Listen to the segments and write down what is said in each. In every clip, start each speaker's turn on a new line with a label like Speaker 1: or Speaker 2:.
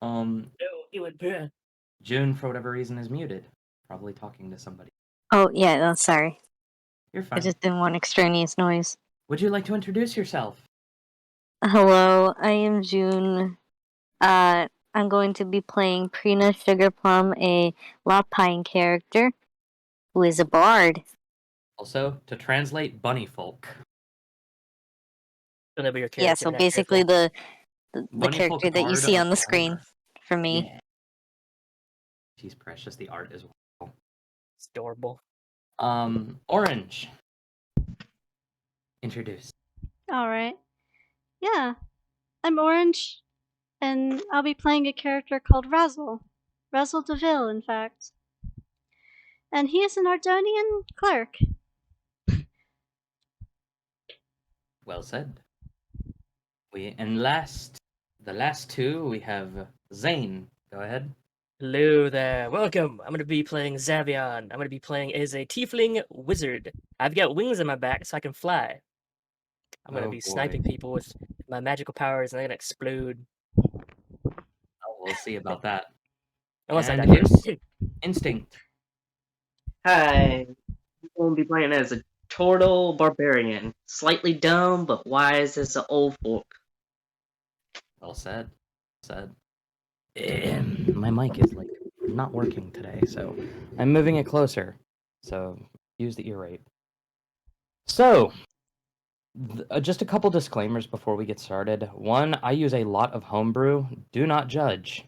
Speaker 1: No, it would burn.
Speaker 2: June, for whatever reason, is muted. Probably talking to somebody.
Speaker 3: Oh, yeah, no, sorry.
Speaker 2: You're
Speaker 3: I
Speaker 2: fine.
Speaker 3: just didn't want extraneous noise.
Speaker 2: Would you like to introduce yourself?
Speaker 3: Hello, I am June. I'm going to be playing Prina Sugarplum, a Lapine character who is a bard.
Speaker 2: Also, to translate, bunny folk.
Speaker 1: So that'll be your character.
Speaker 3: Yeah, so
Speaker 1: not
Speaker 3: basically
Speaker 1: careful.
Speaker 3: the
Speaker 2: Bunny folk
Speaker 3: character that you
Speaker 2: bard
Speaker 3: see
Speaker 2: of
Speaker 3: on the
Speaker 2: Kalamar.
Speaker 3: screen for me.
Speaker 2: Yeah. She's precious. The art as well.
Speaker 1: It's adorable.
Speaker 2: Orange. Introduce.
Speaker 4: Alright. Yeah. I'm Orange, and I'll be playing a character called Razzle. Razzle DeVille, in fact. And he is an Ardonian cleric.
Speaker 2: Well said. The last two, we have Zane. Go ahead.
Speaker 1: Hello there. Welcome. I'm going to be playing Zavion. I'm going to be playing as a tiefling wizard. I've got wings on my back so I can fly. I'm going to be sniping people with my magical powers and they're going to explode.
Speaker 2: Oh, we'll see about that.
Speaker 1: Unless I
Speaker 2: And
Speaker 1: die
Speaker 2: here's
Speaker 1: first.
Speaker 2: Instinct.
Speaker 5: Hi, I'm going to be playing as a turtle barbarian. Slightly dumb, but wise as an old folk.
Speaker 2: Well said. My mic is like not working today, so I'm moving it closer. So use the ear rape. So, just a couple disclaimers before we get started. One, I use a lot of homebrew. Do not judge.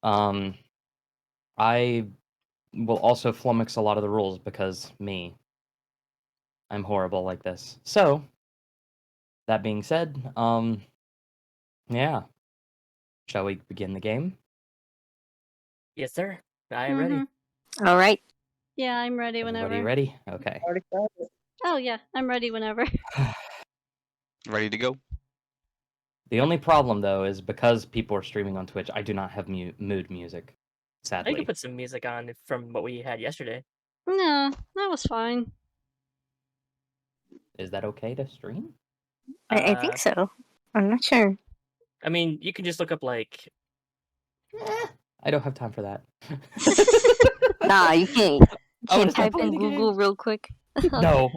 Speaker 2: I will also flummox a lot of the rules because I'm horrible like this. So, that being said, yeah. Shall we begin the game?
Speaker 1: Yes, sir. I am ready.
Speaker 3: All right.
Speaker 4: Yeah, I'm ready whenever.
Speaker 2: Everybody ready? Okay.
Speaker 4: Oh, yeah, I'm ready whenever.
Speaker 6: Ready to go?
Speaker 2: The only problem, though, is because people are streaming on Twitch, I do not have mood music,
Speaker 1: I
Speaker 2: sadly.
Speaker 1: could put some music on from what we had yesterday.
Speaker 4: No, that was fine.
Speaker 2: Is that okay to stream?
Speaker 3: I think so. I'm not sure.
Speaker 1: I mean, you can just look up, like...
Speaker 2: I don't have time for that.
Speaker 3: Nah, you can't.
Speaker 2: I wanna
Speaker 3: Can't
Speaker 2: start
Speaker 3: type in
Speaker 2: playing the
Speaker 3: Google
Speaker 2: game.
Speaker 3: real quick.
Speaker 2: No,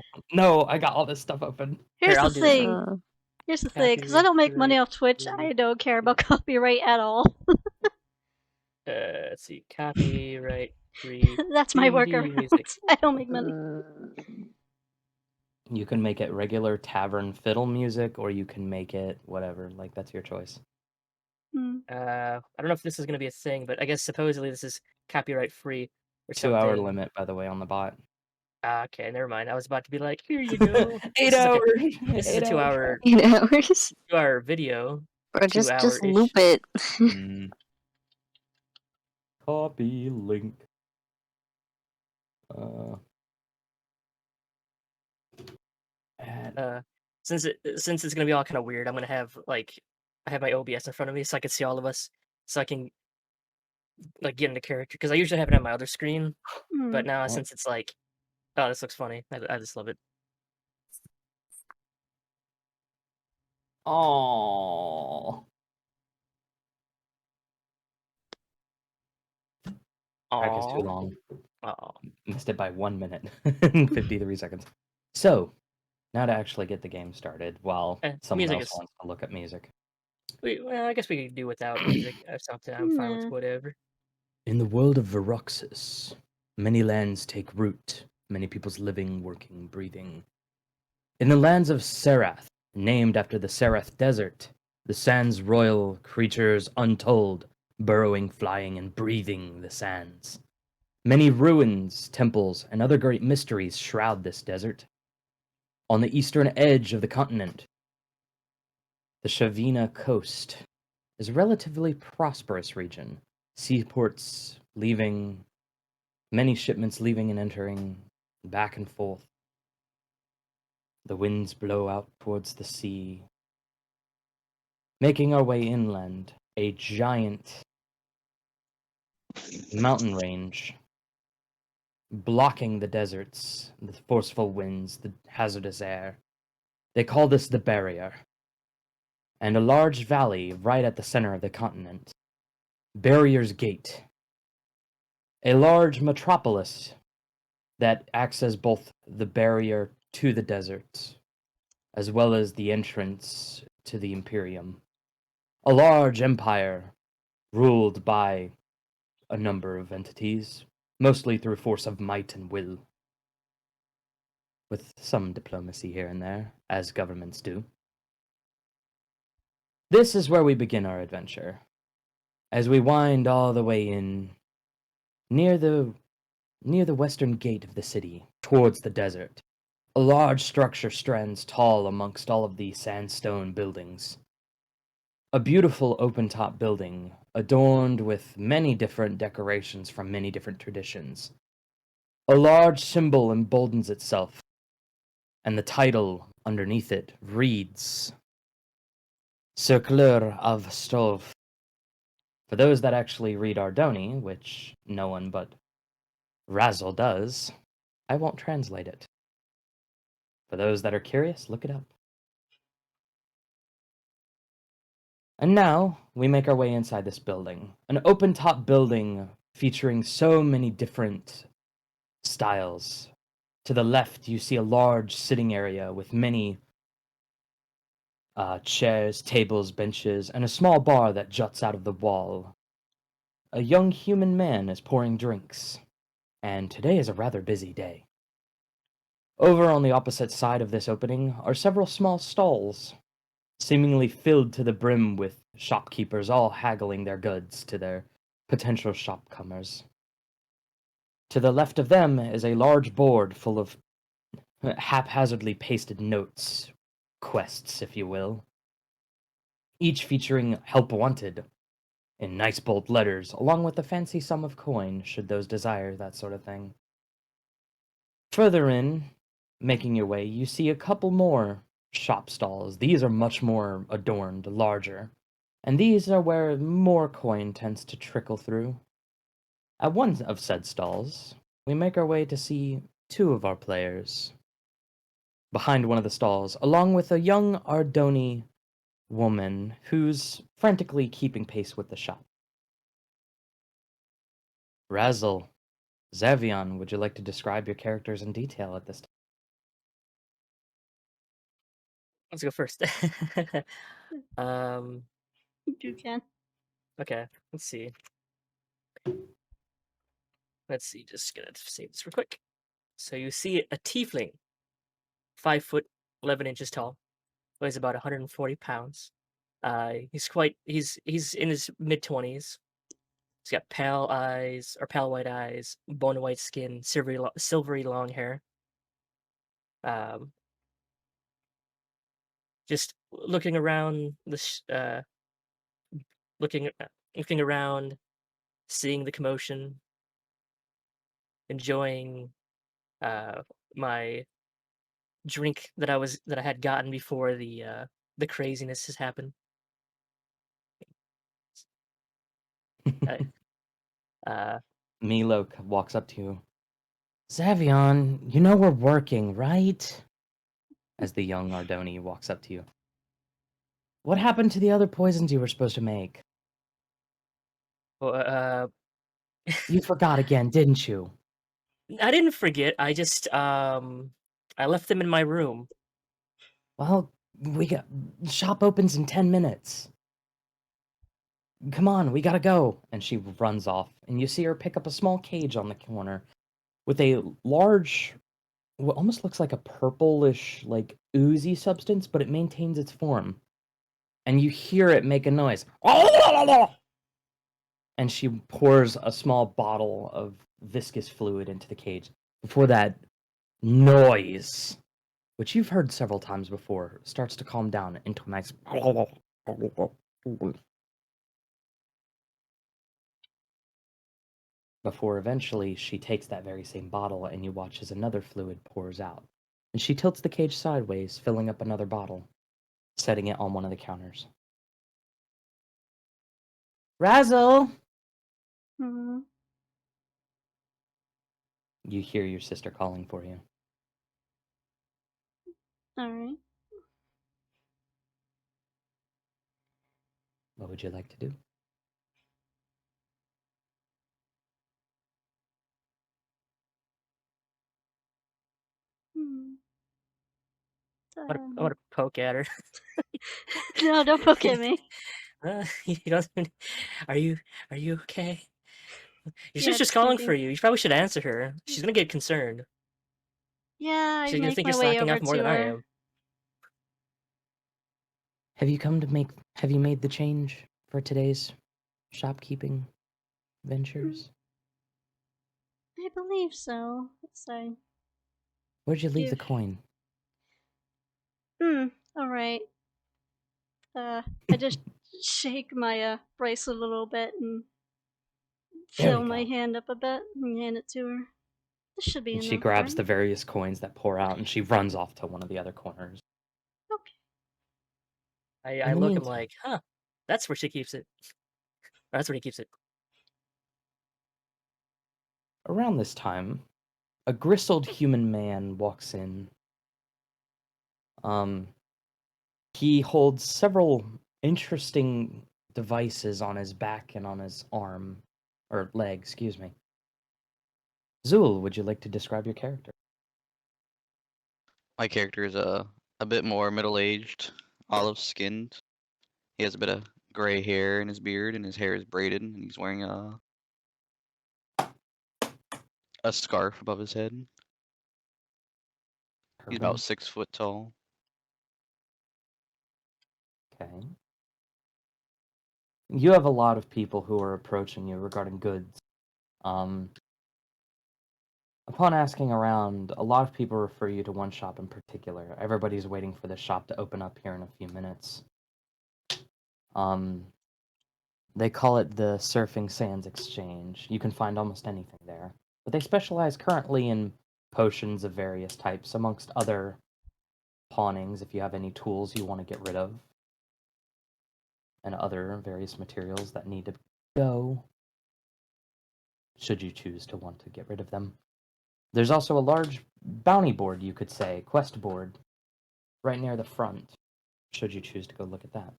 Speaker 2: I got all this stuff open.
Speaker 4: Here's
Speaker 1: I'll
Speaker 4: the
Speaker 1: do
Speaker 4: thing. Here's the thing, because I don't make money off Twitch, I don't care about copyright at all.
Speaker 1: Let's see. Copyright free.
Speaker 4: That's my
Speaker 1: D&D
Speaker 4: workaround.
Speaker 1: music.
Speaker 4: I don't make money.
Speaker 2: You can make it regular tavern fiddle music, or you can make it whatever. Like, that's your choice.
Speaker 1: I don't know if this is going to be a thing, but I guess supposedly this is copyright free or
Speaker 2: 2-hour
Speaker 1: something.
Speaker 2: limit, by the way, on the bot.
Speaker 1: Okay, never mind. I was about to be like, here you go.
Speaker 2: 8 hours.
Speaker 1: This is a 2-hour
Speaker 3: 8 hours?
Speaker 1: 2-hour video.
Speaker 3: Or just
Speaker 1: 2-hour-ish.
Speaker 3: loop it.
Speaker 2: Copy link.
Speaker 1: Since it's gonna be all kind of weird, I'm gonna have I have my OBS in front of me so I can see all of us, so I can get into character because I usually have it on my other screen, but now since it's like, oh, this looks funny, I just love it.
Speaker 2: Oh. Track is too long.
Speaker 1: Oh.
Speaker 2: Missed it by 1 minute and 53 seconds. So, now to actually get the game started while someone else wants to look at music.
Speaker 1: Well, I guess we could do without music or something. I'm fine with whatever.
Speaker 2: In the world of Viroxis, many lands take root, many peoples living, working, breathing. In the lands of Serrath, named after the Serrath Dessert, the sands royal creatures untold, burrowing, flying, and breathing the sands. Many ruins, temples, and other great mysteries shroud this desert. On the eastern edge of the continent, the Shavina coast is a relatively prosperous region. Seaports leaving, many shipments leaving and entering, back and forth. The winds blow out towards the sea. Making our way inland, a giant mountain range blocking the deserts, the forceful winds, the hazardous air. They call this the barrier. And a large valley right at the center of the continent, Barrier's Gate, a large metropolis that acts as both the barrier to the desert, as well as the entrance to the Imperium. A large empire ruled by a number of entities, mostly through force of might and will, with some diplomacy here and there, as governments do. This is where we begin our adventure, as we wind all the way in near the western gate of the city, towards the desert. A large structure stands tall amongst all of the sandstone buildings. A beautiful open-top building, adorned with many different decorations from many different traditions. A large symbol emboldens itself, and the title underneath it reads Circleur of Stove. For those that actually read Ardoni, which no one but Razzle does, I won't translate it. For those that are curious, look it up. And now, we make our way inside this building. An open-top building featuring so many different styles. To the left, you see a large sitting area with many chairs, tables, benches, and a small bar that juts out of the wall. A young human man is pouring drinks, and today is a rather busy day. Over on the opposite side of this opening are several small stalls, seemingly filled to the brim with shopkeepers all haggling their goods to their potential shopcomers. To the left of them is a large board full of haphazardly pasted notes, quests, if you will, each featuring help wanted in nice bold letters, along with a fancy sum of coin, should those desire that sort of thing. Further in, making your way, you see a couple more shop stalls. These are much more adorned, larger, and these are where more coin tends to trickle through. At one of said stalls, we make our way to see two of our players. Behind one of the stalls, along with a young Ardoni woman who's frantically keeping pace with the shop. Razzle, Zavion, would you like to describe your characters in detail at this time?
Speaker 1: Let's go first. um,
Speaker 4: You can.
Speaker 1: okay, let's see. Just gonna save this real quick. So you see a tiefling, 5 foot 11 inches tall, weighs about 140 pounds. He's in his mid 20s. He's got pale eyes or pale white eyes, bone white skin, silvery long hair. Um, just looking around looking looking around, seeing the commotion, enjoying uh my drink that I had gotten before the craziness has happened. I, uh,
Speaker 2: Milo walks up to you. Zavion, you know we're working, right? As the young Ardoni walks up to you. What happened to the other poisons you were supposed to make?
Speaker 1: well,
Speaker 2: You forgot again, didn't you?
Speaker 1: I didn't forget. I left them in my room.
Speaker 2: Well, shop opens in 10 minutes. Come on, we gotta go. And she runs off, and you see her pick up a small cage on the corner with a large, what almost looks like a purplish, like oozy substance, but it maintains its form. And you hear it make a noise. And she pours a small bottle of viscous fluid into the cage. Before that noise, which you've heard several times before, starts to calm down into a nice. Before eventually she takes that very same bottle and you watch as another fluid pours out. And she tilts the cage sideways, filling up another bottle, setting it on one of the counters. Razzle!
Speaker 4: Hmm.
Speaker 2: You hear your sister calling for you.
Speaker 4: All right.
Speaker 2: What would you like to do?
Speaker 1: I want to poke at her.
Speaker 4: No, don't poke at me.
Speaker 1: You don't. Are you Are you okay?
Speaker 4: Yeah,
Speaker 1: She's just
Speaker 4: just
Speaker 1: calling for
Speaker 4: thinking.
Speaker 1: you. You probably should answer her. She's gonna get concerned.
Speaker 4: Yeah, I
Speaker 1: She's gonna
Speaker 4: make
Speaker 1: think
Speaker 4: my
Speaker 1: you're
Speaker 4: way
Speaker 1: slacking
Speaker 4: over
Speaker 1: off more
Speaker 4: to
Speaker 1: than I
Speaker 4: her.
Speaker 1: am.
Speaker 2: Have you made the change for today's shopkeeping ventures?
Speaker 4: I believe so. Let's see.
Speaker 2: Where'd you leave the
Speaker 4: Give.
Speaker 2: coin?
Speaker 4: All right. I just shake my bracelet a little bit and
Speaker 2: There we
Speaker 4: fill my
Speaker 2: go.
Speaker 4: hand up a bit and hand it to her. This should be
Speaker 2: And she
Speaker 4: enough,
Speaker 2: grabs
Speaker 4: right?
Speaker 2: the various coins that pour out and she runs off to one of the other corners.
Speaker 4: Okay.
Speaker 1: I
Speaker 2: In the
Speaker 1: look. I'm
Speaker 2: meantime,
Speaker 1: like, huh? That's where she keeps it. Or that's where he keeps it.
Speaker 2: around this time, a grizzled human man walks in. Um, he holds several interesting devices on his back and on his arm, or leg, excuse me. Zul, would you like to describe your character?
Speaker 6: My character is a bit more middle-aged, olive-skinned. He has a bit of gray hair in his beard, and his hair is braided, and he's wearing a scarf above his head. He's about
Speaker 2: Turban.
Speaker 6: 6 foot tall.
Speaker 2: Okay. You have a lot of people who are approaching you regarding goods. Um, upon asking around, a lot of people refer you to one shop in particular. Everybody's waiting for the shop to open up here in a few minutes. They call it the Surfing Sands Exchange. You can find almost anything there. But they specialize currently in potions of various types, amongst other pawnings if you have any tools you want to get rid of, and other various materials that need to go, should you choose to want to get rid of them. There's also a large bounty board, you could say, quest board, right near the front, should you choose to go look at that.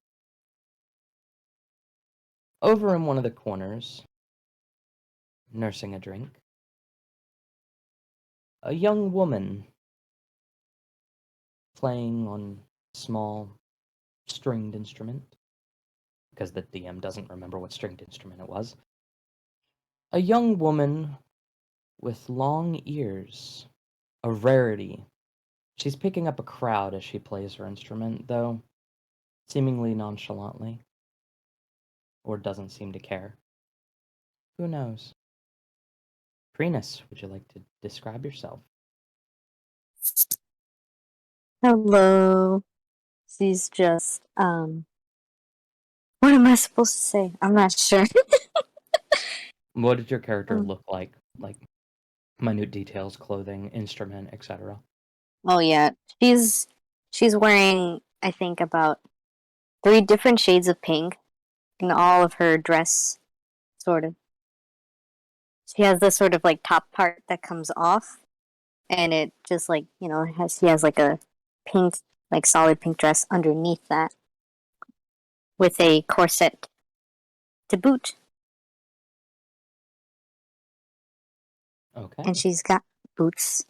Speaker 2: Over in one of the corners, nursing a drink, a young woman playing on a small stringed instrument, because the DM doesn't remember what stringed instrument it was. A young woman with long ears, a rarity. She's picking up a crowd as she plays her instrument, though seemingly nonchalantly, or doesn't seem to care. Who knows? Prenus, would you like to describe yourself?
Speaker 3: Hello. She's just what am I supposed to say? I'm not sure.
Speaker 2: What did your character
Speaker 3: Um,
Speaker 2: look like? Like minute details, clothing, instrument, etc.
Speaker 3: oh yeah. She's wearing I think about 3 different shades of pink in all of her dress sort of. She has this sort of like top part that comes off and it just like, she has like a pink like solid pink dress underneath that with a corset to boot.
Speaker 2: Okay,
Speaker 3: And she's got boots.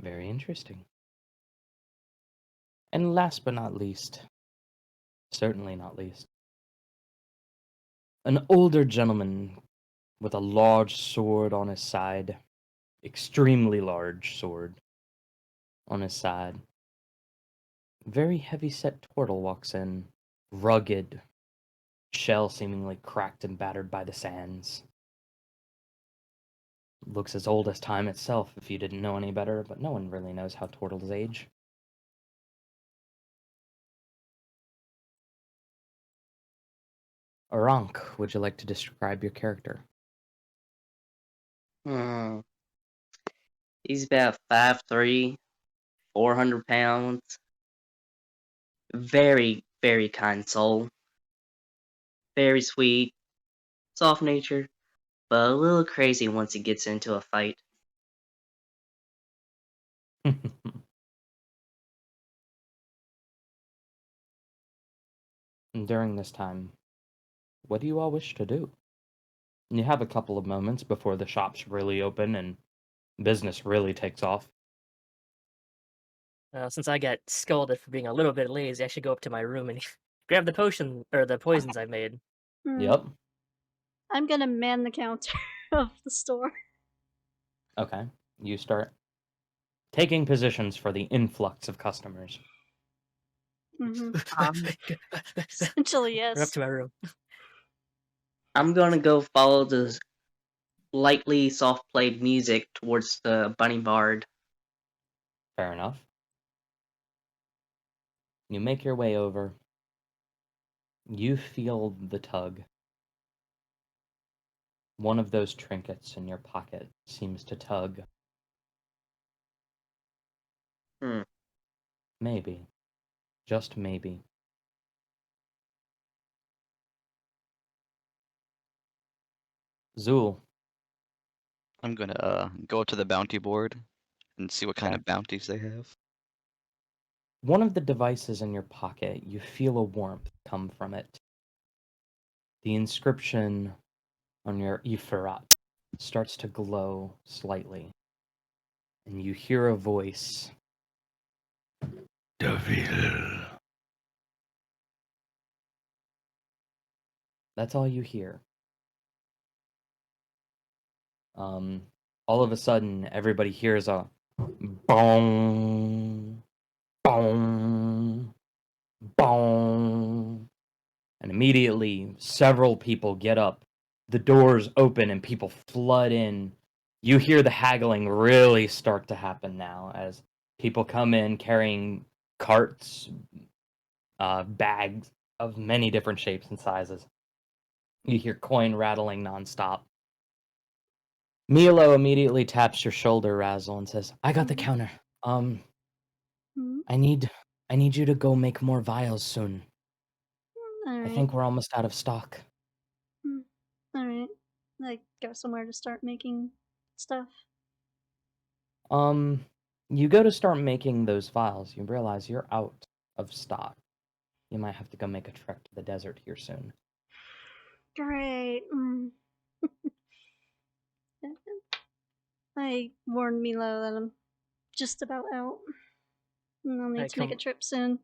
Speaker 2: very interesting. And last but not least, certainly not least, an older gentleman with a large sword on his side, extremely large sword on his side. Very heavy-set turtle walks in, rugged, shell seemingly cracked and battered by the sands. Looks as old as time itself if you didn't know any better, but no one really knows how turtles age. Arank, would you like to describe your character?
Speaker 5: Hmm. He's about 5'3", 400 pounds. Very, very kind soul. Very sweet, soft nature, but a little crazy once he gets into a fight.
Speaker 2: During this time, what do you all wish to do? You have a couple of moments before the shops really open and business really takes off.
Speaker 1: Since I got scolded for being a little bit lazy, I should go up to my room and grab the potion or the poisons I made.
Speaker 4: Hmm.
Speaker 2: Yep.
Speaker 4: I'm gonna man the counter of the store.
Speaker 2: Okay. You start taking positions for the influx of customers.
Speaker 4: Hmm.
Speaker 5: Um,
Speaker 4: Essentially,
Speaker 1: Run up
Speaker 4: yes.
Speaker 1: to my room.
Speaker 5: I'm gonna go follow the lightly soft played music towards the bunny bard.
Speaker 2: Fair enough. You make your way over. You feel the tug. One of those trinkets in your pocket seems to tug.
Speaker 5: Hmm.
Speaker 2: Maybe. Just maybe. Zool.
Speaker 6: I'm gonna go to the bounty board and see what kind
Speaker 2: Okay.
Speaker 6: of bounties they have.
Speaker 2: One of the devices in your pocket, you feel a warmth come from it. The inscription on your Ifrat starts to glow slightly, and you hear a voice. Devil. That's all you hear. All of a sudden, everybody hears a bong, bong, bong, and immediately several people get up. The doors open and people flood in. You hear the haggling really start to happen now as people come in carrying carts, bags of many different shapes and sizes. You hear coin rattling nonstop. Milo immediately taps your shoulder, Razzle, and says, "I got the counter.
Speaker 4: Hmm.
Speaker 2: I need you to go make more vials soon.
Speaker 4: All
Speaker 2: I
Speaker 4: right.
Speaker 2: think we're almost out of stock."
Speaker 4: All right. Like, go somewhere to start making stuff.
Speaker 2: You go to start making those vials, you realize you're out of stock. You might have to go make a trek to the desert here soon.
Speaker 4: Great. I warned Milo that I'm just about out. And I'll
Speaker 1: I
Speaker 4: need to make a
Speaker 1: come
Speaker 4: trip soon.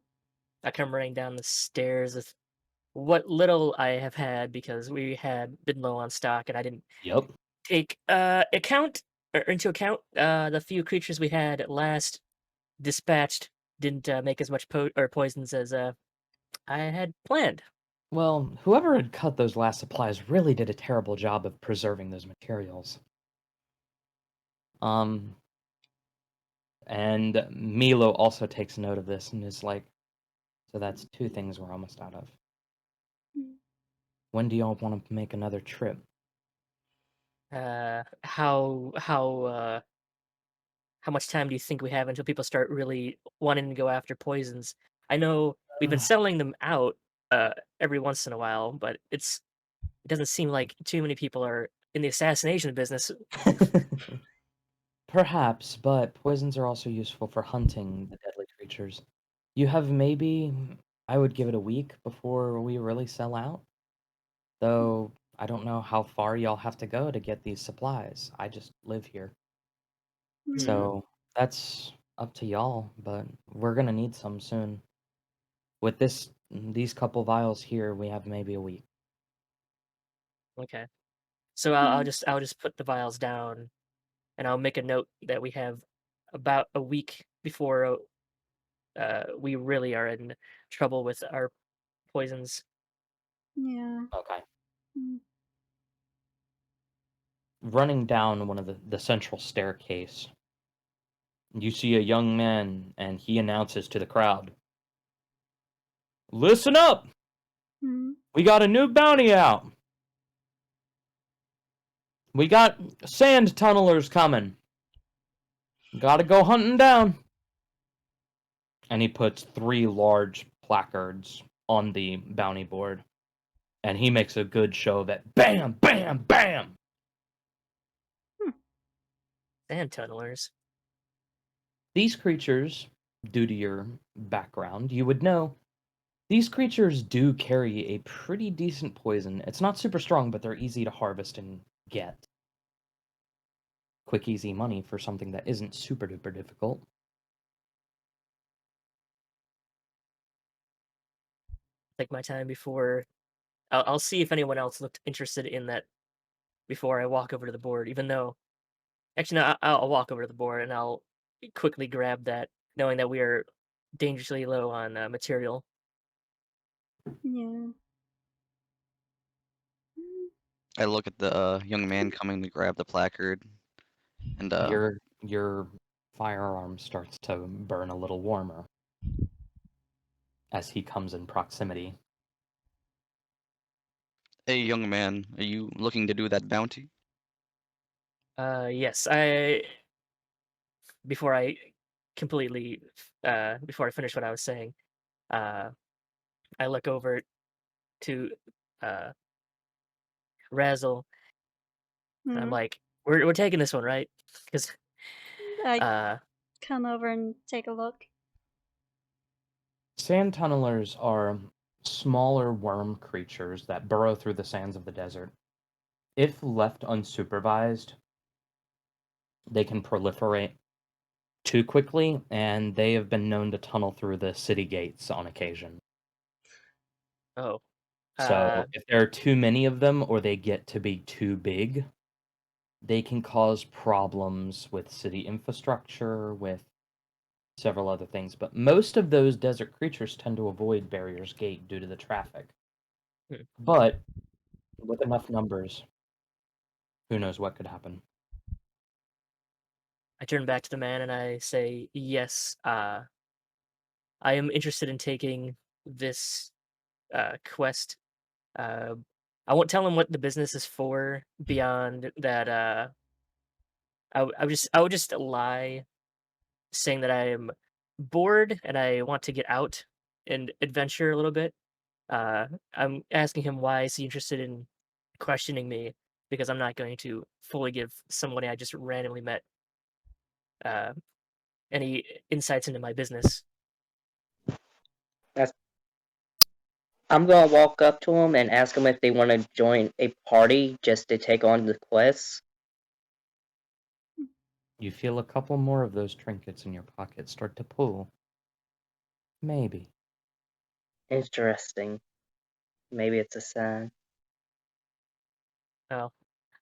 Speaker 1: I come running down the stairs with what little I have had because we had been low on stock and I didn't
Speaker 2: Yep.
Speaker 1: take into account the few creatures we had last dispatched didn't make as much poisons as I had planned.
Speaker 2: Well, whoever had cut those last supplies really did a terrible job of preserving those materials. And Milo also takes note of this and is like, "So that's two things we're almost out of.
Speaker 4: Hmm.
Speaker 2: When do y'all want to make another trip?"
Speaker 1: How much time do you think we have until people start really wanting to go after poisons? I know we've been
Speaker 2: Uh,
Speaker 1: selling them out every once in a while, but it doesn't seem like too many people are in the assassination business.
Speaker 2: Perhaps, but poisons are also useful for hunting the deadly creatures. You have maybe, I would give it a week before we really sell out. Though I don't know how far y'all have to go to get these supplies. I just live here.
Speaker 1: Hmm.
Speaker 2: So that's up to y'all, but we're gonna need some soon. With these couple vials here, we have maybe a week.
Speaker 1: Okay, so
Speaker 4: Hmm.
Speaker 1: I'll just put the vials down, and I'll make a note that we have about a week before we really are in trouble with our poisons.
Speaker 4: Yeah.
Speaker 2: Okay.
Speaker 4: Hmm.
Speaker 2: Running down one of the central staircase, you see a young man, and he announces to the crowd, "Listen up!
Speaker 4: Hmm.
Speaker 2: We got a new bounty out. We got sand tunnelers coming. Gotta go hunting down." And he puts 3 large placards on the bounty board. And he makes a good show of it. Bam, bam, bam!
Speaker 1: Sand tunnelers.
Speaker 2: These creatures, due to your background, you would know these creatures do carry a pretty decent poison. It's not super strong, but they're easy to harvest and get. Quick, easy money for something that isn't super duper difficult.
Speaker 1: take my time before I'll see if anyone else looked interested in that before I walk over to the board. Even though, actually, no, I'll walk over to the board and I'll quickly grab that, knowing that we are dangerously low on material.
Speaker 4: Yeah.
Speaker 6: I look at the young man coming to grab the placard, and
Speaker 2: Your firearm starts to burn a little warmer as he comes in proximity.
Speaker 6: hey, young man, are you looking to do that bounty?
Speaker 1: Yes, before I completely before I finish what I was saying, uh, I look over to uh, Razzle and I'm
Speaker 4: Hmm.
Speaker 1: like, "We're taking this one, right?" Because
Speaker 4: I
Speaker 1: uh,
Speaker 4: come over and take a look.
Speaker 2: Sand tunnelers are smaller worm creatures that burrow through the sands of the desert. If left unsupervised, they can proliferate too quickly, and they have been known to tunnel through the city gates on occasion.
Speaker 1: oh,
Speaker 2: So
Speaker 1: uh,
Speaker 2: if there are too many of them or they get to be too big, they can cause problems with city infrastructure, with several other things. But most of those desert creatures tend to avoid Barrier's Gate due to the traffic.
Speaker 1: hmm.
Speaker 2: But with enough numbers, who knows what could happen.
Speaker 1: I turn back to the man and I say, "Yes, I am interested in taking this quest. Uh, I won't tell him what the business is for beyond that. I would just lie, saying that I am bored and I want to get out and adventure a little bit. I'm asking him why is he interested in questioning me because I'm not going to fully give somebody I just randomly met uh, any insights into my business.
Speaker 5: That's, I'm gonna walk up to them and ask them if they want to join a party just to take on the quest.
Speaker 2: You feel a couple more of those trinkets in your pocket start to pull. Maybe.
Speaker 5: Interesting. Maybe it's a sign.
Speaker 1: Oh,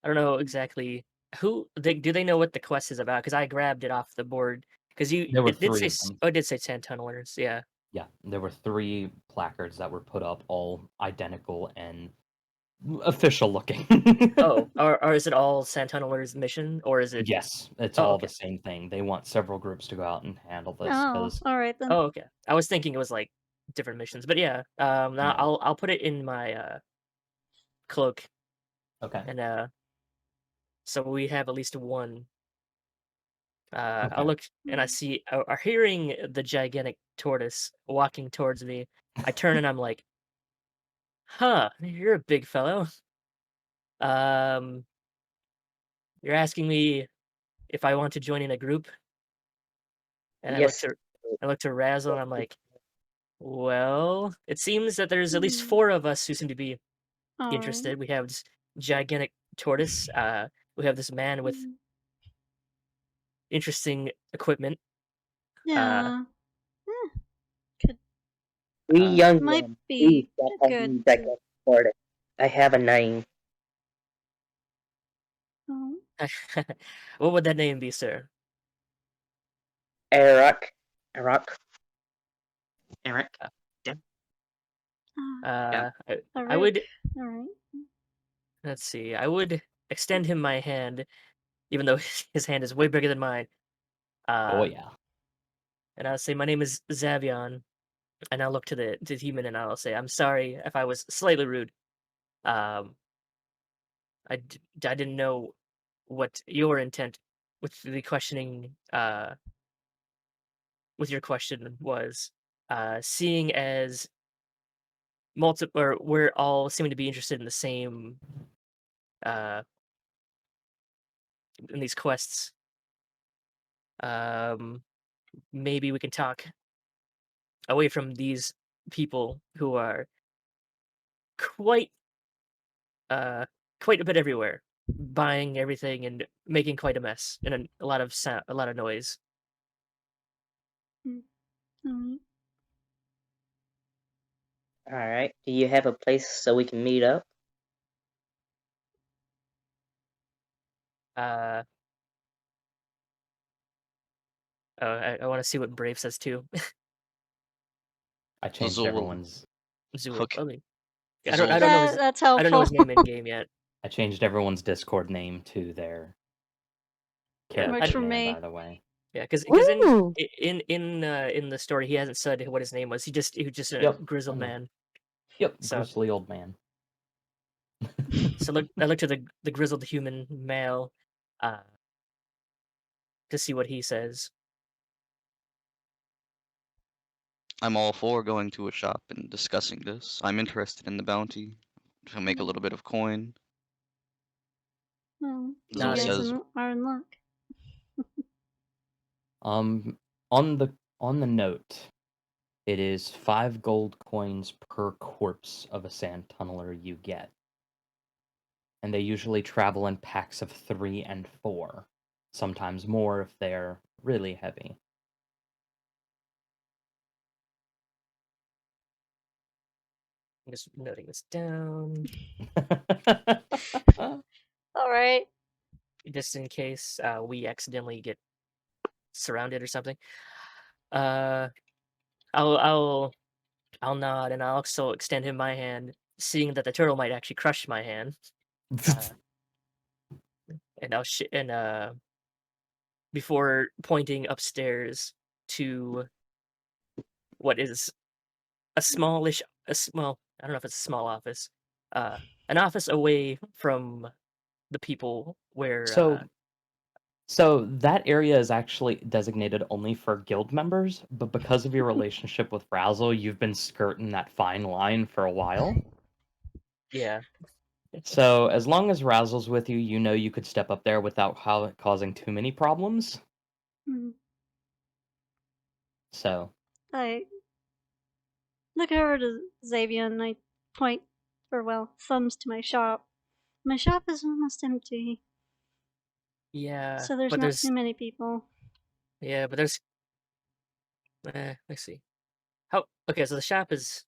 Speaker 1: I don't know exactly do they know what the quest is about? Because I grabbed it off the board. Because
Speaker 2: There were
Speaker 1: it did
Speaker 2: three
Speaker 1: say
Speaker 2: of them.
Speaker 1: oh, it did say sand tunnelers. Yeah.
Speaker 2: Yeah, there were 3 placards that were put up, all identical and official looking.
Speaker 1: Oh, or is it all sand tunnelers mission or is it?
Speaker 2: Yes, it's
Speaker 1: Oh,
Speaker 2: all the
Speaker 1: okay.
Speaker 2: same thing. They want several groups to go out and handle this
Speaker 4: Oh,
Speaker 2: because
Speaker 4: all right then.
Speaker 1: Oh, okay. I was thinking it was like different missions, but yeah. Now
Speaker 2: no.
Speaker 1: I'll put it in my cloak
Speaker 2: Okay.
Speaker 1: and so we have at least one. I
Speaker 2: Okay.
Speaker 1: look and I
Speaker 4: Mm.
Speaker 1: see, hearing the gigantic tortoise walking towards me. I turn and I'm like, "Huh, you're a big fellow. Um, you're asking me if I want to join in a group?" And
Speaker 5: Yes.
Speaker 1: I look to Razzle and I'm like, "Well, it seems that there's at least
Speaker 4: Mm.
Speaker 1: 4 of us who seem to be
Speaker 4: All right.
Speaker 1: interested. We have this gigantic tortoise. We have this man with
Speaker 4: Mm.
Speaker 1: interesting equipment. Uh,
Speaker 4: Yeah. Could
Speaker 5: We
Speaker 1: uh,
Speaker 5: young
Speaker 4: might
Speaker 5: men, we
Speaker 4: be
Speaker 5: that have
Speaker 4: good
Speaker 5: been back
Speaker 4: to.
Speaker 5: for it. I have a name.
Speaker 4: Oh.
Speaker 1: what would that name be, sir?"
Speaker 5: Eric. Eric. Eric.
Speaker 1: Uh,
Speaker 5: Yeah.
Speaker 4: Uh,
Speaker 5: Yeah.
Speaker 1: uh, I,
Speaker 4: a
Speaker 1: I
Speaker 4: Rick.
Speaker 1: would
Speaker 4: All right.
Speaker 1: let's see. I would extend him my hand, even though his hand is way bigger than mine.
Speaker 2: Oh
Speaker 1: Uh,
Speaker 2: yeah.
Speaker 1: and I'll say, "My name is Zavion," and I'll look to the human and I'll say, "I'm sorry if I was slightly rude. Um, I didn't know what your intent with the questioning with your question was. Seeing as or we're all seeming to be interested in the same uh in these quests. Um, maybe we can talk away from these people who are quite uh quite a bit everywhere, buying everything and making quite a mess and a lot of sound, a lot of noise."
Speaker 4: Mm. All right.
Speaker 5: Alright. Do you have a place so we can meet up?
Speaker 1: Uh, I want to see what Brave says too.
Speaker 2: I changed
Speaker 6: Zool.
Speaker 2: everyone's.
Speaker 1: Zool.
Speaker 6: Okay.
Speaker 1: Okay.
Speaker 6: Zool.
Speaker 1: I don't know his
Speaker 4: That's
Speaker 1: I don't know his
Speaker 4: helpful.
Speaker 1: name in game yet.
Speaker 2: I changed everyone's Discord name to their
Speaker 4: That works
Speaker 2: character
Speaker 4: for
Speaker 2: name, by
Speaker 4: me.
Speaker 2: the way.
Speaker 1: Yeah, because
Speaker 3: Ooh.
Speaker 1: in the story he hasn't said what his name was. He was just a
Speaker 2: Yep.
Speaker 1: grizzled
Speaker 2: I know.
Speaker 1: man.
Speaker 2: Yep.
Speaker 1: So
Speaker 2: Grizzly old man.
Speaker 1: I looked to the grizzled human male, uh, to see what he says.
Speaker 6: I'm all for going to a shop and discussing this. I'm interested in the bounty to make a little bit of coin.
Speaker 4: Oh, you
Speaker 1: Nah,
Speaker 6: Zool
Speaker 4: guys
Speaker 6: says,
Speaker 4: are in luck.
Speaker 2: On the note, it is 5 gold coins per corpse of a sand tunneler you get. And they usually travel in packs of 3 and 4, sometimes more if they're really heavy.
Speaker 1: I'm just noting this down,
Speaker 4: All right.
Speaker 1: just in case we accidentally get surrounded or something. Uh, I'll nod and I'll also extend him my hand, seeing that the turtle might actually crush my hand. Uh, and before pointing upstairs to what is a smallish, I don't know if it's a small office, an office away from the people where,
Speaker 2: so So that area is actually designated only for guild members, but because of your relationship with Razzle, you've been skirting that fine line for a while.
Speaker 1: yeah,
Speaker 2: So as long as Razzle's with you, you know you could step up there without causing too many problems.
Speaker 4: Hmm.
Speaker 2: So
Speaker 4: I look over to Xavier and I point, or well, thumbs to my shop. My shop is almost empty,
Speaker 1: yeah,
Speaker 4: so there's
Speaker 1: but
Speaker 4: not too many people.
Speaker 1: there's, let's see. How, okay, so the shop is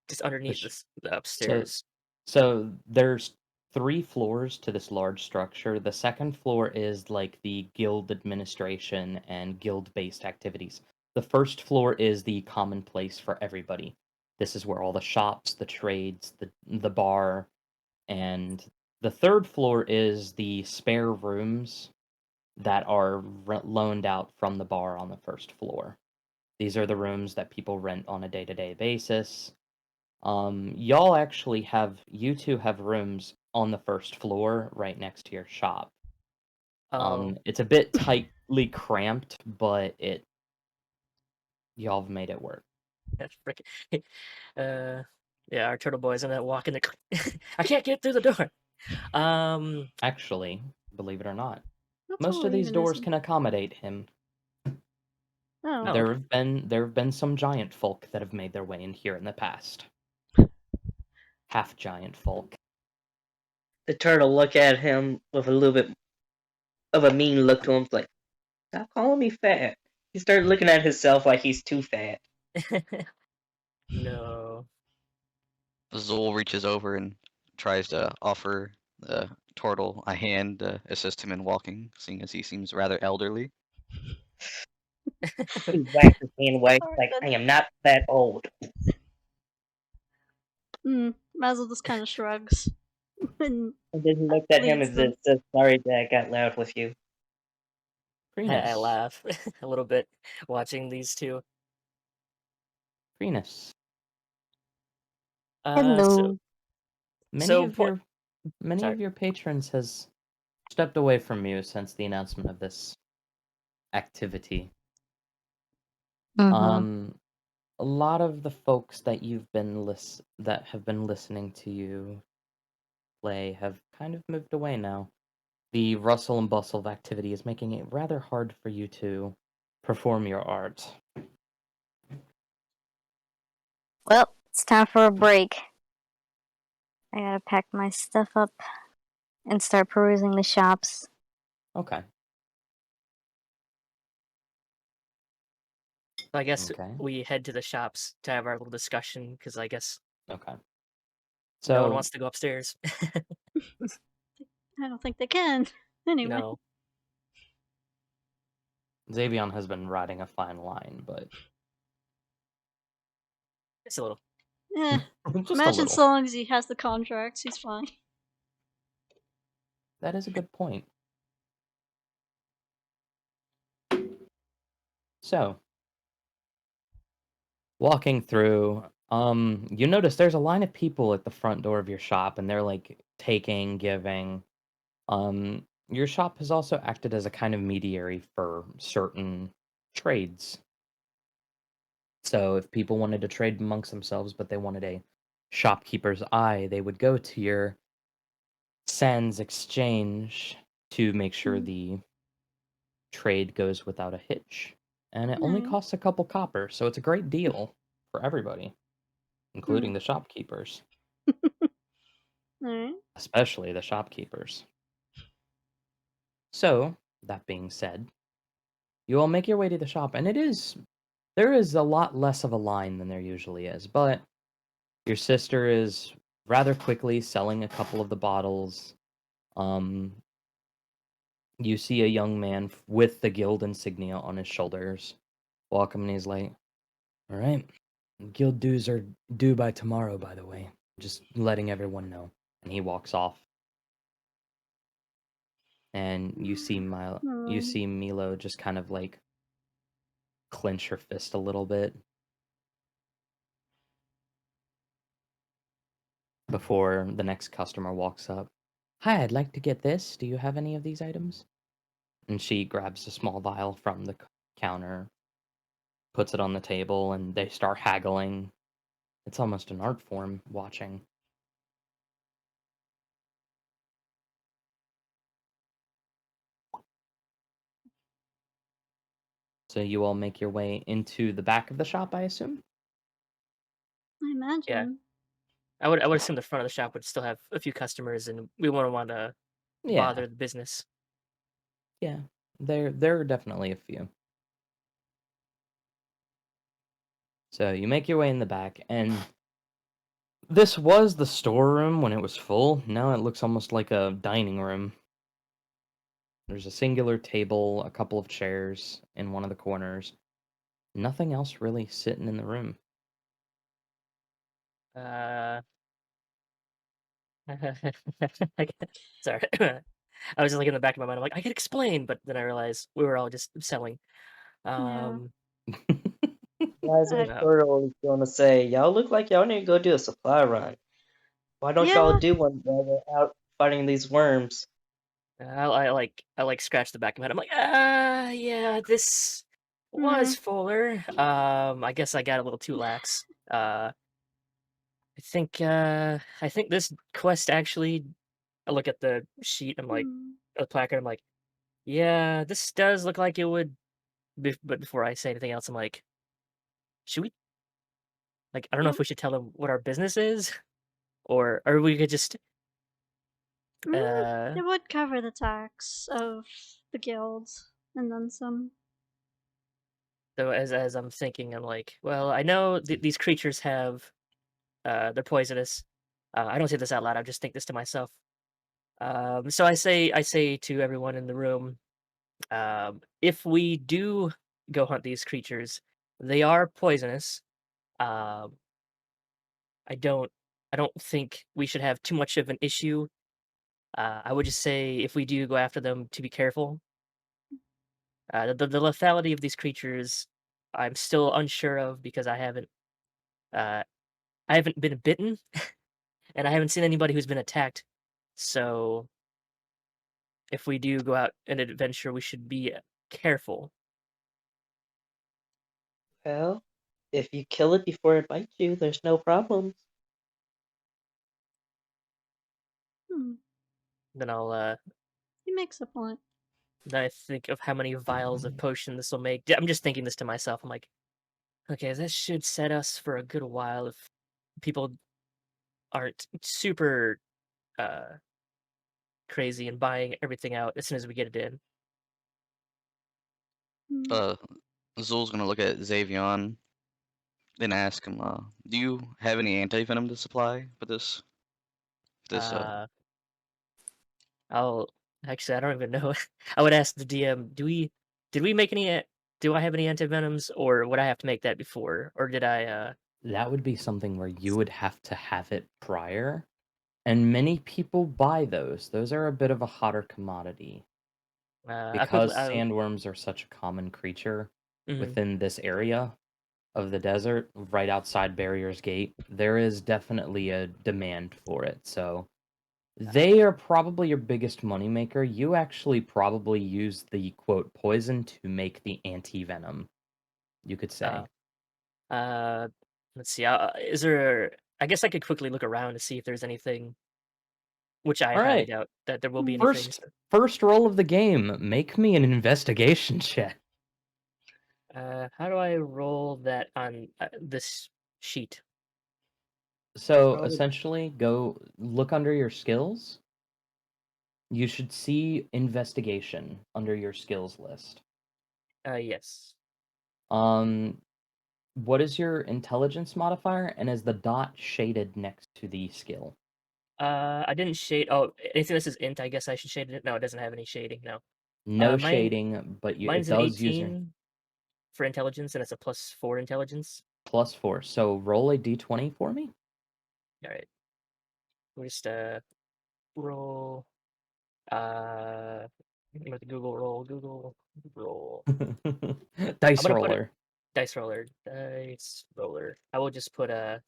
Speaker 1: just
Speaker 2: the
Speaker 1: underneath
Speaker 2: sh-
Speaker 1: the
Speaker 2: so
Speaker 1: upstairs.
Speaker 2: so there's 3 floors to this large structure. The second floor is like the guild administration and guild-based activities. The first floor is the common place for everybody. This is where all the shops, the trades, the bar, and the third floor is the spare rooms that are loaned out from the bar on the first floor. These are the rooms that people rent on a day-to-day basis. You two have rooms on the first floor right next to your shop.
Speaker 1: Oh,
Speaker 2: It's a bit tightly cramped, but y'all have made it work.
Speaker 1: that's freaking, uh, yeah, our turtle boy's gonna walk in the, I can't get through the door.
Speaker 2: Actually, believe it or not,
Speaker 4: How
Speaker 2: most
Speaker 4: tall
Speaker 2: of these
Speaker 4: even is
Speaker 2: doors
Speaker 4: he?
Speaker 2: can accommodate him.
Speaker 4: Oh,
Speaker 1: Oh, okay.
Speaker 2: There have been some giant folk that have made their way in here in the past. Half giant folk.
Speaker 5: The turtle look at him with a little bit of a mean look to him, like, stop calling me fat. He started looking at himself like he's too fat.
Speaker 1: No.
Speaker 6: Zool reaches over and tries to offer the turtle a hand to assist him in walking, seeing as he seems rather elderly.
Speaker 5: He whacks his hand away,
Speaker 4: alright
Speaker 5: like,
Speaker 4: then.
Speaker 5: I am not that old.
Speaker 4: Basil just kind of shrugs and
Speaker 5: And then he looked at him
Speaker 4: leads
Speaker 5: and
Speaker 4: them.
Speaker 5: says, sorry that I got loud with you.
Speaker 1: I
Speaker 2: Prenus.
Speaker 1: laugh a little bit watching these two.
Speaker 2: Prenus.
Speaker 1: So
Speaker 3: Hello.
Speaker 2: Many of
Speaker 1: point.
Speaker 2: your many
Speaker 1: Sorry.
Speaker 2: of your patrons has stepped away from you since the announcement of this activity.
Speaker 3: Mm-hmm.
Speaker 2: A lot of the folks that that have been listening to you play have kind of moved away now. The rustle and bustle of activity is making it rather hard for you to perform your art.
Speaker 3: Well, it's time for a break. I gotta pack my stuff up and start perusing the shops.
Speaker 2: Okay.
Speaker 1: I guess
Speaker 2: Okay.
Speaker 1: we head to the shops to have our little discussion because I guess
Speaker 2: Okay.
Speaker 1: No one
Speaker 2: So
Speaker 1: wants to go upstairs.
Speaker 4: I don't think they can. Anyway.
Speaker 1: No.
Speaker 2: Xavion has been riding a fine line, but
Speaker 1: It's a little.
Speaker 4: Yeah.
Speaker 2: just a
Speaker 4: Imagine
Speaker 2: little.
Speaker 4: so long as he has the contracts, he's fine.
Speaker 2: That is a good point. So, walking through, you notice there's a line of people at the front door of your shop, and they're like taking, giving. Your shop has also acted as a kind of mediary for certain trades. So, if people wanted to trade amongst themselves, but they wanted a shopkeeper's eye, they would go to your Sands exchange to make sure
Speaker 4: Mm.
Speaker 2: the trade goes without a hitch. And it only
Speaker 4: Alright.
Speaker 2: costs a couple copper, so it's a great deal for everybody, including
Speaker 4: Mm.
Speaker 2: the shopkeepers,
Speaker 4: Alright.
Speaker 2: especially the shopkeepers. So, that being said, you all make your way to the shop, and there is a lot less of a line than there usually is, but your sister is rather quickly selling a couple of the bottles. Um, you see a young man with the guild insignia on his shoulders walk up, and he's like, "All right, guild dues are due by tomorrow, by the way. Just letting everyone know." And he walks off, and you
Speaker 4: Um,
Speaker 2: see Milo just kind of like clench her fist a little bit before the next customer walks up. "Hi, I'd like to get this. Do you have any of these items?" And she grabs a small vial from the counter, puts it on the table, and they start haggling. It's almost an art form watching. So you all make your way into the back of the shop, I assume?
Speaker 4: I
Speaker 1: Yeah.
Speaker 4: imagine.
Speaker 1: I would assume the front of the shop would still have a few customers, and we wouldn't want to
Speaker 2: Yeah,
Speaker 1: bother the business.
Speaker 2: yeah. There are definitely a few. So you make your way in the back, and this was the storeroom when it was full. Now it looks almost like a dining room. There's a singular table, a couple of chairs in one of the corners. Nothing else really sitting in the room.
Speaker 1: Uh, I sorry. I was just like in the back of my mind. I'm like, I could explain, but then I realized we were all just selling.
Speaker 4: Yeah.
Speaker 1: Um,
Speaker 5: Guys, I
Speaker 4: Uh,
Speaker 1: no,
Speaker 5: sort of was gonna say, y'all look like y'all need to go do a supply run. Why don't y'all
Speaker 4: yeah.
Speaker 5: do one while we're out fighting these worms?
Speaker 1: I scratched the back of my head. I'm like, yeah, this was
Speaker 4: Mm.
Speaker 1: fuller. I guess I got a little too lax. I think this quest actually. I look at the sheet. I'm like,
Speaker 4: Mm.
Speaker 1: the placard. I'm like, yeah, this does look like it would. But before I say anything else, I'm like, should we? Like, I don't know
Speaker 4: It,
Speaker 1: if we should tell them what our business is, or we could just. Uh,
Speaker 4: it would cover the tax of the guild and then some.
Speaker 1: so as I'm thinking, I'm like, well, I know these creatures have. They're poisonous. I don't say this out loud. I just think this to myself. So I say to everyone in the room, if we do go hunt these creatures, they are poisonous. Um, I don't I don't think we should have too much of an issue. I would just say if we do go after them, to be careful. The lethality of these creatures, I'm still unsure of because uh, I haven't been bitten, and I haven't seen anybody who's been attacked. So if we do go out on an adventure, we should be careful.
Speaker 5: Well, if you kill it before it bites you, there's no problems.
Speaker 4: Hmm.
Speaker 1: Then
Speaker 4: He makes a point.
Speaker 1: then I think of how many vials of potion this will make. I'm just thinking this to myself. I'm like, okay, this should set us for a good while if people aren't super uh crazy and buying everything out as soon as we get it in.
Speaker 4: Hmm.
Speaker 6: Uh, Zul's gonna look at Xavion then ask him, do you have any anti-venom to supply for this?
Speaker 1: Uh, I'll actually, I don't even know. I would ask the DM, did we make any, do I have any antivenoms, or would I have to make that before, or did I,
Speaker 2: That would be something where you would have to have it prior, and many people buy those. Those are a bit of a hotter commodity
Speaker 1: I quickly,
Speaker 2: because sandworms are such a common creature
Speaker 1: mhm.
Speaker 2: within this area of the desert, right outside Barrier's Gate. There is definitely a demand for it, so they are probably your biggest moneymaker. You actually probably use the quote poison to make the anti-venom, you could say.
Speaker 1: Uh, let's see. Is there? I guess I could quickly look around to see if there's anything. Which I
Speaker 2: All
Speaker 1: highly
Speaker 2: right,
Speaker 1: doubt that there will be
Speaker 4: Hmm.
Speaker 1: anything.
Speaker 2: first roll of the game. Make me an investigation check.
Speaker 1: How do I roll that on this sheet?
Speaker 2: So
Speaker 1: Roll it.
Speaker 2: essentially, go look under your skills. You should see investigation under your skills list.
Speaker 1: Yes.
Speaker 2: What is your intelligence modifier, and is the dot shaded next to the skill?
Speaker 1: I didn't shade. Oh, anything that says int, I guess I should shade it. No, it doesn't have any shading. No.
Speaker 2: No
Speaker 1: Mine.
Speaker 2: shading, but it
Speaker 1: Mine's an
Speaker 2: does use your
Speaker 1: 18 for intelligence, and it's a +4 intelligence.
Speaker 2: +4. So roll a d20 for me.
Speaker 1: All right. We'll just roll. With Google roll. Google roll. I'm
Speaker 2: Dice
Speaker 1: gonna put it.
Speaker 2: roller.
Speaker 1: Dice roller. Dice roller. I will just put a.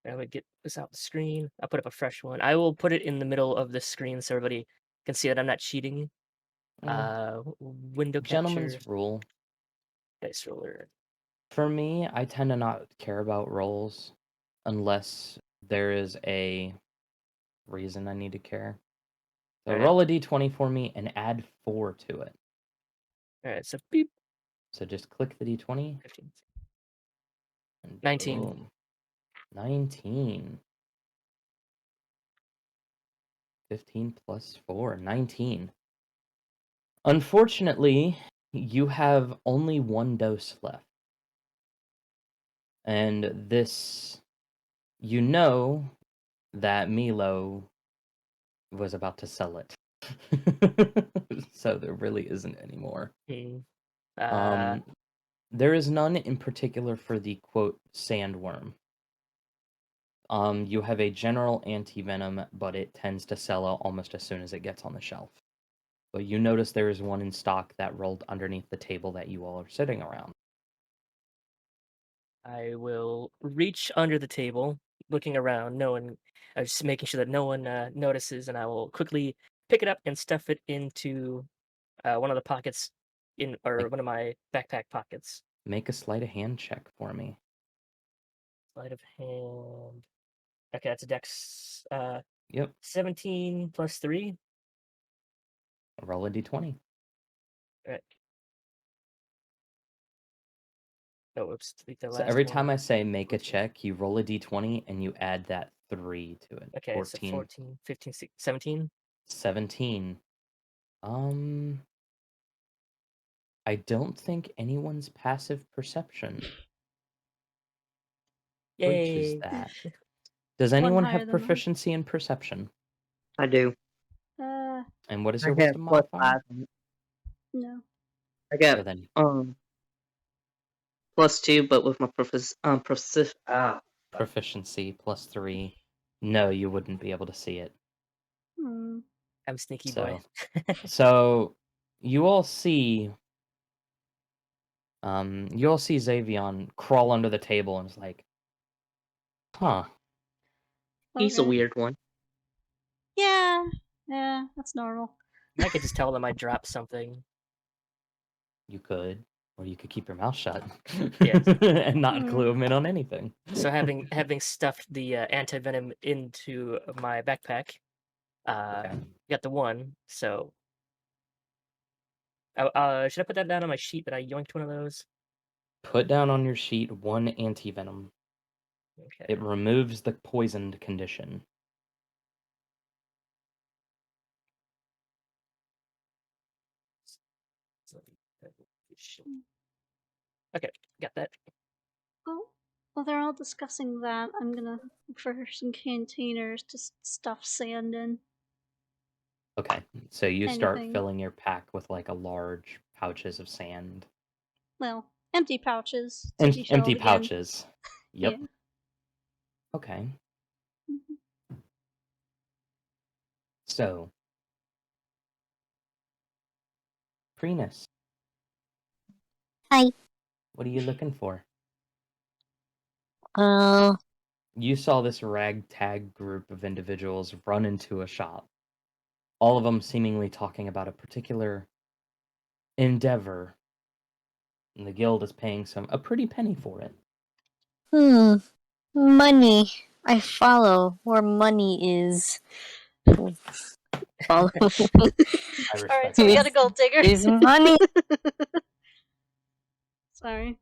Speaker 1: I would get this out the screen. I'll put up a fresh one. I will put it in the middle of the screen so everybody can see that I'm not cheating. Window capture.
Speaker 2: Gentleman's rule.
Speaker 1: Dice roller.
Speaker 2: For me, I tend to not care about rolls unless there is a reason I need to care. So
Speaker 1: Alright.
Speaker 2: roll a d20 for me and add 4 to it.
Speaker 1: Alright, so beep.
Speaker 2: So just click the d20
Speaker 1: 15.
Speaker 2: and
Speaker 1: 19.
Speaker 2: boom. 19. 15 plus 4, 19. Unfortunately, you have only one dose left. And this, you know that Milo was about to sell it. So there really isn't any more.
Speaker 1: Uh,
Speaker 2: There is none in particular for the quote sandworm. You have a general anti-venom, but it tends to sell out almost as soon as it gets on the shelf. But you notice there is one in stock that rolled underneath the table that you all are sitting around.
Speaker 1: I will reach under the table, looking around, just making sure that no one notices, and I will quickly pick it up and stuff it into one of the pockets or
Speaker 2: Make,
Speaker 1: one of my backpack pockets.
Speaker 2: make a sleight of hand check for me.
Speaker 1: Sleight of hand. Okay, that's a dex.
Speaker 2: Yep.
Speaker 1: 17 plus 3.
Speaker 2: Roll a d20.
Speaker 1: Right. Oh, whoops. Delete the
Speaker 2: So
Speaker 1: last
Speaker 2: every
Speaker 1: one.
Speaker 2: time I say make a check, you roll a d20 and you add that 3 to it.
Speaker 1: Okay,
Speaker 2: 14.
Speaker 1: so 14, 15, 16, 17.
Speaker 2: 17. I don't think anyone's passive perception breaches
Speaker 1: Yay!
Speaker 2: that. Does
Speaker 4: One
Speaker 2: anyone
Speaker 4: higher
Speaker 2: have
Speaker 4: than mine.
Speaker 2: proficiency in perception?
Speaker 5: I do.
Speaker 2: And what is
Speaker 5: I
Speaker 2: your
Speaker 5: have
Speaker 2: wisdom modifier?
Speaker 5: +5.
Speaker 4: No.
Speaker 5: I
Speaker 2: So
Speaker 5: got
Speaker 2: then
Speaker 5: +2, but with my
Speaker 2: proficiency +3. No, you wouldn't be able to see it.
Speaker 4: Hmm.
Speaker 1: I'm sneaky boy.
Speaker 2: So you all see Xavion crawl under the table and is like, huh.
Speaker 5: He's a
Speaker 4: Okay.
Speaker 5: weird one.
Speaker 4: Yeah. Yeah, that's normal.
Speaker 1: I could just tell them I dropped something.
Speaker 2: You could, or you could keep your mouth shut.
Speaker 1: Yes.
Speaker 2: And not clue them in on anything.
Speaker 1: So having stuffed the anti-venom into my backpack,
Speaker 2: Okay.
Speaker 1: got the one. So, should I put that down on my sheet that I yoinked one of those?
Speaker 2: Put down on your sheet 1 anti-venom.
Speaker 1: Okay.
Speaker 2: It removes the poisoned condition.
Speaker 1: Okay, got that.
Speaker 4: While they're all discussing that, I'm gonna look for some containers to stuff sand in.
Speaker 2: Okay, so you start
Speaker 4: Anything.
Speaker 2: filling your pack with like a large pouches of sand.
Speaker 4: Well, empty pouches to be
Speaker 2: Empty
Speaker 4: filled again.
Speaker 2: pouches. Yep.
Speaker 4: Yeah.
Speaker 2: Okay.
Speaker 4: Mhm.
Speaker 2: So, Prenus,
Speaker 3: Hi.
Speaker 2: what are you looking for?
Speaker 3: Uh,
Speaker 2: You saw this ragtag group of individuals run into a shop. All of them seemingly talking about a particular endeavor, and the guild is paying a pretty penny for it.
Speaker 3: money. I follow where money is. Follow.
Speaker 2: I
Speaker 4: Alright,
Speaker 2: respect
Speaker 4: so we
Speaker 2: that.
Speaker 4: got a gold digger.
Speaker 3: There's money.
Speaker 4: Sorry.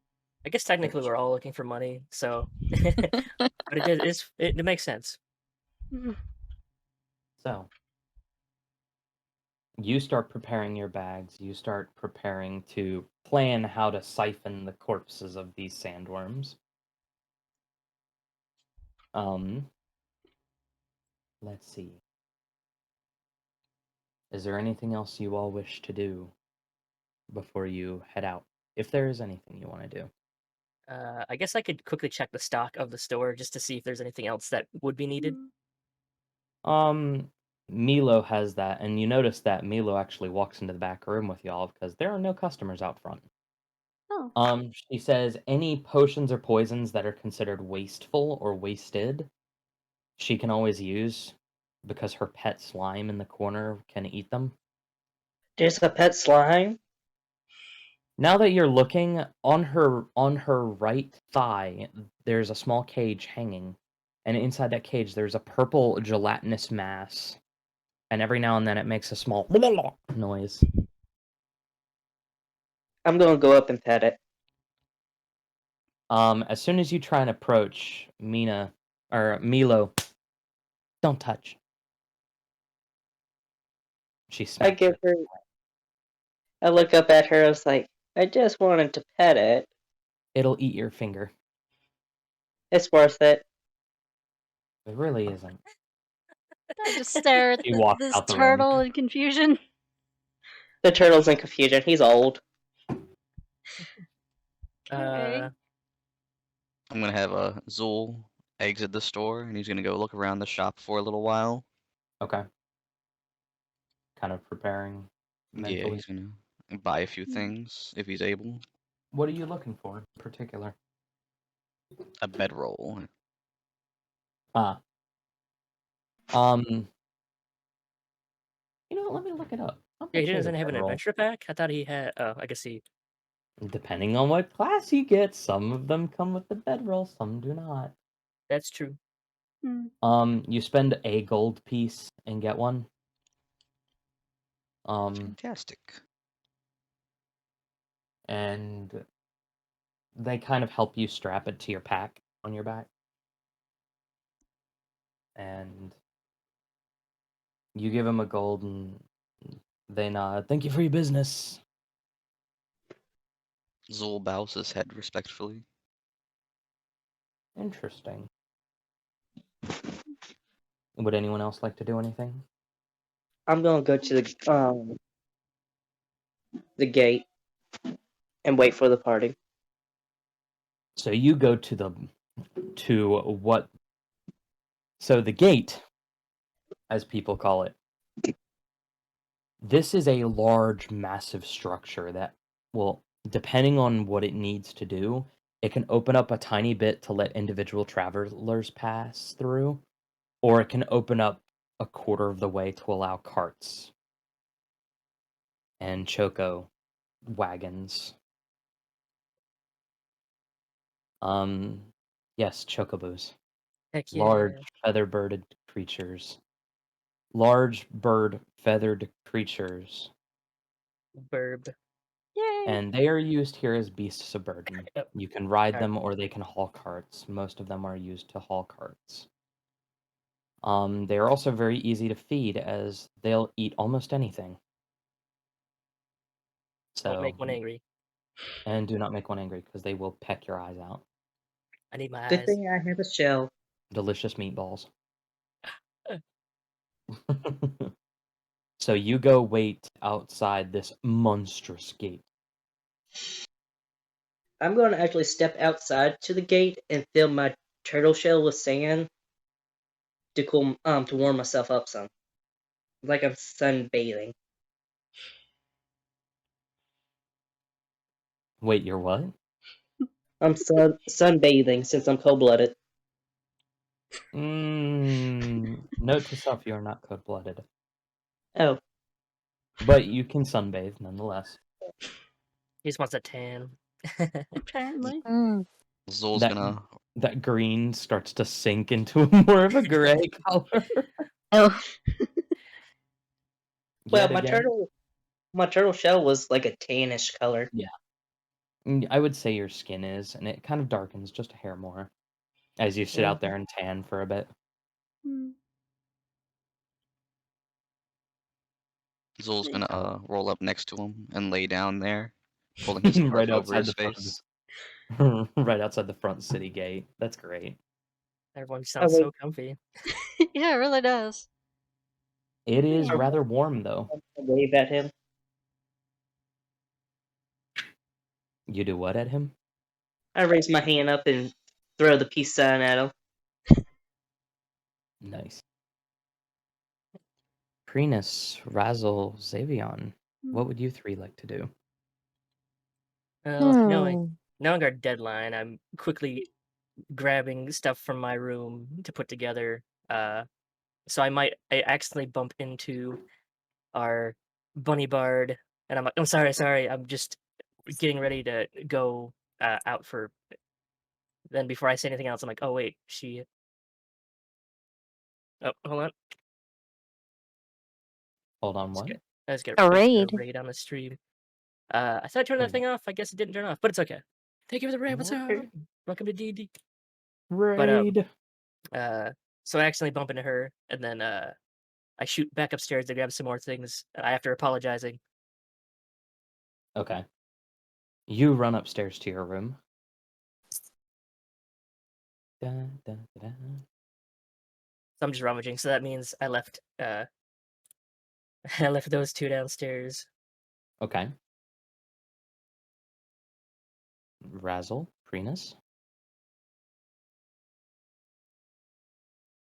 Speaker 1: I guess technically we're all looking for money, so but it makes sense.
Speaker 4: Mm.
Speaker 2: So, you start preparing your bags. You start preparing to plan how to siphon the corpses of these sandworms. Let's see. Is there anything else you all wish to do before you head out? If there is anything you want to do.
Speaker 1: I guess I could quickly check the stock of the store just to see if there's anything else that would be needed.
Speaker 2: Milo has that, and you notice that Milo actually walks into the back room with y'all because there are no customers out front.
Speaker 4: Oh.
Speaker 2: She says any potions or poisons that are considered wasteful or wasted, she can always use because her pet slime in the corner can eat them.
Speaker 5: There's a pet slime?
Speaker 2: Now that you're looking on her right thigh, there's a small cage hanging, and inside that cage there's a purple gelatinous mass, and every now and then it makes a small noise.
Speaker 5: I'm gonna go up and pet it.
Speaker 2: As soon as you try and approach Milo, don't touch. She
Speaker 5: I
Speaker 2: smacks
Speaker 5: give
Speaker 2: her.
Speaker 5: her. I look up at her. I was like, I just wanted to pet it.
Speaker 2: It'll eat your finger.
Speaker 5: It's worth it.
Speaker 2: It really isn't.
Speaker 4: I just stare at
Speaker 2: She walks
Speaker 4: this
Speaker 2: out the room.
Speaker 4: turtle in confusion.
Speaker 5: The turtle's in confusion. He's old.
Speaker 4: Okay.
Speaker 6: I'm gonna have Zool exit the store, and he's gonna go look around the shop for a little while.
Speaker 2: Okay. Kind of preparing
Speaker 6: Yeah,
Speaker 2: mentally.
Speaker 6: he's gonna buy a few things if he's able.
Speaker 2: What are you looking for in particular?
Speaker 6: A bedroll.
Speaker 2: Ah. You know what? Let me look it up. I'll
Speaker 1: Yeah,
Speaker 2: bet
Speaker 1: he
Speaker 2: you has a
Speaker 1: doesn't have an
Speaker 2: bedroll.
Speaker 1: adventure pack? I thought he had I guess he
Speaker 2: Depending on what class you get, some of them come with the bedroll, some do not.
Speaker 1: that's true.
Speaker 2: You spend a gold piece and get one.
Speaker 6: Fantastic.
Speaker 2: And they kind of help you strap it to your pack on your back. And you give them a gold and they nod. Thank you for your business.
Speaker 6: Zool bows his head respectfully.
Speaker 2: Interesting. Would anyone else like to do anything?
Speaker 5: I'm gonna go to the gate and wait for the party.
Speaker 2: So you go to the gate, as people call it. This is a large, massive structure that, well, depending on what it needs to do, it can open up a tiny bit to let individual travelers pass through, or it can open up a quarter of the way to allow carts and choco wagons. Yes, chocobos.
Speaker 1: Heck yeah.
Speaker 2: Large feather-birded creatures. Large bird feathered creatures.
Speaker 1: Burb.
Speaker 4: Yay!
Speaker 2: And they are used here as beasts of burden.
Speaker 1: Yep.
Speaker 2: You can ride
Speaker 1: Alright.
Speaker 2: them or they can haul carts. Most of them are used to haul carts. They are also very easy to feed as they'll eat almost anything.
Speaker 1: Won't
Speaker 2: So,
Speaker 1: make one angry.
Speaker 2: and do not make one angry because they will peck your eyes out.
Speaker 1: I need my
Speaker 5: Good
Speaker 1: eyes.
Speaker 5: thing I have a shell.
Speaker 2: Delicious meatballs.
Speaker 1: Uh,
Speaker 2: So you go wait outside this monstrous gate.
Speaker 5: I'm going to actually step outside to the gate and fill my turtle shell with sand to warm myself up some, like I'm sunbathing.
Speaker 2: Wait, you're what?
Speaker 5: I'm sunbathing since I'm cold-blooded.
Speaker 2: Note to self: you are not cold-blooded,
Speaker 5: Oh,
Speaker 2: but you can sunbathe nonetheless.
Speaker 1: he just wants a tan.
Speaker 4: Apparently.
Speaker 3: Mm.
Speaker 6: Zol's
Speaker 2: That
Speaker 6: gonna
Speaker 2: that green starts to sink into more of a gray color
Speaker 3: Oh,
Speaker 5: well,
Speaker 2: yet again.
Speaker 5: my turtle shell was like a tannish color.
Speaker 2: Yeah, I would say your skin is, and it kind of darkens just a hair more as you sit out there and tan for a bit.
Speaker 4: Hmm.
Speaker 6: Zol's
Speaker 4: See.
Speaker 6: gonna roll up next to him and lay down there, pulling his scarf
Speaker 2: Right
Speaker 6: over
Speaker 2: outside
Speaker 6: his
Speaker 2: the front of
Speaker 6: face.
Speaker 2: right outside the front city gate. That's great.
Speaker 1: Everyone
Speaker 5: I
Speaker 1: sounds
Speaker 5: wave,
Speaker 1: so comfy.
Speaker 4: Yeah, it really does.
Speaker 2: It is
Speaker 4: Yeah.
Speaker 2: rather warm though.
Speaker 5: I wave at him.
Speaker 2: You do what at him?
Speaker 5: I raise my hand up and throw the peace sign at him.
Speaker 2: Nice. Prenus, Razzle, Xavion.
Speaker 4: Hmm.
Speaker 2: What would you three like to do?
Speaker 1: Well, knowing
Speaker 3: hmm.
Speaker 1: knowing our deadline, I'm quickly grabbing stuff from my room to put together. So I accidentally bump into our bunny bard, and I'm like, I'm sorry, I'm just getting ready to go out for. Then before I say anything else, I'm like, oh wait, she. Oh, hold on.
Speaker 2: Hold on,
Speaker 1: Let's
Speaker 2: what?
Speaker 1: get let's get
Speaker 3: A
Speaker 1: let's get a
Speaker 3: raid.
Speaker 1: raid on the stream. I thought I turned
Speaker 2: Oh
Speaker 1: that thing
Speaker 2: yeah.
Speaker 1: off. I guess it didn't turn off, but it's okay. Thank you for the raid. What's up?
Speaker 5: Okay.
Speaker 1: Welcome to D&D. But
Speaker 2: Raid.
Speaker 1: uh, so I accidentally bump into her, and then I shoot back upstairs to grab some more things after apologizing.
Speaker 2: Okay. You run upstairs to your room. Da, da, da.
Speaker 1: So I'm just rummaging. So that means I left I left those two downstairs.
Speaker 2: Okay. Razzle, Prenus.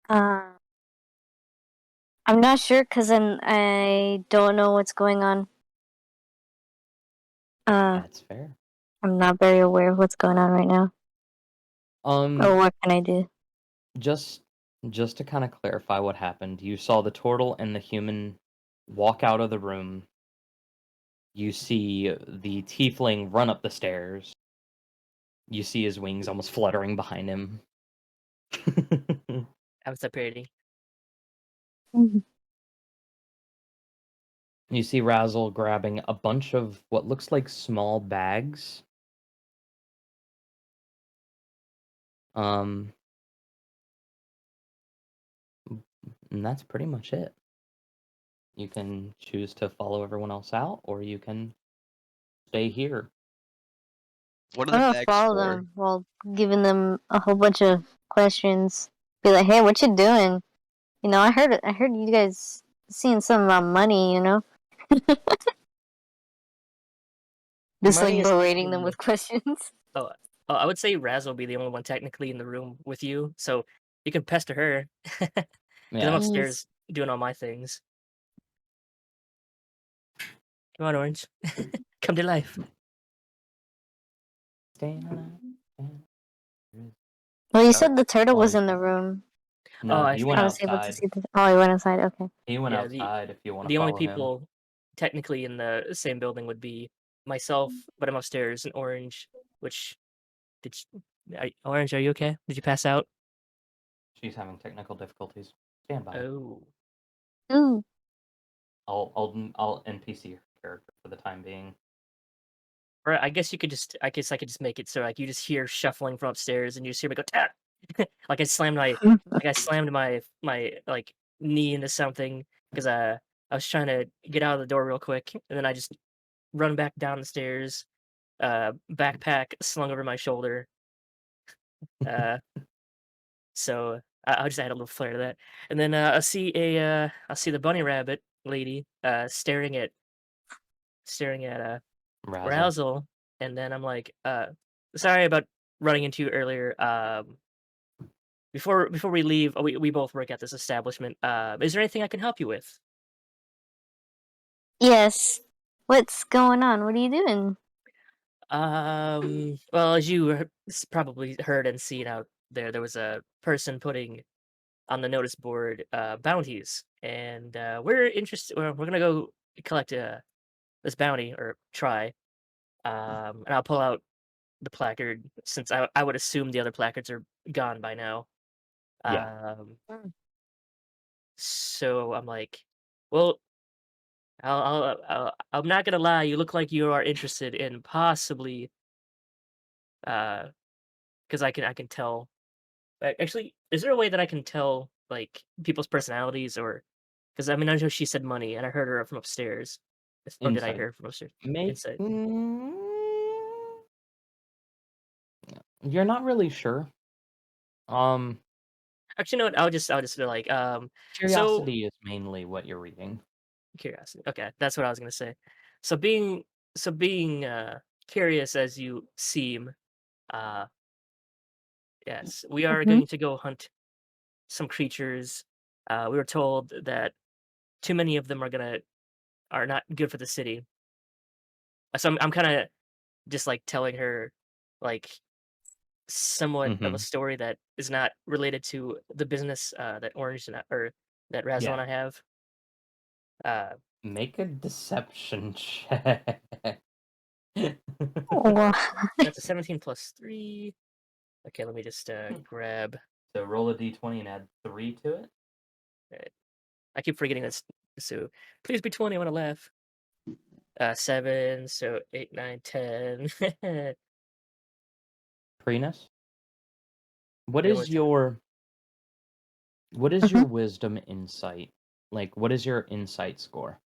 Speaker 3: Uh, I'm not sure because I don't know what's going on.
Speaker 2: That's fair.
Speaker 3: I'm not very aware of what's going on right now. Or what can I do?
Speaker 2: Just to kind of clarify what happened, you saw the turtle and the human walk out of the room. You see the tiefling run up the stairs. You see his wings almost fluttering behind him.
Speaker 1: I'm so pretty.
Speaker 3: Mhm.
Speaker 2: You see Razzle grabbing a bunch of what looks like small bags. Um, and that's pretty much it. You can choose to follow everyone else out, or you can stay here.
Speaker 6: What are
Speaker 3: I'm
Speaker 6: the
Speaker 3: gonna
Speaker 6: bags
Speaker 3: follow
Speaker 6: for?
Speaker 3: them while giving them a whole bunch of questions. Be like, hey, what you doing? You know, I heard you guys seeing something about money, you know? Just like
Speaker 5: Money is
Speaker 3: berating them with questions.
Speaker 1: Oh, I would say Raz will be the only one technically in the room with you, so you can pester her. Because I'm
Speaker 2: Yeah.
Speaker 3: Jeez.
Speaker 1: upstairs doing all my things. Come on, Orange. Come to life.
Speaker 2: Staying alive.
Speaker 3: Well, you
Speaker 2: Sorry,
Speaker 3: said the turtle was in the
Speaker 2: apologies.
Speaker 3: room.
Speaker 1: Oh,
Speaker 2: No,
Speaker 1: I
Speaker 2: he went
Speaker 3: I
Speaker 1: forgot.
Speaker 3: was able to
Speaker 2: outside.
Speaker 3: see the. Oh, he went inside. Okay.
Speaker 2: He went
Speaker 1: Yeah,
Speaker 2: outside if you want to
Speaker 1: the only
Speaker 2: follow him.
Speaker 1: people technically in the same building would be myself, but I'm upstairs, and Orange, which did Orange, are you okay? Did you pass out?
Speaker 2: She's having technical difficulties. Stand by.
Speaker 1: Oh.
Speaker 3: Ooh.
Speaker 2: I'll NPC her character for the time being.
Speaker 1: Or I guess I guess I could just make it so like you just hear shuffling from upstairs and you just hear me go tap. Like I slammed my like knee into something because I was trying to get out of the door real quick and then I just run back down the stairs, backpack slung over my shoulder. Uh, so I'll just add a little flair to that, and then I'll see the bunny rabbit lady staring at
Speaker 2: Razzle.
Speaker 1: Razzle, and then I'm like, sorry about running into you earlier. Before we leave, we both work at this establishment. Is there anything I can help you with?
Speaker 3: Yes. What's going on? What are you doing?
Speaker 1: Well, as you probably heard and seen out there, there was a person putting on the notice board bounties, and we're interested. We're gonna go collect this bounty or try. And I'll pull out the placard since I would assume the other placards are gone by now.
Speaker 2: Yeah.
Speaker 1: Um,
Speaker 3: Mm.
Speaker 1: so I'm like, well, I'm not gonna lie. You look like you are interested in possibly, because I can tell. Actually, is there a way that I can tell like people's personalities, or because I mean I know she said money and I heard her from upstairs, or did I
Speaker 2: Insight.
Speaker 1: hear her from upstairs?
Speaker 2: Make.
Speaker 1: Inside.
Speaker 2: You're not really sure. Um,
Speaker 1: Actually, you know what? I'll just be like, so
Speaker 2: Curiosity is mainly what you're reading.
Speaker 1: curiosity. Okay, that's what I was gonna say. So being curious as you seem, uh, yes, we are
Speaker 3: Mm-hmm.
Speaker 1: going to go hunt some creatures. We were told that too many of them are not good for the city. So I'm kind of just like telling her like somewhat of a
Speaker 2: Mm-hmm.
Speaker 1: story that is not related to the business that Orange and or that Razzle and
Speaker 2: Yeah.
Speaker 1: I have. Uh,
Speaker 2: Make a deception check.
Speaker 3: Well,
Speaker 1: that's a 17 plus 3. Okay, let me just grab.
Speaker 2: So roll a d20 and add 3 to it.
Speaker 1: I keep forgetting this. So please be 20. I want to laugh. 7. So 8, 9, 10.
Speaker 2: Prenus, what
Speaker 1: Dealing
Speaker 2: is
Speaker 1: with
Speaker 2: your what is
Speaker 3: mhm.
Speaker 2: your wisdom insight? Like, what is your insight score?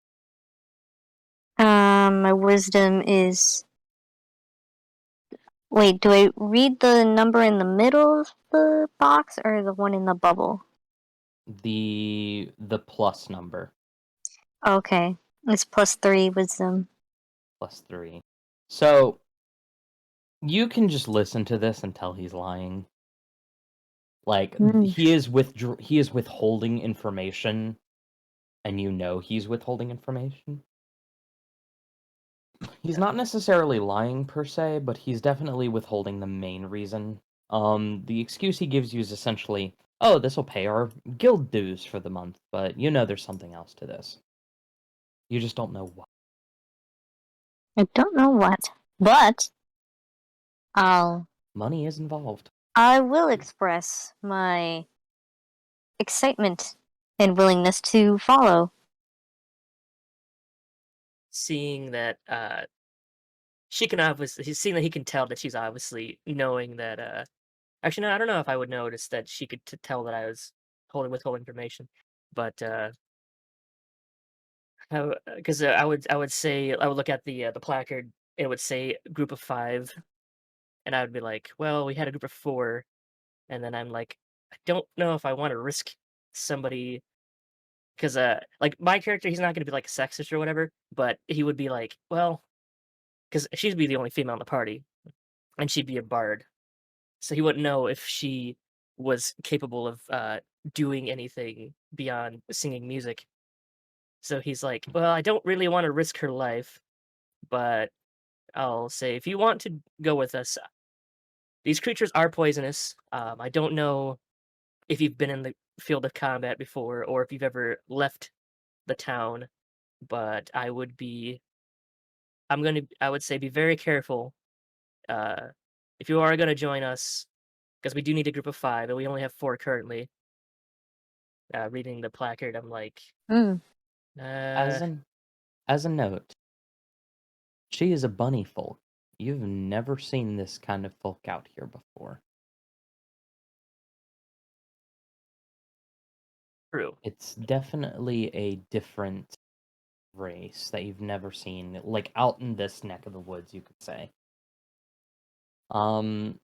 Speaker 3: My wisdom is. Wait, do I read the number in the middle of the box or the one in the bubble?
Speaker 2: The plus number.
Speaker 3: Okay, it's +3 wisdom.
Speaker 2: +3. So you can just listen to this and tell he's lying. Like
Speaker 3: Mm.
Speaker 2: he is withholding information, and you know he's withholding information. He's not necessarily lying per se, but he's definitely withholding the main reason. The excuse he gives you is essentially, "Oh, this will pay our guild dues for the month," but you know there's something else to this. You just don't know what.
Speaker 3: I don't know what, but I'll
Speaker 2: Money is involved.
Speaker 3: I will express my excitement and willingness to follow.
Speaker 1: seeing that she can obviously he's seeing that he can tell that she's obviously knowing that actually no, I don't know if I would notice that she could tell that I was withholding information, but because I would say I would look at the placard, it would say group of 5, and I would be like, well, we had a group of 4, and then I'm like, I don't know if I want to risk somebody because like my character, he's not going to be like sexist or whatever, but he would be like, well, because she'd be the only female in the party, and she'd be a bard, so he wouldn't know if she was capable of doing anything beyond singing music. So he's like, well, I don't really want to risk her life, but I'll say if you want to go with us, these creatures are poisonous. I don't know if you've been in the field of combat before or if you've ever left the town, but I would say be very careful uh, if you are going to join us because we do need a group of 5 and we only have 4 currently. Reading the placard, I'm like,
Speaker 3: Mm.
Speaker 1: uh,
Speaker 2: As a note, she is a bunny folk. You've never seen this kind of folk out here before.
Speaker 1: true.
Speaker 2: It's definitely a different race that you've never seen, like out in this neck of the woods, you could say. Um,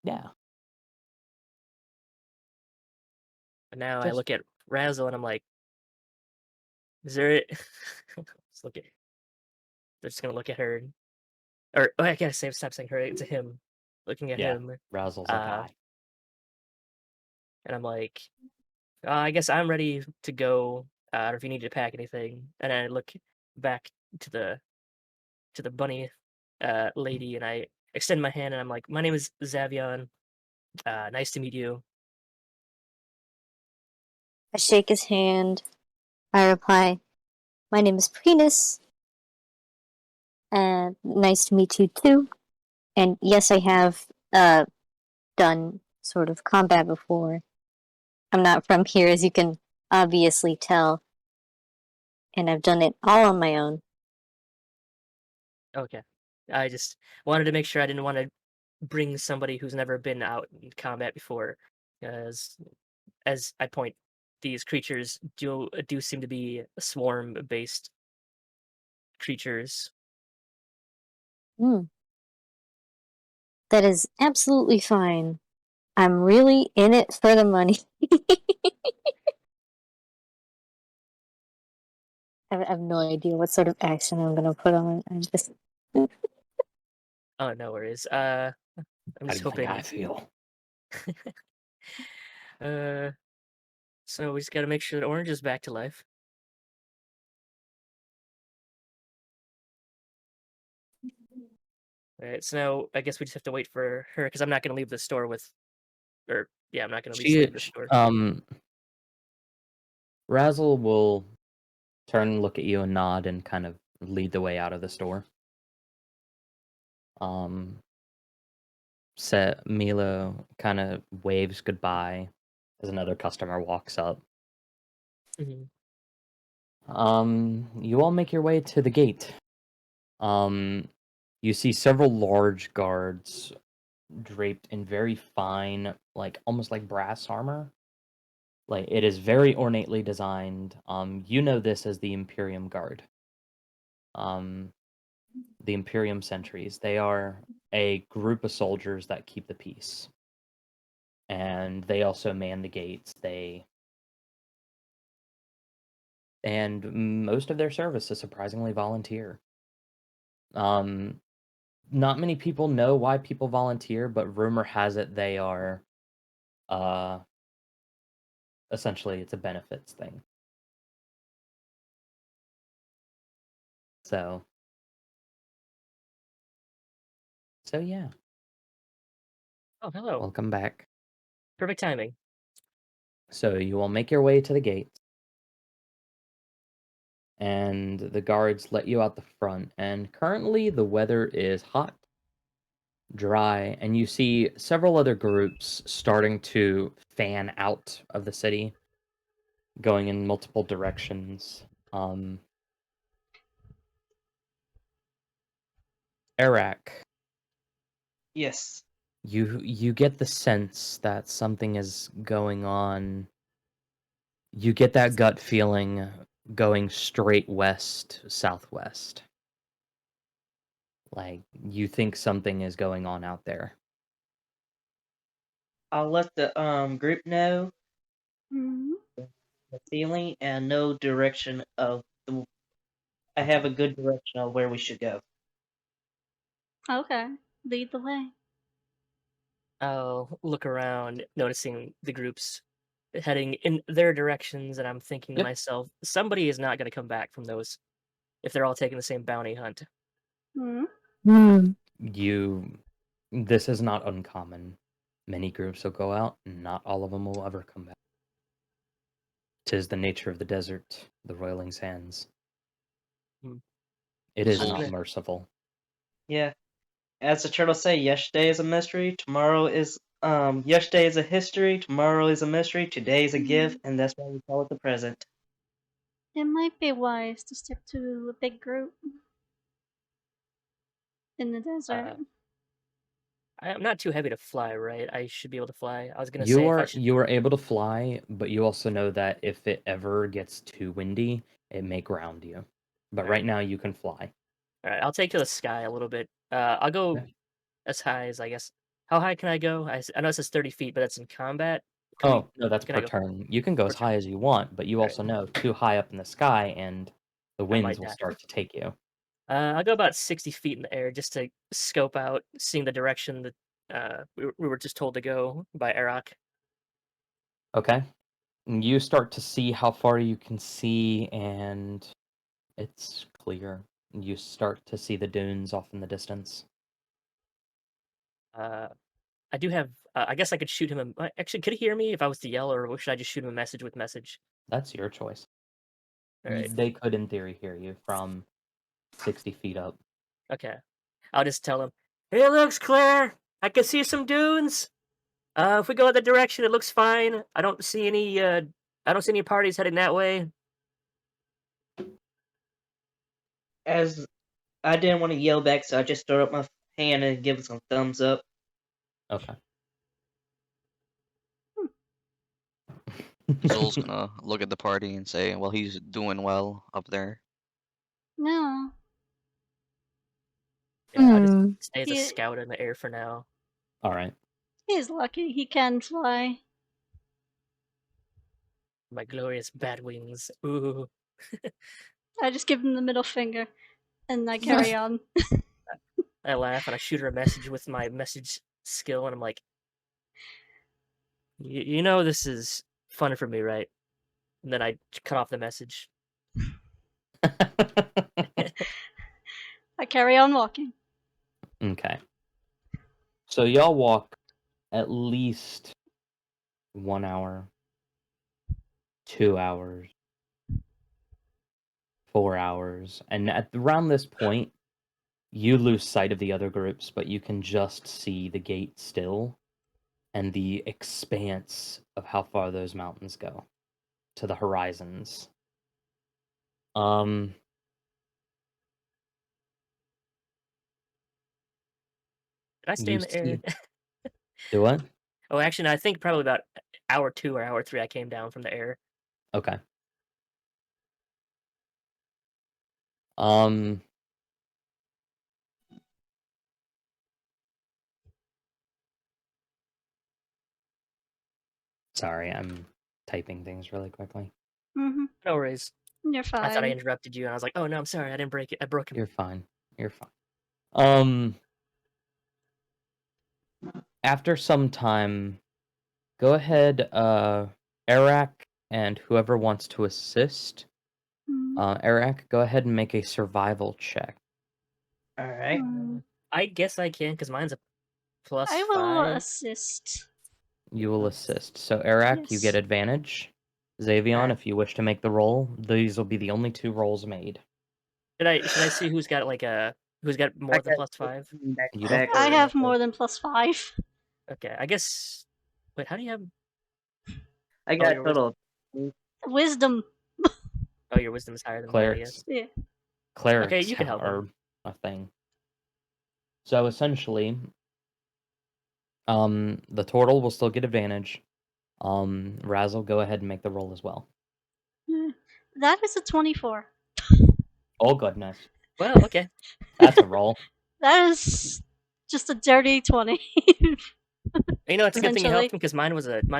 Speaker 2: Yeah.
Speaker 1: But now I
Speaker 2: Just
Speaker 1: look at Razzle and I'm like, is there? Let's look at. They're just gonna look at her, or oh, I gotta say, stop saying her. It's a him. Looking at
Speaker 2: yeah.
Speaker 1: him,
Speaker 2: Razzle's a
Speaker 1: uh,
Speaker 2: guy.
Speaker 1: and I'm like, I guess I'm ready to go. Or if you need to pack anything, and I look back to the bunny lady, and I extend my hand, and I'm like, my name is Zavion. Nice to meet you.
Speaker 3: I shake his hand. I reply, "My name is Prenus, and nice to meet you too. And yes, I have done sort of combat before. I'm not from here, as you can obviously tell, and I've done it all on my own."
Speaker 1: Okay. I just wanted to make sure I didn't want to bring somebody who's never been out in combat before, as I point, these creatures do seem to be swarm based creatures.
Speaker 3: Hmm. That is absolutely fine. I'm really in it for the money. I have no idea what sort of accent I'm gonna put on. I'm just.
Speaker 1: Oh, no worries. I'm
Speaker 2: How
Speaker 1: just
Speaker 2: do you think I
Speaker 1: hoping.
Speaker 2: feel?
Speaker 1: uh, so we just got to make sure that Orange is back to life. All right. So now I guess we just have to wait for her because I'm not going to leave the store with, or yeah, I'm not going to just leave the store.
Speaker 2: Razzle will turn and look at you and nod and kind of lead the way out of the store. Milo kind of waves goodbye as another customer walks up.
Speaker 1: Hmm.
Speaker 2: You all make your way to the gate. You see several large guards draped in very fine, like almost like brass armor. Like it is very ornately designed. You know this as the Imperium Guard. Um, the Imperium Sentries. They are a group of soldiers that keep the peace, and they also man the gates. And most of their service is surprisingly volunteer. Not many people know why people volunteer, but rumor has it they are, uh, essentially it's a benefits thing. So, so yeah,
Speaker 1: Oh, hello.
Speaker 2: welcome back.
Speaker 1: Perfect timing.
Speaker 2: So you will make your way to the gate, and the guards let you out the front. And currently, the weather is hot, dry, and you see several other groups starting to fan out of the city, going in multiple directions. Eric,
Speaker 5: Yes.
Speaker 2: you get the sense that something is going on. You get that gut feeling going straight west, southwest. Like you think something is going on out there.
Speaker 5: I'll let the group know
Speaker 4: Hmm.
Speaker 5: the feeling and no direction of the. I have
Speaker 2: Okay.
Speaker 5: a good direction of where we should go.
Speaker 4: Okay. Lead the way.
Speaker 1: I'll look around, noticing the groups heading in their directions, and I'm thinking to
Speaker 2: Yep.
Speaker 1: myself, somebody is not going to come back from those if they're all taking the same bounty hunt.
Speaker 4: Hmm.
Speaker 3: Hmm.
Speaker 2: This is not uncommon. Many groups will go out, and not all of them will ever come back. 'Tis the nature of the desert, the roiling sands.
Speaker 1: Hmm.
Speaker 2: It
Speaker 1: I'm
Speaker 2: is
Speaker 1: just
Speaker 2: not
Speaker 1: gonna.
Speaker 2: merciful.
Speaker 5: Yeah. As the turtles say, yesterday is a mystery. Tomorrow is yesterday is a history. Tomorrow is a mystery. Today is a gift, and that's why we call it the present.
Speaker 4: It might be wise to stick to a big group in the desert.
Speaker 1: Uh, I'm not too heavy to fly, right? I should be able to fly. I was gonna
Speaker 2: You
Speaker 1: say if I
Speaker 2: are
Speaker 1: should.
Speaker 2: you are able to fly, but you also know that if it ever gets too windy, it may ground you. But
Speaker 1: All
Speaker 2: right
Speaker 1: right,
Speaker 2: now you can fly.
Speaker 1: all right. I'll take to the sky a little bit. I'll
Speaker 2: Yeah.
Speaker 1: go as high as I guess How high can I go? I know it says 30 feet, but that's in combat.
Speaker 2: Oh, no, that's
Speaker 1: Can
Speaker 2: per
Speaker 1: I go
Speaker 2: turn. You can go
Speaker 1: per
Speaker 2: as
Speaker 1: turn?
Speaker 2: high as you want, but you
Speaker 1: All right,
Speaker 2: also know too high up in the sky and the
Speaker 1: I
Speaker 2: winds
Speaker 1: might
Speaker 2: will
Speaker 1: die.
Speaker 2: start to take you.
Speaker 1: I'll go about 60 feet in the air just to scope out, seeing the direction that we were just told to go by Arak.
Speaker 2: Okay? And you start to see how far you can see, and it's clear. You start to see the dunes off in the distance.
Speaker 1: Uh, I do have. I guess I could shoot him. Actually, could he hear me if I was to yell, or should I just shoot him a message with message?
Speaker 2: That's your choice.
Speaker 1: All right.
Speaker 2: They could, in theory, hear you from 60 feet up.
Speaker 1: Okay. I'll just tell him. Hey, it looks clear. I can see some dunes. If we go that direction, it looks fine. I don't see any. I don't see any parties heading that way.
Speaker 5: As I didn't want to yell back, so I just throw up my hand and give some thumbs up.
Speaker 2: Okay.
Speaker 6: Zol's gonna look at the party and say, well, he's doing well up there.
Speaker 4: No.
Speaker 1: Yeah, I'll just
Speaker 3: Hmm.
Speaker 1: stay as a
Speaker 4: He,
Speaker 1: scout in the air for now.
Speaker 2: All right.
Speaker 4: he's lucky he can fly.
Speaker 1: My glorious bat wings. Ooh.
Speaker 4: I just give him the middle finger and I carry on.
Speaker 1: I laugh and I shoot her a message with my message skill, and I'm like, you know this is fun for me, right? And then I cut off the message.
Speaker 4: I carry on walking.
Speaker 2: Okay. So y'all walk at least 1 hour, 2 hours, 4 hours, and at around this point, you lose sight of the other groups, but you can just see the gate still and the expanse of how far those mountains go to the horizons. Um,
Speaker 1: Did I stay
Speaker 2: you
Speaker 1: in the air?
Speaker 2: see do what?
Speaker 1: Oh, actually, no, I think probably about hour 2 or hour 3 I came down from the air.
Speaker 2: Okay. Um, sorry, I'm typing things really quickly.
Speaker 4: Mm-hmm.
Speaker 1: No worries.
Speaker 4: You're
Speaker 1: I thought I
Speaker 4: fine.
Speaker 1: interrupted you, and I was like, oh no, I'm sorry, I didn't break it. I broke him.
Speaker 2: You're fine. You're fine. After some time, go ahead, Arak and whoever wants to assist.
Speaker 4: Mm.
Speaker 2: Arak, go ahead and make a survival check.
Speaker 5: All right.
Speaker 1: I guess I can, because mine's a plus
Speaker 4: I will
Speaker 1: 5.
Speaker 4: assist.
Speaker 2: You will assist. So, Arak, you get
Speaker 4: Yes.
Speaker 2: advantage. Xavion,
Speaker 1: Alright.
Speaker 2: if you wish to make the roll, these will be the only 2 rolls made.
Speaker 1: Should I see who's got who's got more than plus 5?
Speaker 2: You don't.
Speaker 4: I have more than +5.
Speaker 1: Okay, I guess. Wait, how do you have?
Speaker 5: I
Speaker 1: Oh,
Speaker 5: got
Speaker 1: your
Speaker 5: total.
Speaker 4: Wisdom.
Speaker 1: your wisdom is higher than mine, I guess.
Speaker 2: Clerics.
Speaker 4: Yeah.
Speaker 2: Clerics
Speaker 1: you can help
Speaker 2: are
Speaker 1: him.
Speaker 2: a thing. So, essentially, the turtle will still get advantage. Razzle, go ahead and make the roll as well.
Speaker 4: That is a 24.
Speaker 2: Oh, goodness.
Speaker 1: Well, okay.
Speaker 2: That's a roll.
Speaker 4: That is just a dirty 20.
Speaker 1: You know, it's a good thing you helped
Speaker 4: Essentially.
Speaker 1: him, because mine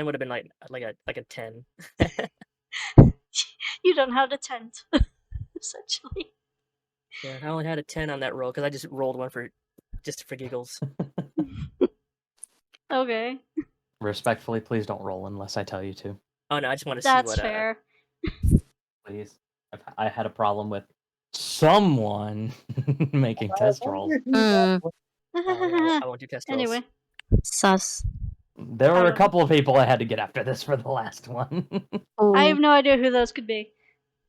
Speaker 1: would have been like a 10.
Speaker 4: You don't have the tent. Essentially.
Speaker 1: Yeah, I only had a 10 on that roll because I just rolled one just for giggles.
Speaker 4: Okay.
Speaker 2: Respectfully, please don't roll unless I tell you to.
Speaker 1: Oh no, I just want to see
Speaker 4: That's
Speaker 1: what.
Speaker 4: fair.
Speaker 2: Please. I had a problem with someone making test rolls.
Speaker 3: Mm.
Speaker 1: I won't do test rolls.
Speaker 4: Anyway.
Speaker 3: Sus.
Speaker 2: There
Speaker 4: I
Speaker 2: were a
Speaker 4: don't-
Speaker 2: couple of people I had to get after this for the last one.
Speaker 4: I
Speaker 3: Ooh.
Speaker 4: have no idea who those could be.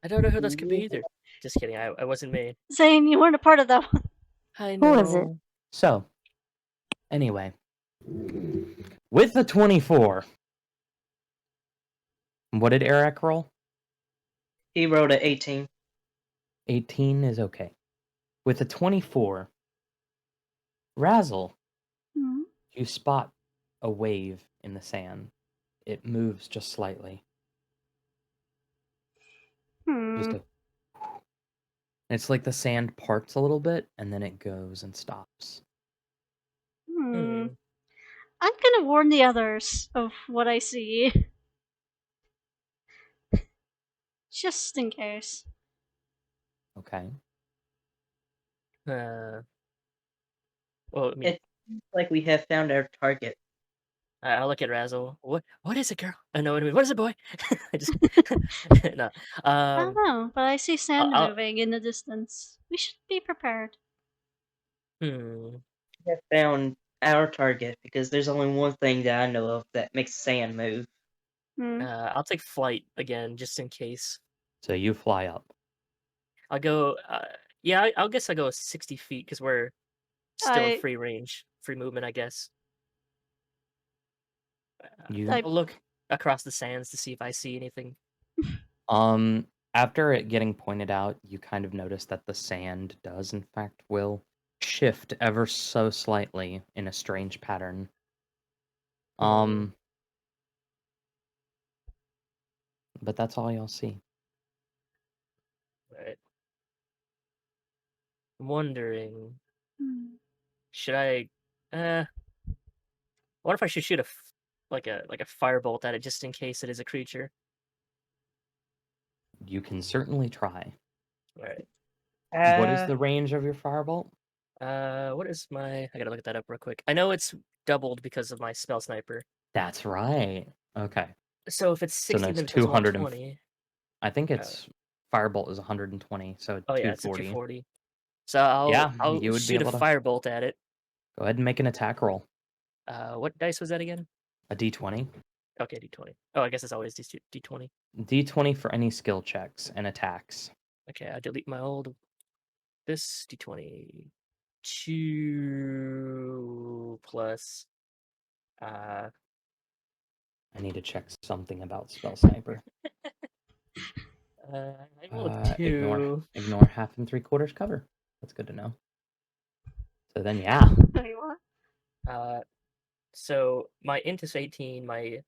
Speaker 1: I don't know who this could be either. Just kidding. I wasn't me.
Speaker 4: Zane, you weren't a part of that one.
Speaker 1: I
Speaker 3: Who was it?
Speaker 1: know.
Speaker 2: So, anyway, with the 24, what did Eric roll?
Speaker 5: He rolled a 18.
Speaker 2: 18 is okay. With the 24, Razzle,
Speaker 4: Mhm.
Speaker 2: you spot a wave in the sand. It moves just slightly. Just
Speaker 4: Hmm.
Speaker 2: a. It's like the sand parts a little bit, and then it goes and stops.
Speaker 4: Hmm. I'm gonna warn the others of what I see. Just in case.
Speaker 2: Okay.
Speaker 1: Well, I mean,
Speaker 5: It seems like we have found our target.
Speaker 1: I'll look at Razzle. What is it, girl? No, I mean, what is it, boy? I just no.
Speaker 4: I don't know, but I see sand
Speaker 1: I'll
Speaker 4: moving in the distance. We should be prepared.
Speaker 1: hmm.
Speaker 5: We have found our target because there's only one thing that I know of that makes sand move.
Speaker 1: I'll take flight again, just in case.
Speaker 2: So you fly up.
Speaker 1: I'll go. Yeah, I'll guess I'll go 60 feet because we're still in
Speaker 4: I
Speaker 1: free range, free movement, I guess.
Speaker 2: You
Speaker 4: I
Speaker 1: I'll look across the sands to see if I see anything.
Speaker 2: After it getting pointed out, you kind of notice that the sand does in fact will shift ever so slightly in a strange pattern.
Speaker 1: Hmm.
Speaker 2: But that's all y'all see.
Speaker 1: Right. I'm wondering,
Speaker 4: Hmm.
Speaker 1: should I? I wonder if I should shoot like a firebolt at it just in case it is a creature.
Speaker 2: You can certainly try.
Speaker 1: All right.
Speaker 2: What is
Speaker 5: Uh,
Speaker 2: the range of your firebolt?
Speaker 1: What is my? I gotta look that up real quick. I know it's doubled because of my spell sniper.
Speaker 2: That's right. Okay.
Speaker 1: So if it's
Speaker 2: So no,
Speaker 1: 60,
Speaker 2: it's
Speaker 1: then it becomes
Speaker 2: 200
Speaker 1: 120.
Speaker 2: I think
Speaker 1: Uh,
Speaker 2: it's firebolt is 120, so
Speaker 1: oh yeah, it's a
Speaker 2: 240.
Speaker 1: 240. So
Speaker 2: Yeah,
Speaker 1: I'll
Speaker 2: you would be
Speaker 1: shoot a
Speaker 2: able to
Speaker 1: firebolt at it.
Speaker 2: go ahead and make an attack roll.
Speaker 1: What dice was that again?
Speaker 2: A d20.
Speaker 1: Okay, D20. Oh, I guess it's always D20.
Speaker 2: D20 for any skill checks and attacks.
Speaker 1: Okay, I delete my old. This D20. 2 plus. Uh,
Speaker 2: I need to check something about spell sniper.
Speaker 1: I rolled a
Speaker 2: Ignore
Speaker 1: 2.
Speaker 2: half and 3/4 cover. That's good to know. So then, yeah.
Speaker 4: Wait, what?
Speaker 1: So my int is 18. My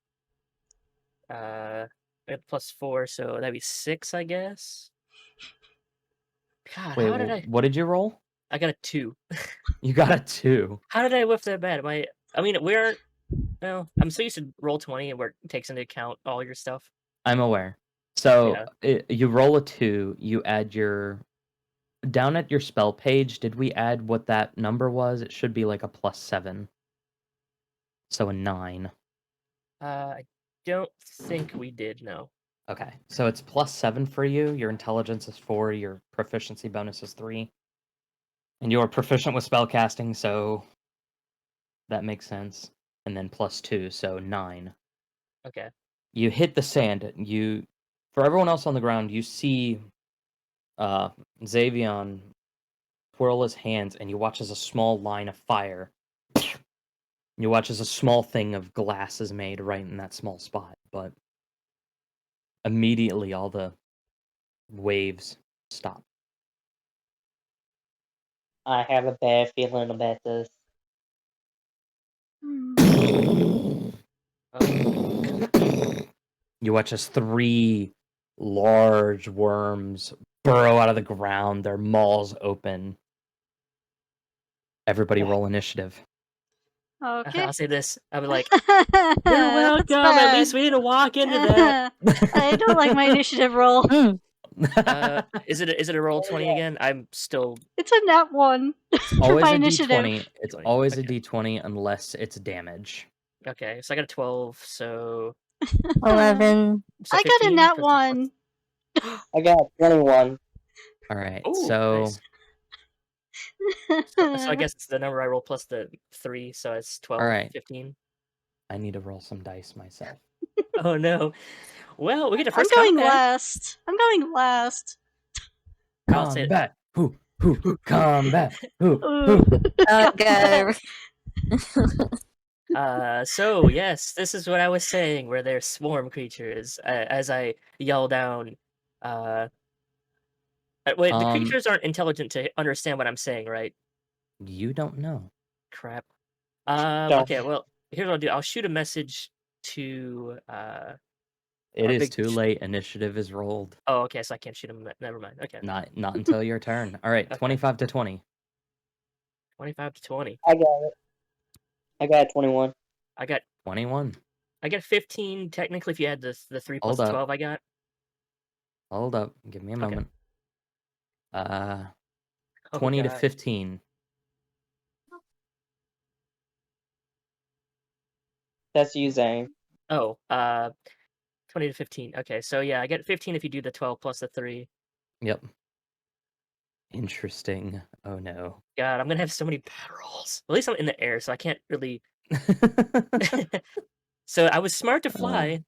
Speaker 1: I got +4, so that'd be 6, I guess. God,
Speaker 2: Wait,
Speaker 1: how did I?
Speaker 2: what did you roll?
Speaker 1: I got a 2.
Speaker 2: You got a 2.
Speaker 1: How did I whiff that bad? I mean, we're. Well, I'm so used to roll 20 and where it takes into account all your stuff.
Speaker 2: I'm aware. So
Speaker 1: Yeah.
Speaker 2: you roll a 2. You add your down at your spell page. Did we add what that number was? It should be like a +7. So a 9.
Speaker 1: I don't think we did. No.
Speaker 2: Okay, so it's +7 for you. Your intelligence is 4. Your proficiency bonus is 3. And you're proficient with spellcasting, so that makes sense. And then +2, so 9.
Speaker 1: Okay.
Speaker 2: You hit the sand. For everyone else on the ground, you see Xavion twirl his hands, and you watch as a small line of fire. You watch as a small thing of glass is made right in that small spot, but immediately all the waves stop.
Speaker 5: I have a bad feeling about this.
Speaker 2: You watch as 3 large worms burrow out of the ground, their maws open. Everybody roll initiative.
Speaker 4: Okay.
Speaker 1: I'll say this. I'll be like,
Speaker 4: You're
Speaker 1: "You're welcome. At least we didn't walk into that."
Speaker 4: I don't like my initiative roll.
Speaker 1: Is it a roll 20 again? I'm still.
Speaker 4: It's a nat 1 for
Speaker 2: Always
Speaker 4: my
Speaker 2: a
Speaker 4: initiative.
Speaker 2: d20. It's
Speaker 1: 20,
Speaker 2: always a
Speaker 1: okay.
Speaker 2: d20 unless it's damage.
Speaker 1: Okay, so I got a 12. So
Speaker 3: 11.
Speaker 1: so
Speaker 4: I got a
Speaker 1: 15
Speaker 4: nat
Speaker 1: plus
Speaker 4: 1.
Speaker 5: I got 21.
Speaker 2: All right,
Speaker 1: Oh,
Speaker 2: so
Speaker 1: nice. So I guess it's the number I roll plus the 3, so it's 12,
Speaker 2: all right.
Speaker 1: 15.
Speaker 2: I need to roll some dice myself.
Speaker 1: Oh no. Well, we get a
Speaker 4: I'm
Speaker 1: first
Speaker 4: going
Speaker 1: combat.
Speaker 4: last. I'm going last.
Speaker 1: I'll say it.
Speaker 2: Combat. Who? Combat. Who?
Speaker 4: Ooh.
Speaker 3: Oh, God.
Speaker 1: So yes, this is what I was saying, where there's swarm creatures. As I yell down, wait, the creatures aren't intelligent to understand what I'm saying, right?
Speaker 2: You don't know.
Speaker 1: Crap.
Speaker 5: Don't.
Speaker 1: Okay, well, here's what I'll do. I'll shoot a message to
Speaker 2: It
Speaker 1: our
Speaker 2: is
Speaker 1: big.
Speaker 2: too late. Initiative is rolled.
Speaker 1: Oh, okay, so I can't shoot him. Never mind. Okay,
Speaker 2: Not until your turn. All right,
Speaker 1: Okay.
Speaker 2: 25 to 20.
Speaker 1: 25 to 20.
Speaker 5: I got it. I got 21.
Speaker 1: I got
Speaker 2: 21.
Speaker 1: 15 technically if you add the 3 plus
Speaker 2: Hold
Speaker 1: the
Speaker 2: up.
Speaker 1: 12 I got.
Speaker 2: Hold up. Give me a
Speaker 1: Okay.
Speaker 2: moment.
Speaker 1: Oh
Speaker 2: 20 to
Speaker 1: god.
Speaker 2: 15.
Speaker 5: That's you, Zane.
Speaker 1: Oh, 20 to 15. Okay, so yeah, I get 15 if you do the 12 plus the 3.
Speaker 2: Yep. Interesting. Oh no.
Speaker 1: God, I'm gonna have so many bad rolls. At least I'm in the air, so I can't really. So I was smart to fly.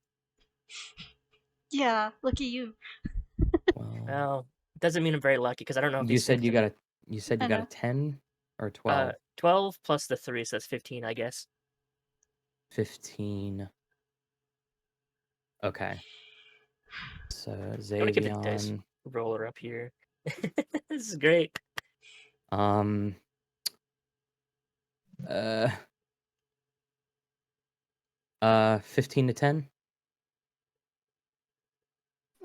Speaker 4: Yeah, look at you.
Speaker 2: Well,
Speaker 1: Well, doesn't mean I'm very lucky because I don't know if
Speaker 2: you
Speaker 1: these
Speaker 2: said
Speaker 1: things
Speaker 2: you
Speaker 1: can.
Speaker 2: got a you said
Speaker 4: I
Speaker 2: you got a
Speaker 4: know.
Speaker 2: 10 or 12?
Speaker 1: 12 plus the 3, so that's 15, I guess.
Speaker 2: 15. Okay. So
Speaker 1: I'm gonna keep the dice
Speaker 2: Xavion.
Speaker 1: roller up here. This is great.
Speaker 2: Um uh 15 to 10.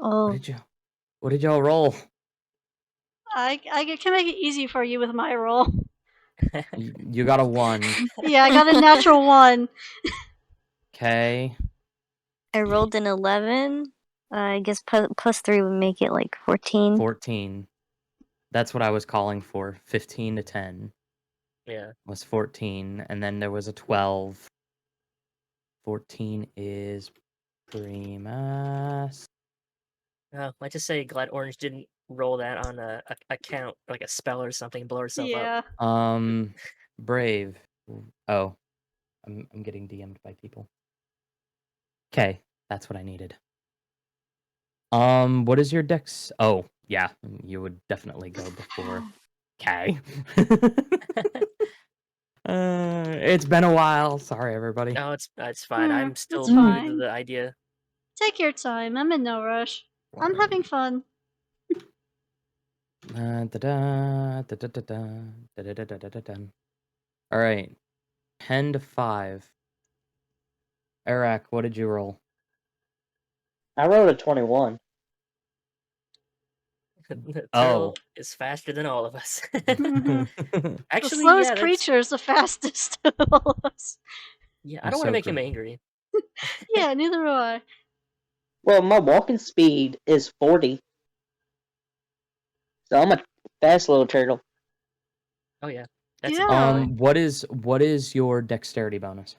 Speaker 3: Oh,
Speaker 2: What did y'all roll?
Speaker 4: I can make it easy for you with my roll.
Speaker 2: You got a 1.
Speaker 4: Yeah, I got a natural 1.
Speaker 2: Okay.
Speaker 3: I rolled an 11. I guess plus 3 would make it like 14.
Speaker 2: 14. That's what I was calling for. 15 to 10
Speaker 1: Yeah.
Speaker 2: was 14, and then there was a 12. 14 is Primas.
Speaker 1: Might just say glad Orange didn't roll that on a count, like a spell or something, blow herself up.
Speaker 4: Yeah.
Speaker 2: Brave. Oh, I'm getting DM'd by people. Okay, that's what I needed. What is your dex? Oh, yeah, you would definitely go before. Okay. It's been a while. Sorry, everybody.
Speaker 1: No, it's fine. I'm
Speaker 4: It's
Speaker 1: still new to
Speaker 4: fine.
Speaker 1: the idea.
Speaker 4: Take your time. I'm in no rush. I'm having fun.
Speaker 2: All right, 10 to 5. Eric, what did you roll?
Speaker 5: I rolled a 21.
Speaker 1: The
Speaker 2: Oh.
Speaker 1: turtle is faster than all of us.
Speaker 4: The
Speaker 1: Actually,
Speaker 4: slowest
Speaker 1: yeah, that's
Speaker 4: creature is the fastest of all of us.
Speaker 1: yeah. I
Speaker 2: I'm
Speaker 1: don't want to
Speaker 2: so
Speaker 1: make him
Speaker 2: gr-
Speaker 1: angry.
Speaker 4: Yeah, neither do I.
Speaker 5: Well, my walking speed is 40. So I'm a fast little turtle.
Speaker 1: Oh yeah, that's a
Speaker 4: Yeah.
Speaker 1: good boy.
Speaker 2: What is your dexterity bonus?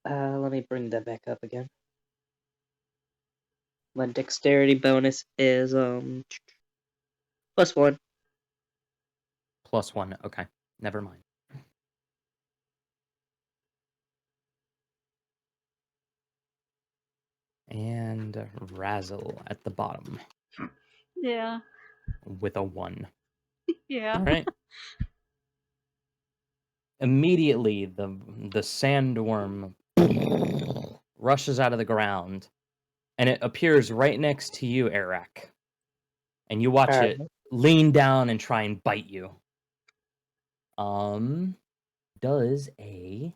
Speaker 5: Let me bring that back up again. My dexterity bonus is +1.
Speaker 2: +1. Okay, never mind. And Razzle at the bottom
Speaker 4: Yeah.
Speaker 2: with a 1.
Speaker 4: Yeah.
Speaker 2: All right. Immediately, the sandworm rushes out of the ground, and it appears right next to you, Eric. And you watch
Speaker 5: Alright.
Speaker 2: it lean down and try and bite you. Does a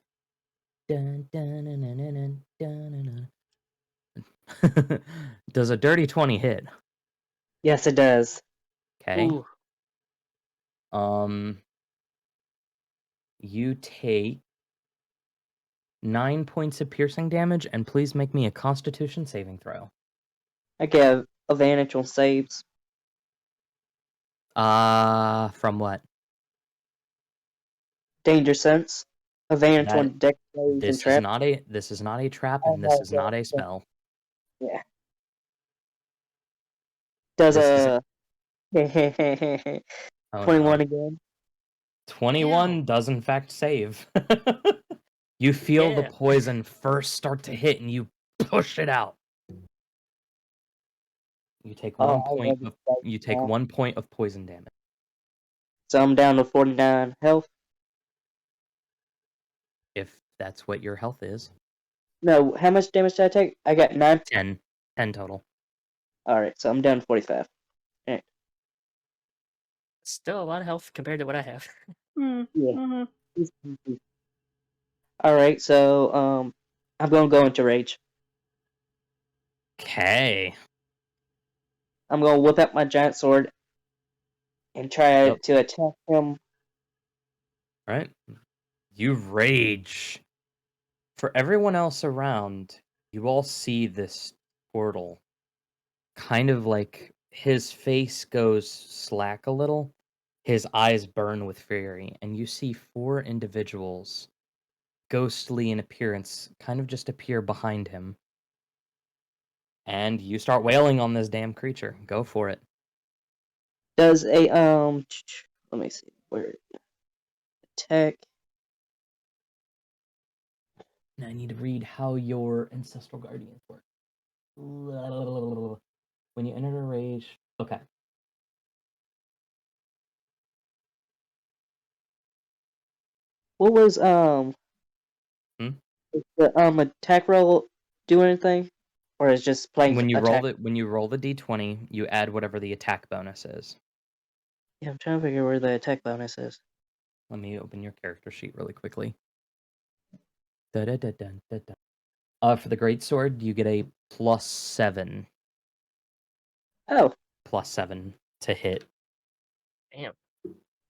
Speaker 2: does a dirty 20 hit?
Speaker 5: Yes, it does.
Speaker 2: Okay.
Speaker 1: Ooh,
Speaker 2: You take 9 points of piercing damage, and please make me a Constitution saving throw.
Speaker 5: I get advantage on saves.
Speaker 2: From what?
Speaker 5: Danger sense. Advantage
Speaker 2: That
Speaker 5: on dex saves and traps.
Speaker 2: this is not a trap,
Speaker 5: Oh,
Speaker 2: and this
Speaker 5: no,
Speaker 2: is not a spell.
Speaker 5: yeah. Does
Speaker 2: This is
Speaker 5: a
Speaker 2: oh
Speaker 5: 21
Speaker 2: no.
Speaker 5: again?
Speaker 2: 21 does in fact save. You feel the
Speaker 1: yeah.
Speaker 2: poison first start to hit, and you push it out. You take
Speaker 5: Oh,
Speaker 2: 1
Speaker 5: I
Speaker 2: point
Speaker 5: love
Speaker 2: of
Speaker 5: this stuff.
Speaker 2: 1 point of poison damage.
Speaker 5: So I'm down to 49 health.
Speaker 2: If that's what your health is.
Speaker 5: No, how much damage did I take? I got 9.
Speaker 2: 10 total.
Speaker 5: Alright, so I'm down to 45. Alright.
Speaker 1: Still a lot of health compared to what I have.
Speaker 4: Mm.
Speaker 5: Yeah.
Speaker 4: Mm-hmm.
Speaker 5: Alright, so I'm gonna go into rage.
Speaker 2: Okay.
Speaker 5: I'm gonna whip out my giant sword and try to attack him.
Speaker 2: All right. You rage For everyone else around, you all see this portal. Kind of like his face goes slack a little. His eyes burn with fury, and you see 4 individuals, ghostly in appearance, kind of just appear behind him. And you start wailing on this damn creature. Go for it.
Speaker 5: Does a let me see where attack.
Speaker 2: Now I need to read how your ancestral guardians work. When you enter a rage, okay.
Speaker 5: What was
Speaker 2: Hmm?
Speaker 5: Does the attack roll do anything, or is just plain
Speaker 2: When you
Speaker 5: attack?
Speaker 2: when you roll the d20, you add whatever the attack bonus is.
Speaker 5: Yeah, I'm trying to figure where the attack bonus is.
Speaker 2: Let me open your character sheet really quickly. Da-da-da-dun-da-dun. For the greatsword, you get a +7.
Speaker 5: Oh,
Speaker 2: +7 to hit.
Speaker 1: Damn.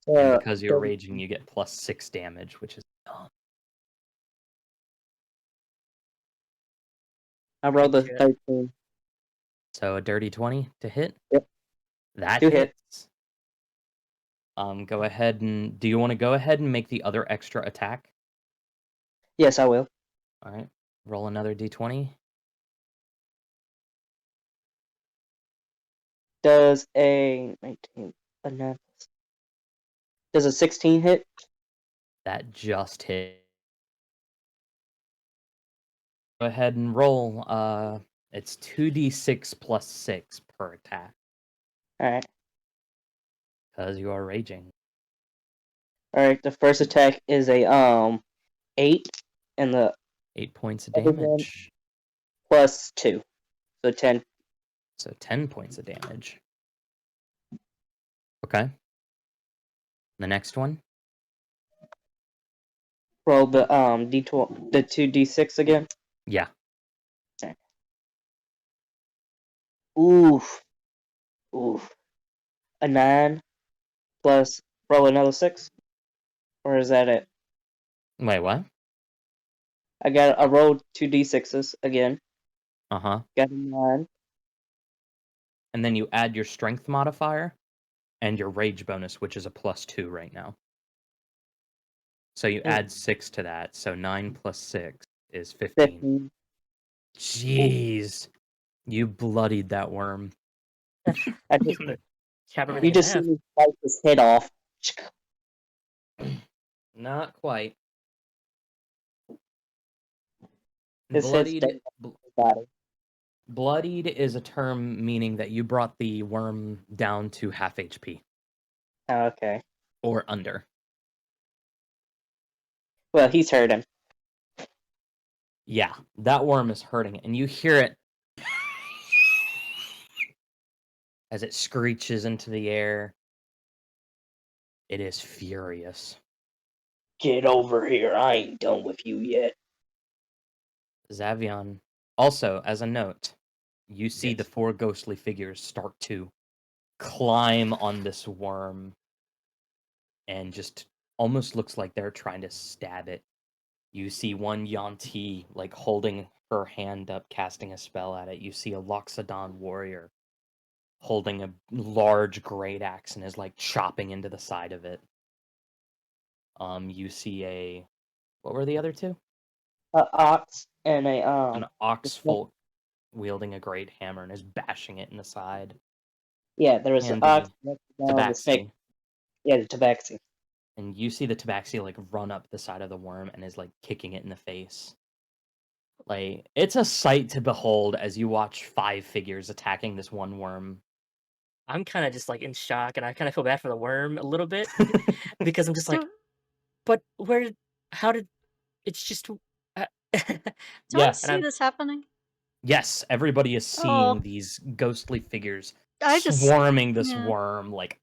Speaker 2: And because you're
Speaker 5: 30.
Speaker 2: raging, you get +6 damage, which is dumb.
Speaker 5: I rolled a
Speaker 1: Shit.
Speaker 5: 13.
Speaker 2: So a dirty 20 to hit?
Speaker 5: Yep.
Speaker 2: That
Speaker 5: 2
Speaker 2: hits.
Speaker 5: hits.
Speaker 2: Go ahead and... Do you want to go ahead and make the other extra attack?
Speaker 5: Yes, I will.
Speaker 2: Alright. Roll another d20.
Speaker 5: Does a 19 a 9 does a 16 hit?
Speaker 2: That just hit. Go ahead and roll. It's 2d6 plus 6 per attack.
Speaker 5: Alright.
Speaker 2: Because you are raging.
Speaker 5: Alright, the first attack is a 8, and the
Speaker 2: 8 points of
Speaker 5: other one
Speaker 2: damage.
Speaker 5: plus 2. So 10.
Speaker 2: So 10 points of damage. Okay. The next one?
Speaker 5: Roll the D12 the 2d6 again.
Speaker 2: Yeah.
Speaker 5: Okay. Oof. Oof. A 9 plus roll another 6? Or is that it?
Speaker 2: Wait, what?
Speaker 5: I rolled 2d6s again.
Speaker 2: Uh-huh.
Speaker 5: Got a 9.
Speaker 2: And then you add your strength modifier and your rage bonus, which is a +2 right now. So you add 6 to that. So 9 plus 6 is 15.
Speaker 5: 15.
Speaker 2: Jeez. You bloodied that worm.
Speaker 5: I just,
Speaker 1: Chop everything
Speaker 5: you
Speaker 1: in
Speaker 5: just see
Speaker 1: half.
Speaker 5: me slice his head off.
Speaker 2: Not quite.
Speaker 5: His head's
Speaker 2: Bloodied,
Speaker 5: dead on his body.
Speaker 2: bloodied is a term meaning that you brought the worm down to half HP
Speaker 5: Oh, okay.
Speaker 2: or under.
Speaker 5: Well, he's hurt him.
Speaker 2: Yeah, that worm is hurting, and you hear it as it screeches into the air. It is furious.
Speaker 5: Get over here. I ain't done with you yet.
Speaker 2: Xavion. Also, as a note, you see
Speaker 5: Yes.
Speaker 2: the 4 ghostly figures start to climb on this worm and just almost looks like they're trying to stab it. You see one Yanti like holding her hand up, casting a spell at it. You see a Loxodon warrior holding a large great axe and is like chopping into the side of it. You see a... What were the other 2?
Speaker 5: A ox and
Speaker 2: An ox folk wielding a great hammer and is bashing it in the side.
Speaker 5: yeah, there was an
Speaker 2: And
Speaker 5: ox.
Speaker 2: the
Speaker 5: The snake.
Speaker 2: tabaxi.
Speaker 5: Yeah, the tabaxi.
Speaker 2: And you see the tabaxi like run up the side of the worm and is like kicking it in the face. Like, it's a sight to behold as you watch 5 figures attacking this one worm.
Speaker 1: I'm kind of just like in shock, and I kind of feel bad for the worm a little bit because I'm just like, but how did, it's just, uh,
Speaker 4: Do I
Speaker 2: Yeah.
Speaker 4: see this happening?
Speaker 2: Yes, everybody is seeing
Speaker 4: Oh.
Speaker 2: these ghostly figures
Speaker 4: I just
Speaker 2: swarming this
Speaker 4: yeah.
Speaker 2: worm, like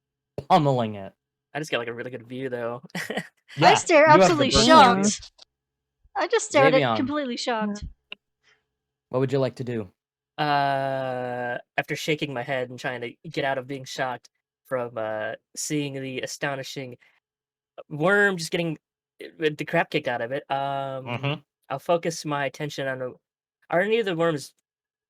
Speaker 2: pummeling it.
Speaker 1: I just got like a really good view though.
Speaker 2: Yeah,
Speaker 4: I stare
Speaker 2: you have the
Speaker 4: absolutely
Speaker 2: personal view.
Speaker 4: shocked. I just stared at
Speaker 2: Xavion.
Speaker 4: completely shocked.
Speaker 2: What would you like to do?
Speaker 1: After shaking my head and trying to get out of being shocked from seeing the astonishing worm just getting the crap kicked out of it. I'll focus my attention on. Are any of the worms?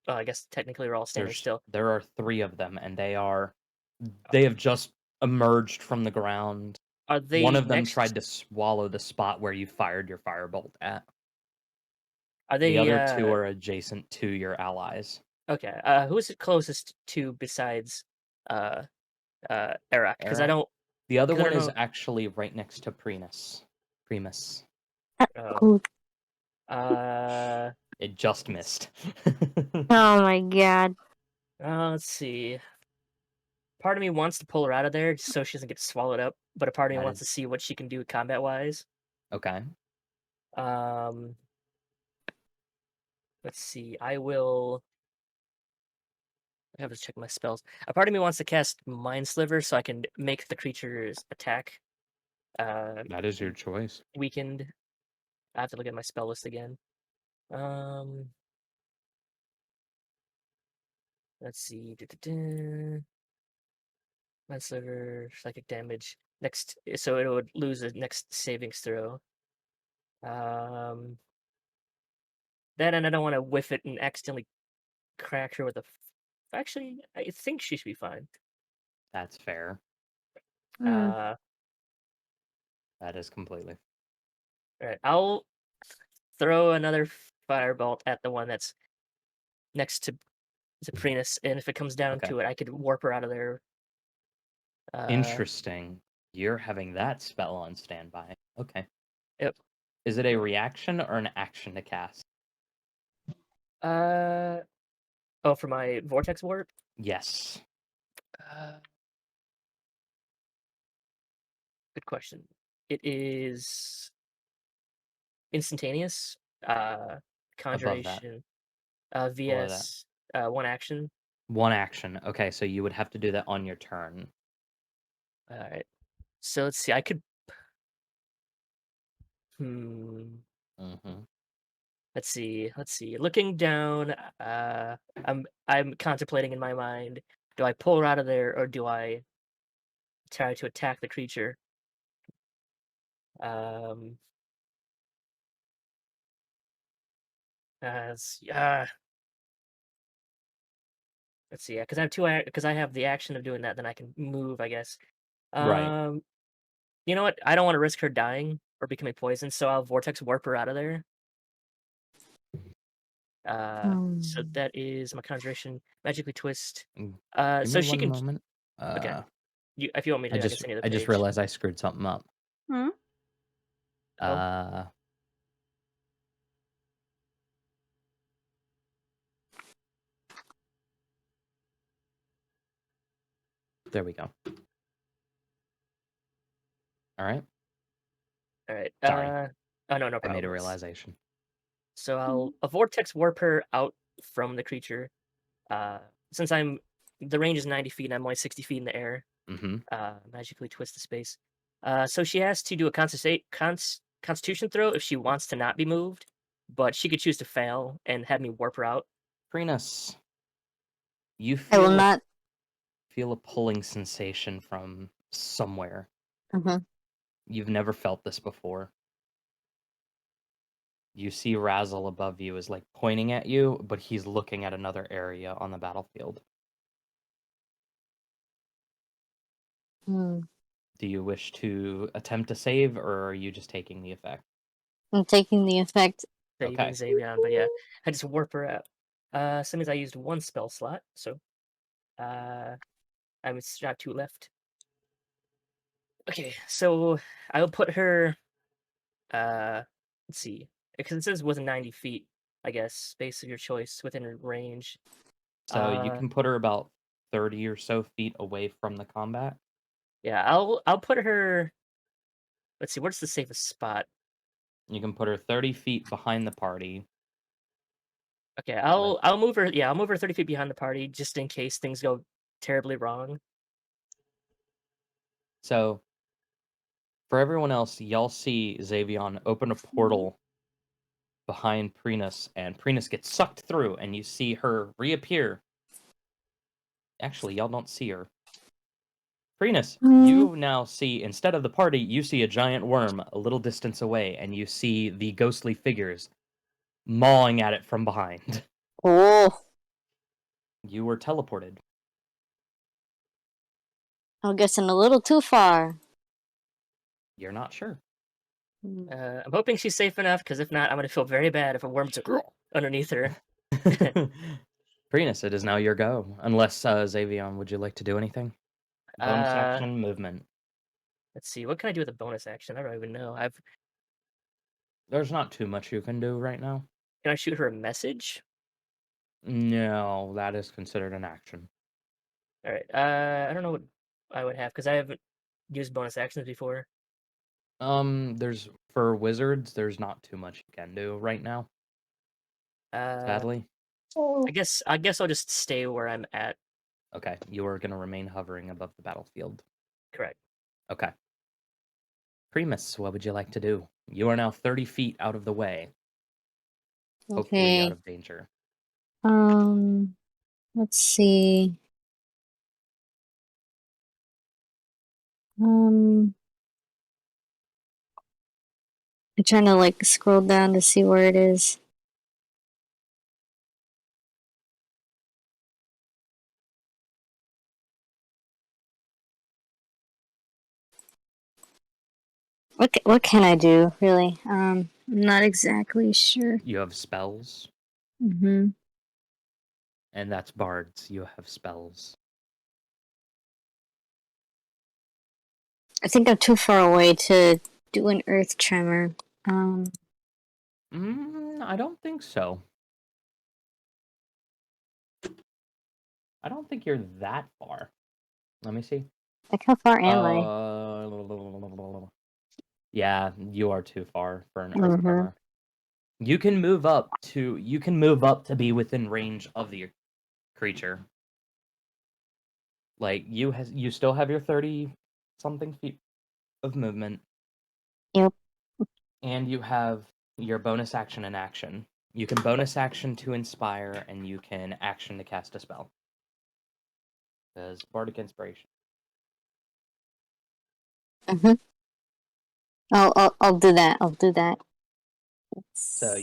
Speaker 1: Well, I guess technically we're all standing still.
Speaker 2: There are 3 of them, and they
Speaker 1: Okay.
Speaker 2: have just emerged from the ground.
Speaker 1: Are
Speaker 2: One
Speaker 1: they
Speaker 2: of them
Speaker 1: next?
Speaker 2: tried to swallow the spot where you fired your firebolt at.
Speaker 1: Are
Speaker 2: The
Speaker 1: they?
Speaker 2: other 2 are adjacent to your allies.
Speaker 1: Okay. Who's it closest to besides Arak? Because I
Speaker 2: Arak?
Speaker 1: don't.
Speaker 2: The other
Speaker 1: 'Cause I
Speaker 2: one
Speaker 1: don't
Speaker 2: is
Speaker 1: know.
Speaker 2: actually right next to Primus.
Speaker 1: Oh.
Speaker 3: Who-
Speaker 2: It just missed.
Speaker 3: Oh my god.
Speaker 1: Let's see. Part of me wants to pull her out of there just so she doesn't get swallowed up, but a part of me
Speaker 2: That
Speaker 1: wants to
Speaker 2: is
Speaker 1: see what she can do combat wise.
Speaker 2: okay.
Speaker 1: Um, let's see. I will. I have to check my spells. A part of me wants to cast Mind Sliver so I can make the creature's attack
Speaker 2: That is your choice.
Speaker 1: weakened. I have to look at my spell list again. Um, let's see. Mind Sliver, psychic damage. Next, so it would lose the next savings throw. Um, that and I don't want to whiff it and accidentally crack her with a. Actually, I think she should be fine.
Speaker 2: That's fair.
Speaker 3: Hmm.
Speaker 2: That is completely.
Speaker 1: All right, I'll throw another firebolt at the one that's next to Zaprinus, and if it comes down
Speaker 2: Okay.
Speaker 1: to it, I could warp her out of there.
Speaker 2: Interesting. You're having that spell on standby. Okay.
Speaker 1: Yep.
Speaker 2: Is it a reaction or an action to cast?
Speaker 1: Oh, for my vortex warp.
Speaker 2: Yes.
Speaker 1: Good question. It is instantaneous.
Speaker 2: Above that.
Speaker 1: Conjuration.
Speaker 2: Below that.
Speaker 1: VS. One action.
Speaker 2: One action. Okay, so you would have to do that on your turn.
Speaker 1: All right. So let's see. I could.
Speaker 2: Mm-hmm.
Speaker 1: Let's see. Looking down, I'm contemplating in my mind. Do I pull her out of there, or do I try to attack the creature? Um. Let's see. Let's see. Yeah, because I have because I have the action of doing that, then I can move, I guess.
Speaker 2: Right.
Speaker 1: You know what? I don't want to risk her dying or becoming poisoned, so I'll vortex warp her out of there. So that is my conjuration, magically twist.
Speaker 2: Give
Speaker 1: So
Speaker 2: me
Speaker 1: she
Speaker 2: one
Speaker 1: can.
Speaker 2: moment.
Speaker 1: Okay. If you want me to, I can send you the
Speaker 2: I just
Speaker 1: page.
Speaker 2: realized I screwed something up.
Speaker 4: Hmm?
Speaker 1: Oh.
Speaker 2: There we go. All right.
Speaker 1: All right.
Speaker 2: Sorry.
Speaker 1: Oh no, no
Speaker 2: I
Speaker 1: problem.
Speaker 2: made a realization.
Speaker 1: So I'll a vortex warp her out from the creature. Since the range is 90 feet and I'm only 60 feet in the air.
Speaker 2: Mm-hmm.
Speaker 1: Magically twist the space. So she has to do a Constitution throw if she wants to not be moved, but she could choose to fail and have me warp her out.
Speaker 2: Prinas, you
Speaker 3: I will not.
Speaker 2: feel a pulling sensation from somewhere.
Speaker 3: Mhm.
Speaker 2: You've never felt this before. You see Razzle above you is like pointing at you, but he's looking at another area on the battlefield.
Speaker 3: Hmm.
Speaker 2: Do you wish to attempt to save, or are you just taking the effect?
Speaker 3: I'm taking the effect.
Speaker 1: Saving
Speaker 2: Okay.
Speaker 1: Xavion, but yeah, I just warp her out. So that means I used one spell slot, so I'm not 2 left. Okay, so I'll put her. Let's see, because it says within 90 feet. I guess space of your choice within range.
Speaker 2: So you can put her about 30 or so feet away from the combat.
Speaker 1: Yeah, I'll put her. Let's see, where's the safest spot?
Speaker 2: You can put her 30 feet behind the party.
Speaker 1: Okay, I'll move her. Yeah, I'll move her 30 feet behind the party just in case things go terribly wrong.
Speaker 2: So for everyone else, y'all see Xavion open a portal behind Prinas, and Prinas gets sucked through, and you see her reappear. Actually, y'all don't see her. Prinas, you now see, instead of the party, you see a giant worm a little distance away, and you see the ghostly figures mawing at it from behind.
Speaker 3: Oh,
Speaker 2: You were teleported.
Speaker 3: I'm guessing a little too far.
Speaker 2: You're not sure.
Speaker 1: I'm hoping she's safe enough, because if not, I'm gonna feel very bad if a worm's underneath her.
Speaker 2: Prenus, it is now your go. Unless, Xavion, would you like to do anything? Bonus action, movement.
Speaker 1: Let's see, what can I do with a bonus action? I don't even know.
Speaker 2: There's not too much you can do right now.
Speaker 1: Can I shoot her a message?
Speaker 2: No, that is considered an action.
Speaker 1: All right. I don't know what I would have, because I haven't used bonus actions before.
Speaker 2: There's for wizards, there's not too much you can do right now. Sadly.
Speaker 1: I guess I'll just stay where I'm at.
Speaker 2: Okay, you are gonna remain hovering above the battlefield.
Speaker 1: Correct.
Speaker 2: Okay. Primus, what would you like to do? You are now 30 feet out of the way. Hopefully out
Speaker 3: Okay.
Speaker 2: of danger.
Speaker 3: Let's see. I'm trying to like scroll down to see where it is. What can I do, really? I'm not exactly sure.
Speaker 2: You have spells,
Speaker 3: Mm-hmm.
Speaker 2: and that's bards. You have spells.
Speaker 3: I think I'm too far away to do an earth tremor.
Speaker 2: I don't think so. I don't think you're that far. Let me see.
Speaker 3: Like how far am I?
Speaker 2: Yeah, you are too far for an earth
Speaker 3: Mhm.
Speaker 2: tremor. You can move up to be within range of the creature. Like you still have your 30 something feet of movement.
Speaker 3: Yep.
Speaker 2: And you have your bonus action and action. You can bonus action to inspire, and you can action to cast a spell. There's bardic inspiration.
Speaker 3: Mm-hmm. I'll do that. I'll do that.
Speaker 2: So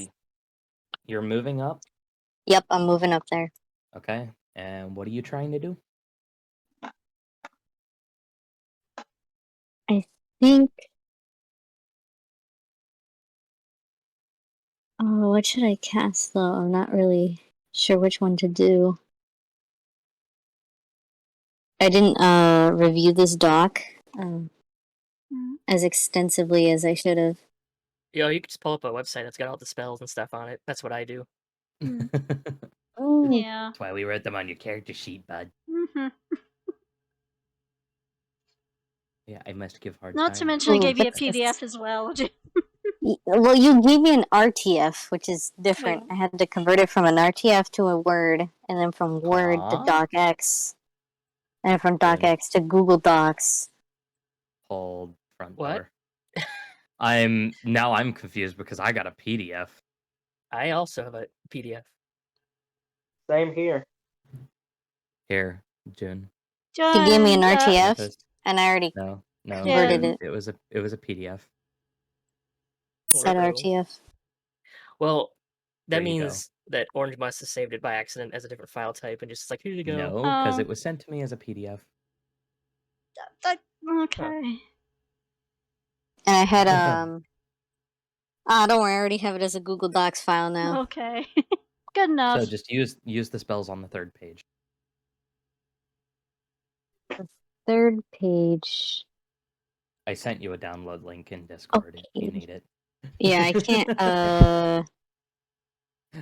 Speaker 2: you're moving up.
Speaker 3: Yep, I'm moving up there.
Speaker 2: Okay. And what are you trying to do?
Speaker 3: I think. Oh, what should I cast though? I'm not really sure which one to do. I didn't review this doc as extensively as I should have.
Speaker 1: You can just pull up a website that's got all the spells and stuff on it. That's what I do.
Speaker 3: Oh,
Speaker 4: Yeah.
Speaker 2: That's why we wrote them on your character sheet, bud.
Speaker 4: Mm-hmm.
Speaker 2: Yeah, I must give hard
Speaker 4: Not
Speaker 2: time.
Speaker 4: to mention I gave you a
Speaker 3: but this-
Speaker 4: PDF as well.
Speaker 3: Well, you gave me an RTF, which is different.
Speaker 4: Wait.
Speaker 3: I had to convert it from an RTF to a Word, and then from Word to
Speaker 2: Aw.
Speaker 3: DocX, and from
Speaker 2: Good.
Speaker 3: DocX to Google Docs.
Speaker 2: Hold front
Speaker 1: What?
Speaker 2: door. I'm confused because I got a PDF.
Speaker 1: I also have a PDF.
Speaker 5: Same here.
Speaker 2: Here, June.
Speaker 3: He gave me an
Speaker 4: John,
Speaker 3: RTF,
Speaker 2: This-
Speaker 3: and I already
Speaker 2: No,
Speaker 3: converted
Speaker 2: June,
Speaker 3: it.
Speaker 2: it was a PDF.
Speaker 3: Said
Speaker 1: Ruh-roh.
Speaker 3: RTF.
Speaker 1: Well,
Speaker 2: There
Speaker 1: that
Speaker 2: you go.
Speaker 1: means that Orange must have saved it by accident as a different file type and just like, here you go.
Speaker 2: No, because
Speaker 4: Oh.
Speaker 2: it was sent to me as a PDF.
Speaker 4: Okay.
Speaker 3: And I had don't worry, I already have it as a Google Docs file now.
Speaker 4: Okay. Good enough.
Speaker 2: So just use the spells on the third page.
Speaker 3: Third page.
Speaker 2: I sent you a download link in Discord if you
Speaker 3: Okay.
Speaker 2: need it.
Speaker 3: Yeah, I can't.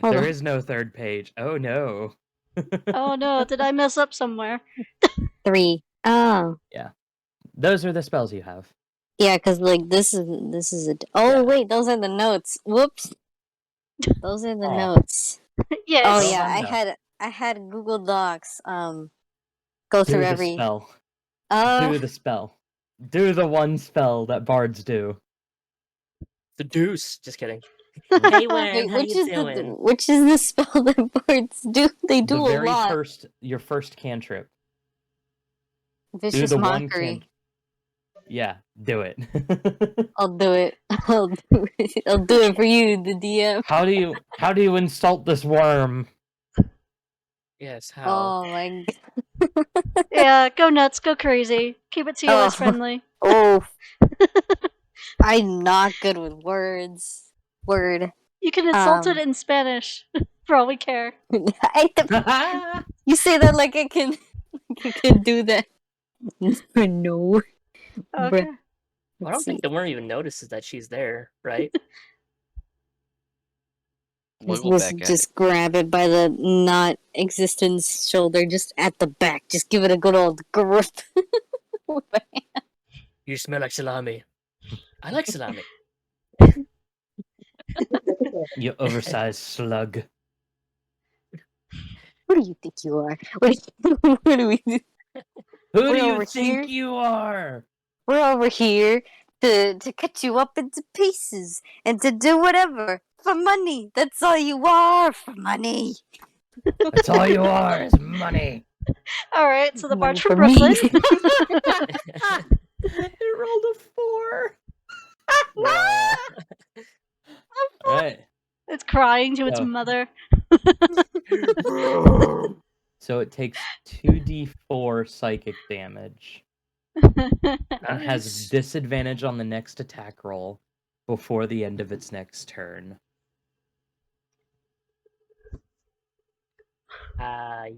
Speaker 3: Hold
Speaker 2: There
Speaker 3: on.
Speaker 2: is no third page. Oh no.
Speaker 4: Oh no, did I mess up somewhere?
Speaker 3: 3. Oh,
Speaker 2: Those are the spells you have.
Speaker 3: yeah, because like this is a. Oh
Speaker 2: Yeah.
Speaker 3: wait, those are the notes. Whoops. Those are the
Speaker 2: Aw.
Speaker 3: notes.
Speaker 4: Yes.
Speaker 3: Oh
Speaker 2: Well
Speaker 3: yeah,
Speaker 2: done, though.
Speaker 3: I had Google Docs. Go
Speaker 2: Do
Speaker 3: through
Speaker 2: the
Speaker 3: every.
Speaker 2: spell.
Speaker 3: Oh.
Speaker 2: Do the spell. Do the one spell that bards do.
Speaker 1: The deuce. Just kidding. Hey, Wen,
Speaker 3: Wait,
Speaker 1: how you doing?
Speaker 3: which is the spell that bards do? They do
Speaker 2: The
Speaker 3: a
Speaker 2: very
Speaker 3: lot.
Speaker 2: your first cantrip.
Speaker 3: Vicious
Speaker 2: do the
Speaker 3: mockery.
Speaker 2: one Yeah, do it.
Speaker 3: I'll do it. I'll do it. I'll do it for you, the DM.
Speaker 2: How do you insult this worm?
Speaker 1: Yes, how?
Speaker 3: Oh my
Speaker 4: Yeah, go nuts, go crazy. Keep it TOS
Speaker 3: Oh.
Speaker 4: friendly.
Speaker 3: Oh, I'm not good with words. Word.
Speaker 4: You can insult it in Spanish, for all we care.
Speaker 3: You say that like I can do that. No.
Speaker 4: Okay.
Speaker 1: I
Speaker 3: Let's
Speaker 1: don't
Speaker 3: see.
Speaker 1: think the worm even notices that she's there, right?
Speaker 6: Wiggle back at
Speaker 3: Just grab it by the not existence shoulder, just at the back. Just give it a good old grip.
Speaker 1: You smell like salami. I like salami.
Speaker 2: You oversized slug.
Speaker 3: What do you think you are? What do we do?
Speaker 2: Who
Speaker 3: We're
Speaker 2: do you
Speaker 3: over
Speaker 2: think
Speaker 3: here.
Speaker 2: you are?
Speaker 3: We're over here to cut you up into pieces and to do whatever for money. That's all you are, for money.
Speaker 2: That's all you are is money.
Speaker 4: Alright, so the
Speaker 3: Money
Speaker 4: barge
Speaker 3: for
Speaker 4: from Brooklyn.
Speaker 3: me.
Speaker 2: It rolled a 4.
Speaker 1: Yeah.
Speaker 2: Alright.
Speaker 4: It's crying to its
Speaker 2: So-
Speaker 4: mother.
Speaker 2: So it takes 2d4 psychic damage and has
Speaker 1: Nice.
Speaker 2: disadvantage on the next attack roll before the end of its next turn.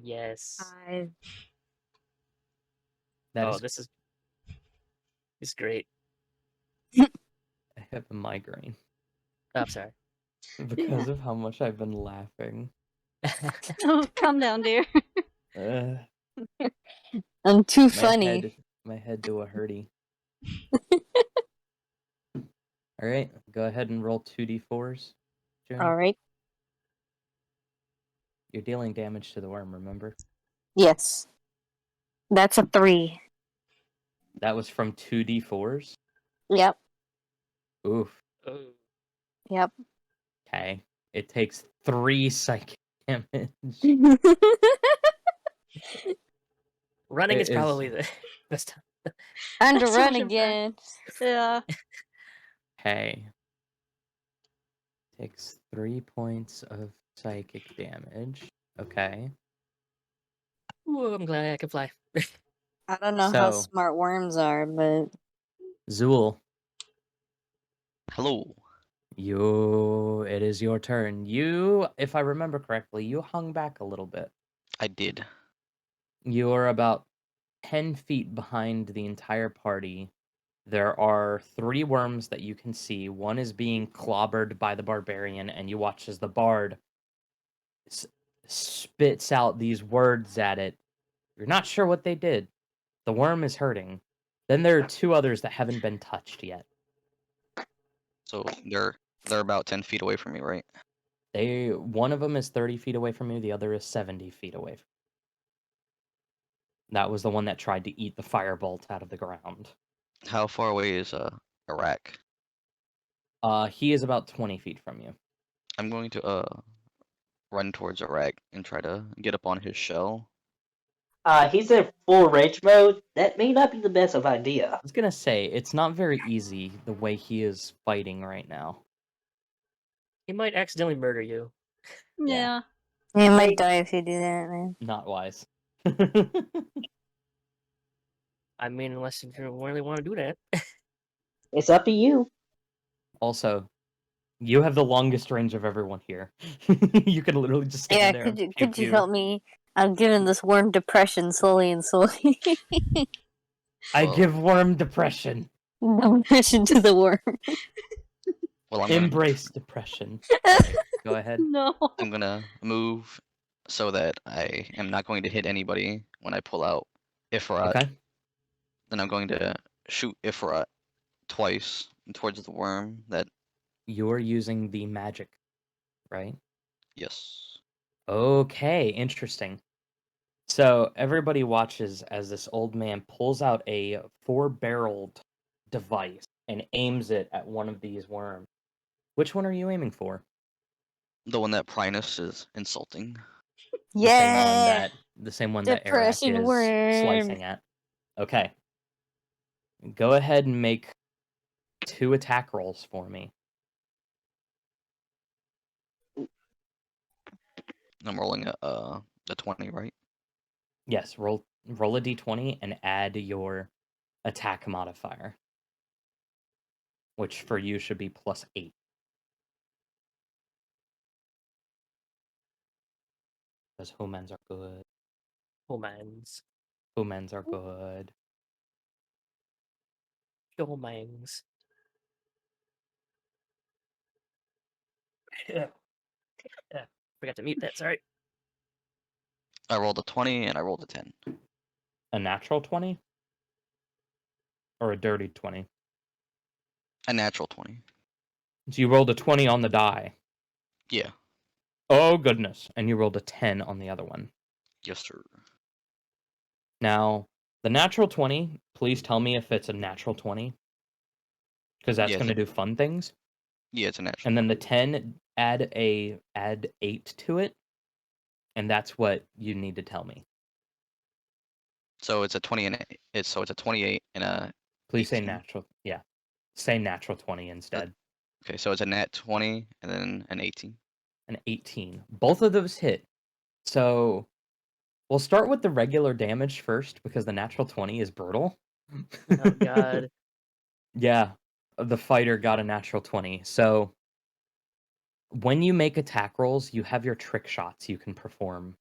Speaker 1: Yes.
Speaker 2: That
Speaker 1: Oh,
Speaker 2: is,
Speaker 1: this is great.
Speaker 2: I have a migraine
Speaker 1: Oh, I'm sorry.
Speaker 2: because of how much I've been laughing.
Speaker 4: Oh, calm down, dear.
Speaker 3: I'm too funny.
Speaker 2: My head do a hurty. All right, go ahead and roll 2d4s. June.
Speaker 3: All right.
Speaker 2: You're dealing damage to the worm, remember?
Speaker 3: Yes. That's a 3.
Speaker 2: That was from 2d4s?
Speaker 3: Yep.
Speaker 2: Oof.
Speaker 1: Oh.
Speaker 3: Yep.
Speaker 2: Okay. It takes 3 psychic damage.
Speaker 1: Running
Speaker 2: It
Speaker 1: is
Speaker 2: is-
Speaker 1: probably the best time.
Speaker 3: Time to
Speaker 4: That's
Speaker 3: run
Speaker 4: much in
Speaker 3: again.
Speaker 4: Yeah.
Speaker 2: Okay. Takes 3 points of psychic damage. Okay.
Speaker 1: Ooh, I'm glad I can fly.
Speaker 3: I don't know how
Speaker 2: So-
Speaker 3: smart worms are, but
Speaker 2: Zool,
Speaker 6: Hello.
Speaker 2: it is your turn. You, if I remember correctly, you hung back a little bit.
Speaker 6: I did.
Speaker 2: You're about 10 feet behind the entire party. There are 3 worms that you can see. One is being clobbered by the barbarian, and you watch as the bard spits out these words at it. You're not sure what they did. The worm is hurting. Then there are 2 others that haven't been touched yet.
Speaker 6: So they're about 10 feet away from me, right?
Speaker 2: One of them is 30 feet away from you, the other is 70 feet away. That was the one that tried to eat the firebolt out of the ground.
Speaker 6: How far away is Iraq?
Speaker 2: He is about 20 feet from you.
Speaker 6: I'm going to run towards Iraq and try to get up on his shell.
Speaker 5: He's in full rage mode. That may not be the best of idea.
Speaker 2: I was gonna say, it's not very easy the way he is fighting right now.
Speaker 1: He might accidentally murder you.
Speaker 4: Yeah.
Speaker 3: you might
Speaker 5: Like-
Speaker 3: die if you do that, man.
Speaker 2: Not wise.
Speaker 1: I mean, unless you really want to do that.
Speaker 5: It's up to you.
Speaker 2: Also, you have the longest range of everyone here. You can literally just stand
Speaker 3: Yeah,
Speaker 2: there.
Speaker 3: could
Speaker 2: and
Speaker 3: you
Speaker 2: pew-pew.
Speaker 3: help me? I'm getting this worm depression slowly and slowly.
Speaker 2: I
Speaker 6: Well-
Speaker 2: give worm depression.
Speaker 3: Depression to the worm.
Speaker 6: Well, I'm gonna,
Speaker 2: Embrace depression. Sorry, go ahead.
Speaker 4: No.
Speaker 6: I'm gonna move so that I am not going to hit anybody when I pull out Ifrat.
Speaker 2: Okay.
Speaker 6: Then I'm going to shoot Ifrat twice towards the worm. That
Speaker 2: You're using the magic, right?
Speaker 6: yes.
Speaker 2: Okay, interesting. So everybody watches as this old man pulls out a 4-barreled device and aims it at one of these worms. Which one are you aiming for?
Speaker 6: The one that Prinus is insulting.
Speaker 3: Yeah.
Speaker 2: The same one that Eric
Speaker 3: Depression
Speaker 2: is
Speaker 3: worm.
Speaker 2: slicing at. Okay. Go ahead and make 2 attack rolls for me.
Speaker 6: I'm rolling a 20, right?
Speaker 2: Yes, roll a d20 and add your attack modifier, which for you should be +8. Because humans are good.
Speaker 1: Humans.
Speaker 2: Humans are good.
Speaker 1: Humans. Yeah. Forgot to mute that, sorry.
Speaker 6: I rolled a 20 and I rolled a 10.
Speaker 2: A natural 20? Or a dirty 20?
Speaker 6: A natural 20.
Speaker 2: So you rolled a 20 on the die.
Speaker 6: Yeah.
Speaker 2: Oh, goodness. And you rolled a 10 on the other one.
Speaker 6: Yes, sir.
Speaker 2: Now, the natural 20, please tell me if it's a natural 20. Because that's
Speaker 6: Yeah,
Speaker 2: going to do fun things.
Speaker 6: Yeah, it's a natural.
Speaker 2: And then the 10, add 8 to it. And that's what you need to tell me.
Speaker 6: So it's a 20 and it's a 28 and a.
Speaker 2: Please
Speaker 6: 18.
Speaker 2: say natural. Yeah. Say natural 20 instead.
Speaker 6: Okay, so it's a nat 20 and then an 18.
Speaker 2: An 18. Both of those hit. So we'll start with the regular damage first because the natural 20 is brutal.
Speaker 1: Oh god.
Speaker 2: Yeah, the fighter got a natural 20. So when you make attack rolls, you have your trick shots you can perform.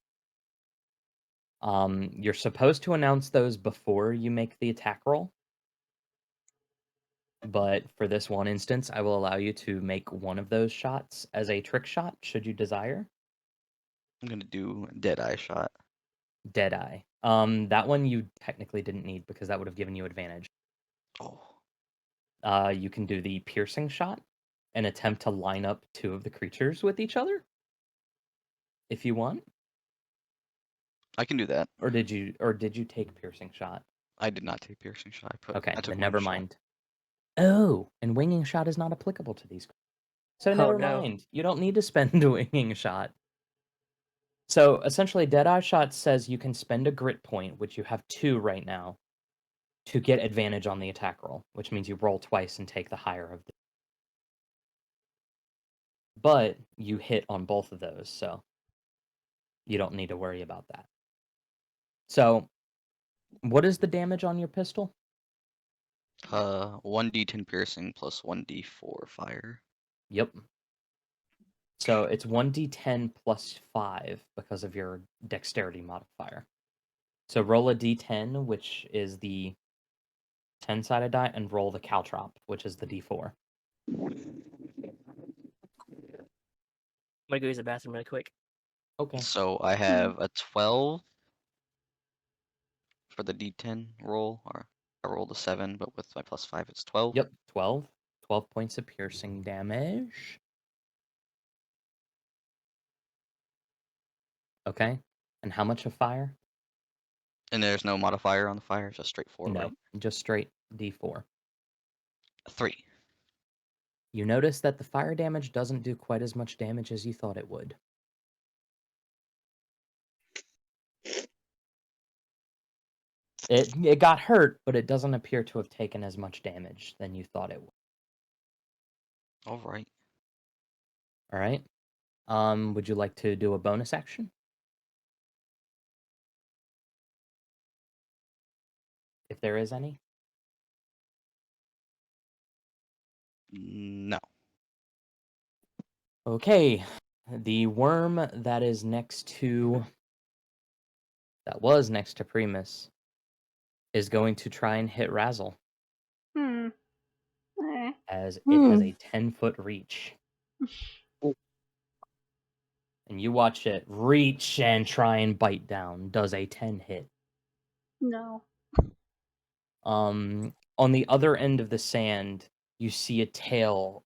Speaker 2: You're supposed to announce those before you make the attack roll. But for this one instance, I will allow you to make one of those shots as a trick shot, should you desire.
Speaker 6: I'm gonna do Deadeye shot.
Speaker 2: Deadeye. That one you technically didn't need because that would have given you advantage.
Speaker 6: Oh.
Speaker 2: You can do the piercing shot and attempt to line up 2 of the creatures with each other. If you want.
Speaker 6: I can do that.
Speaker 2: Or did you take piercing shot?
Speaker 6: I did not take piercing shot.
Speaker 2: Okay,
Speaker 6: I took
Speaker 2: then never
Speaker 6: winged shot.
Speaker 2: mind. Oh, and winging shot is not applicable to these. So
Speaker 1: Oh,
Speaker 2: never
Speaker 1: no.
Speaker 2: mind. You don't need to spend a winging shot. So essentially, Deadeye shot says you can spend a grit point, which you have 2 right now, to get advantage on the attack roll, which means you roll twice and take the higher of the. But you hit on both of those, so you don't need to worry about that. So, what is the damage on your pistol?
Speaker 6: 1d10 piercing plus 1d4 fire.
Speaker 2: Yep. So it's 1d10 plus 5 because of your dexterity modifier. So roll a d10, which is the 10-sided die, and roll the caltrop, which is the d4.
Speaker 1: I'm gonna go use the bathroom really quick.
Speaker 2: Okay.
Speaker 6: So I have a 12 for the d10 roll, or I rolled a 7, but with my plus 5, it's 12.
Speaker 2: Yep, 12. 12 points of piercing damage. Okay. And how much of fire?
Speaker 6: And there's no modifier on the fire, it's just straight 4,
Speaker 2: No,
Speaker 6: right?
Speaker 2: just straight d4.
Speaker 6: A 3.
Speaker 2: You notice that the fire damage doesn't do quite as much damage as you thought it would. It got hurt, but it doesn't appear to have taken as much damage than you thought it would.
Speaker 6: All right.
Speaker 2: All right. Would you like to do a bonus action? If there is any?
Speaker 6: No.
Speaker 2: Okay. The worm that was next to Primus is going to try and hit Razzle
Speaker 4: Okay.
Speaker 2: as it has a 10-foot reach. And you watch it reach and try and bite down. Does a 10 hit?
Speaker 4: No.
Speaker 2: On the other end of the sand, you see a tail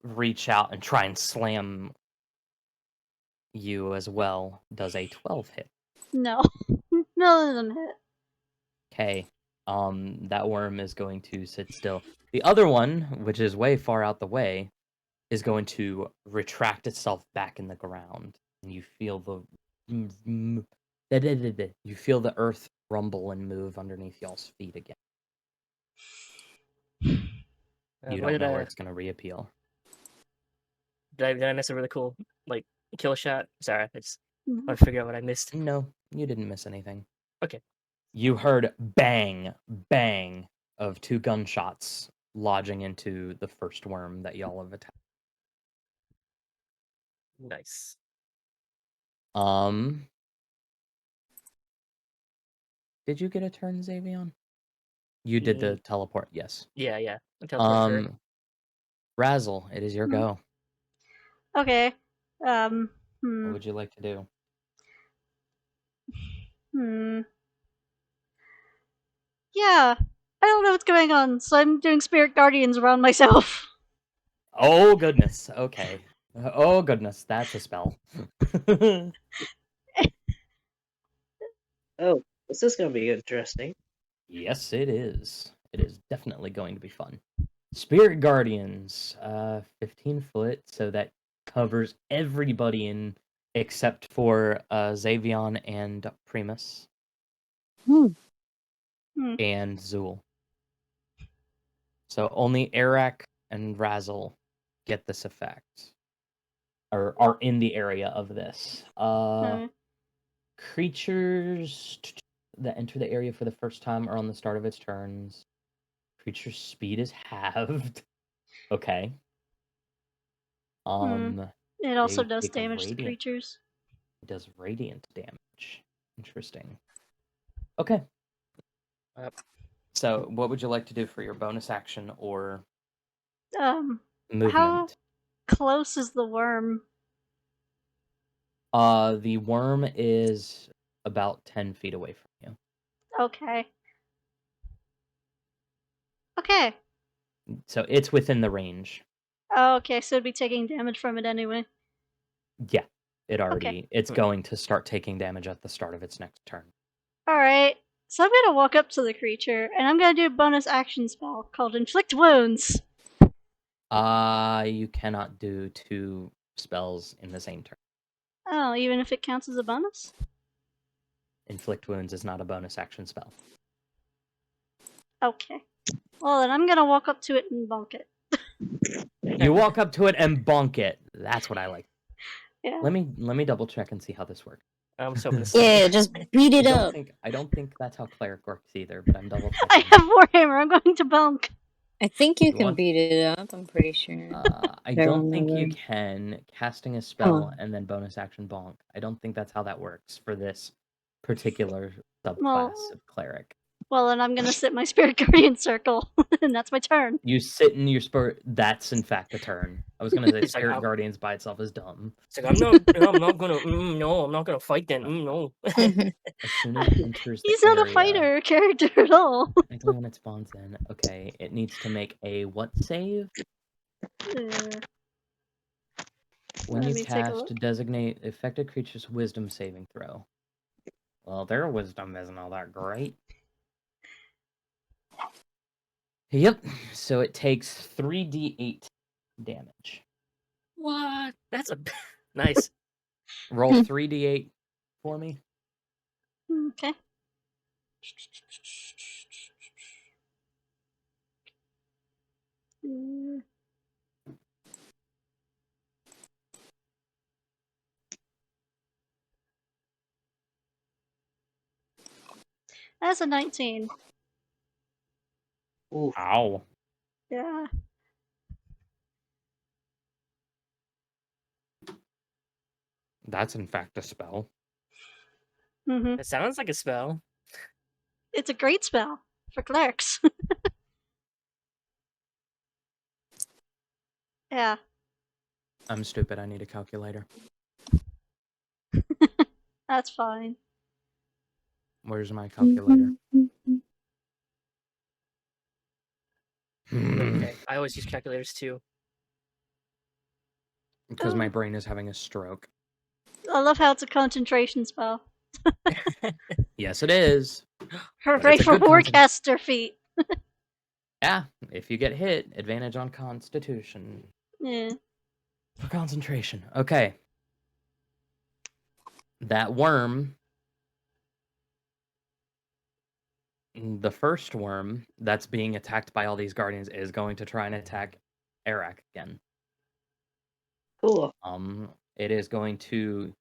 Speaker 2: reach out and try and slam you as well. Does a 12 hit?
Speaker 4: No. None of them hit.
Speaker 2: Okay. That worm is going to sit still. The other one, which is way far out the way, is going to retract itself back in the ground. And you feel the... You feel the earth rumble and move underneath y'all's feet again. You
Speaker 1: What
Speaker 2: don't
Speaker 1: did
Speaker 2: know where it's gonna reappeal.
Speaker 1: did I miss a really cool like kill shot? Sorry, I just
Speaker 4: Mhm.
Speaker 1: want to figure out what I missed.
Speaker 2: No, you didn't miss anything.
Speaker 1: Okay.
Speaker 2: You heard bang, bang of 2 gunshots lodging into the first worm that y'all have attacked.
Speaker 1: Nice.
Speaker 2: Did you get a turn, Xavion? You did the teleport, yes.
Speaker 1: Yeah. I teleport for
Speaker 2: Razzle, it is your
Speaker 4: Mhm.
Speaker 2: go.
Speaker 4: Okay.
Speaker 2: What would you like to do?
Speaker 4: Yeah. I don't know what's going on, so I'm doing Spirit Guardians around myself.
Speaker 2: Oh goodness. Okay. Oh goodness, that's a spell.
Speaker 5: Oh, this is gonna be interesting.
Speaker 2: Yes, it is. It is definitely going to be fun. Spirit Guardians, 15 foot, so that covers everybody in except for Xavion and Primus and Zool. So only Eric and Razzle get this effect, or are in the area of this. Creatures that enter the area for the first time are on the start of its turns. Creature's speed is halved. Okay.
Speaker 4: It also
Speaker 2: They
Speaker 4: does
Speaker 2: take
Speaker 4: damage to
Speaker 2: radiant.
Speaker 4: creatures.
Speaker 2: It does radiant damage. Interesting. Okay. So, what would you like to do for your bonus action or movement?
Speaker 4: How close is the worm?
Speaker 2: The worm is about 10 feet away from you.
Speaker 4: Okay. Okay.
Speaker 2: So it's within the range.
Speaker 4: Oh, okay, so it'd be taking damage from it anyway.
Speaker 2: Yeah. It's
Speaker 1: Hmm.
Speaker 2: going to start taking damage at the start of its next turn.
Speaker 4: Alright. So I'm gonna walk up to the creature, and I'm gonna do a bonus action spell called Inflict Wounds.
Speaker 2: You cannot do 2 spells in the same turn.
Speaker 4: Oh, even if it counts as a bonus?
Speaker 2: Inflict Wounds is not a bonus action spell.
Speaker 4: Okay. Well, then I'm gonna walk up to it and bonk it.
Speaker 2: You walk up to it and bonk it. That's what I like.
Speaker 4: Yeah.
Speaker 2: Let me double check and see how this works.
Speaker 1: I'm so gonna say.
Speaker 3: Yeah, just beat it up.
Speaker 2: I don't think that's how cleric works either, but I'm double
Speaker 4: I
Speaker 2: checking.
Speaker 4: have Warhammer, I'm going to bonk.
Speaker 3: I think you
Speaker 2: You
Speaker 3: can
Speaker 2: want-
Speaker 3: beat it up. I'm pretty sure.
Speaker 2: I
Speaker 3: Don't
Speaker 2: don't think you
Speaker 3: remember.
Speaker 2: can casting a spell
Speaker 3: Huh.
Speaker 2: and then bonus action bonk. I don't think that's how that works for this particular subclass
Speaker 4: Well-
Speaker 2: of cleric.
Speaker 4: Well, then I'm gonna sit my Spirit Guardian circle, and that's my turn.
Speaker 2: You sit in your spirit. That's in fact a turn. I was gonna say
Speaker 1: It's like,
Speaker 2: Spirit Guardians by itself is dumb.
Speaker 1: It's like I'm not gonna. No, I'm not gonna fight then. No.
Speaker 2: As soon as it enters the
Speaker 4: He's not
Speaker 2: area,
Speaker 4: a fighter character at all.
Speaker 2: technically when it spawns in, okay, it needs to make a what save? When
Speaker 4: Let
Speaker 2: you
Speaker 4: me take a
Speaker 2: cast
Speaker 4: look.
Speaker 2: designate affected creature's wisdom saving throw. Well, their wisdom isn't all that great. Yep. So it takes 3d8 damage.
Speaker 1: What? That's a nice.
Speaker 2: Roll 3d8 for me.
Speaker 4: Okay. That's a 19.
Speaker 5: Oof.
Speaker 2: Ow.
Speaker 4: Yeah.
Speaker 2: That's in fact a spell.
Speaker 4: Mm-hmm.
Speaker 1: It sounds like a spell.
Speaker 4: It's a great spell for clerics. Yeah.
Speaker 2: I'm stupid. I need a calculator.
Speaker 4: That's fine.
Speaker 2: Where's my calculator?
Speaker 1: Okay. I always use calculators too.
Speaker 2: Because my brain is having a stroke.
Speaker 4: I love how it's a concentration spell.
Speaker 2: Yes, it is.
Speaker 4: Hooray
Speaker 2: it's a
Speaker 4: for
Speaker 2: good
Speaker 4: Warcaster feat.
Speaker 2: Yeah, if you get hit, advantage on Constitution.
Speaker 4: Yeah.
Speaker 2: For concentration. Okay. That worm The first worm that's being attacked by all these guardians is going to try and attack Arak again.
Speaker 5: Cool.
Speaker 2: It is going to.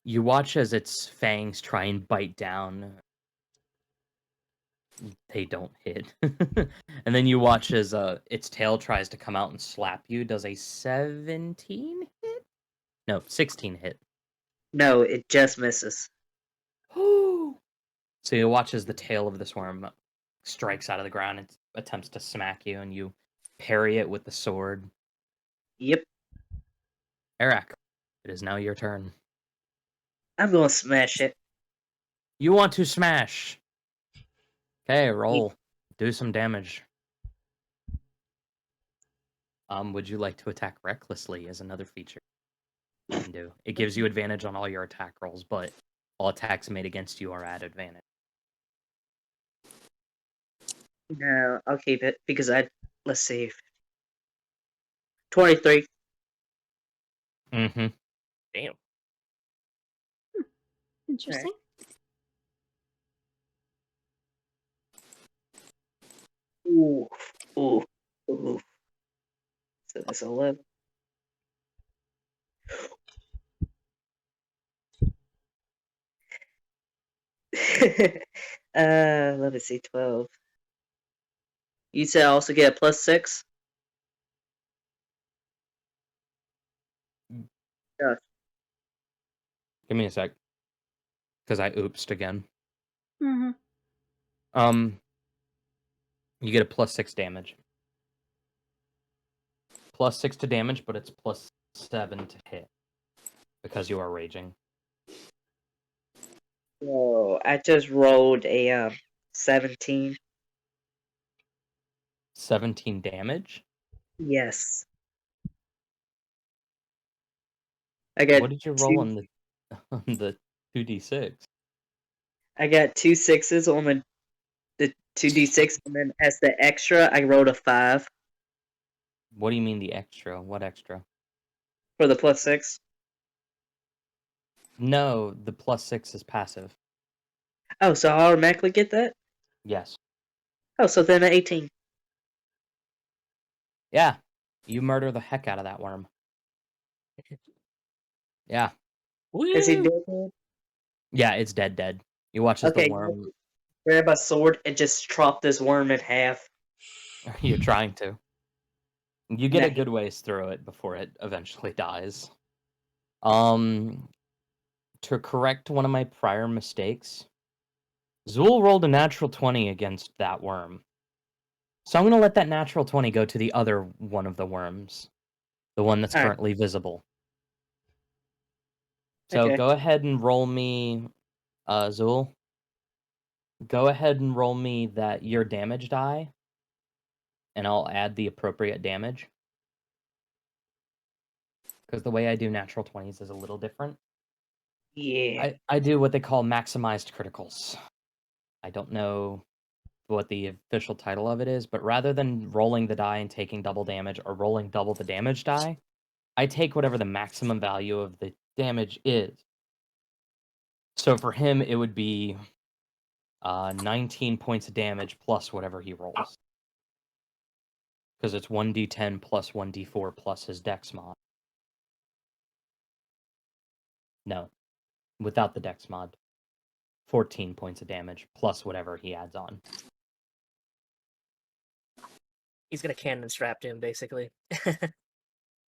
Speaker 2: You watch as its fangs try and bite down. They don't hit. And then you watch as its tail tries to come out and slap you. Does a 17 hit? No, 16 hit.
Speaker 5: No, it just misses.
Speaker 2: So you watch as the tail of this worm strikes out of the ground and attempts to smack you, and you parry it with the sword.
Speaker 5: Yep.
Speaker 2: Arak, it is now your turn.
Speaker 5: I'm gonna smash it.
Speaker 2: You want to smash. Okay, roll. Do some damage. Would you like to attack recklessly as another feature you can do? It gives you advantage on all your attack rolls, but all attacks made against you are at advantage.
Speaker 5: No, I'll keep it because let's see. 23.
Speaker 2: Mm-hmm.
Speaker 1: Damn.
Speaker 4: Interesting.
Speaker 5: Ooh. Ooh. Ooh. So that's 11. Let me see, 12. You said I also get a +6? Yeah.
Speaker 2: Give me a sec. Because I oopsed again.
Speaker 4: Mm-hmm.
Speaker 2: You get a +6 damage. +6 to damage, but it's +7 to hit. Because you are raging.
Speaker 5: Whoa, I just rolled a 17.
Speaker 2: 17 damage?
Speaker 5: Yes. I got
Speaker 2: What did you roll on the 2d6?
Speaker 5: I got 2 6s on the 2d6, and then as the extra, I rolled a 5
Speaker 2: What do you mean the extra? What extra?
Speaker 5: for the +6.
Speaker 2: No, the +6 is passive.
Speaker 5: Oh, so I automatically get that?
Speaker 2: Yes.
Speaker 5: Oh, so then 18.
Speaker 2: Yeah. You murder the heck out of that worm. Yeah.
Speaker 5: Is he
Speaker 1: Woo!
Speaker 5: dead?
Speaker 2: Yeah, it's dead. You watch as the
Speaker 5: Okay,
Speaker 2: worm...
Speaker 5: grab a sword and just chop this worm in half.
Speaker 2: You're trying to. You get a
Speaker 5: Nice.
Speaker 2: good ways through it before it eventually dies. To correct one of my prior mistakes, Zool rolled a natural 20 against that worm. So I'm going to let that natural 20 go to the other one of the worms. The one that's
Speaker 5: Alright.
Speaker 2: currently visible. So
Speaker 5: Okay.
Speaker 2: go ahead and roll me, Zool. Go ahead and roll me your damage die. And I'll add the appropriate damage. Because the way I do natural 20s is a little different.
Speaker 5: Yeah.
Speaker 2: I do what they call maximized criticals. I don't know what the official title of it is, but rather than rolling the die and taking double damage or rolling double the damage die, I take whatever the maximum value of the damage is. So for him, it would be 19 points of damage plus whatever he rolls. Because it's 1d10 plus 1d4 plus his dex mod. No, without the dex mod. 14 points of damage plus whatever he adds on.
Speaker 1: He's got a cannon strapped to him, basically.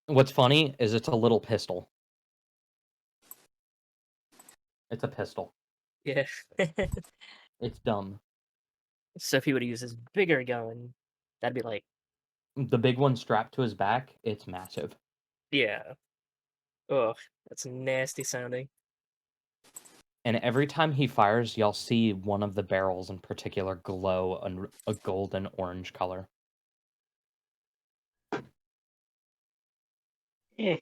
Speaker 2: What's funny is it's a little pistol. It's a pistol.
Speaker 1: Yeah.
Speaker 2: It's dumb.
Speaker 1: So if he would use his bigger gun, that'd be like,
Speaker 2: The big one strapped to his back, it's massive.
Speaker 1: yeah. Ugh, that's nasty sounding.
Speaker 2: And every time he fires, y'all see one of the barrels in particular glow a golden orange color.
Speaker 5: Yeah.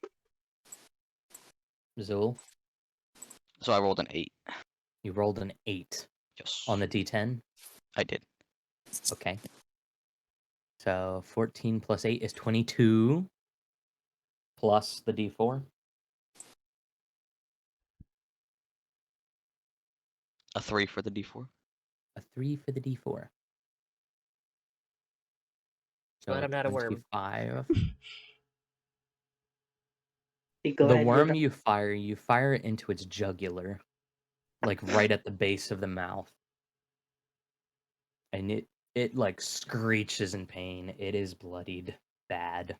Speaker 2: Zool,
Speaker 6: So I rolled an 8.
Speaker 2: you rolled an 8
Speaker 6: Yes.
Speaker 2: on the d10.
Speaker 6: I did.
Speaker 2: Okay. So 14 plus 8 is 22. Plus the d4.
Speaker 6: A 3 for the D4.
Speaker 2: a 3 for the D4. So
Speaker 1: Glad I'm not a worm.
Speaker 2: 25.
Speaker 5: Be
Speaker 2: The
Speaker 5: glad you're
Speaker 2: worm
Speaker 5: not.
Speaker 2: you fire it into its jugular, like right at the base of the mouth. And it like screeches in pain. It is bloodied bad.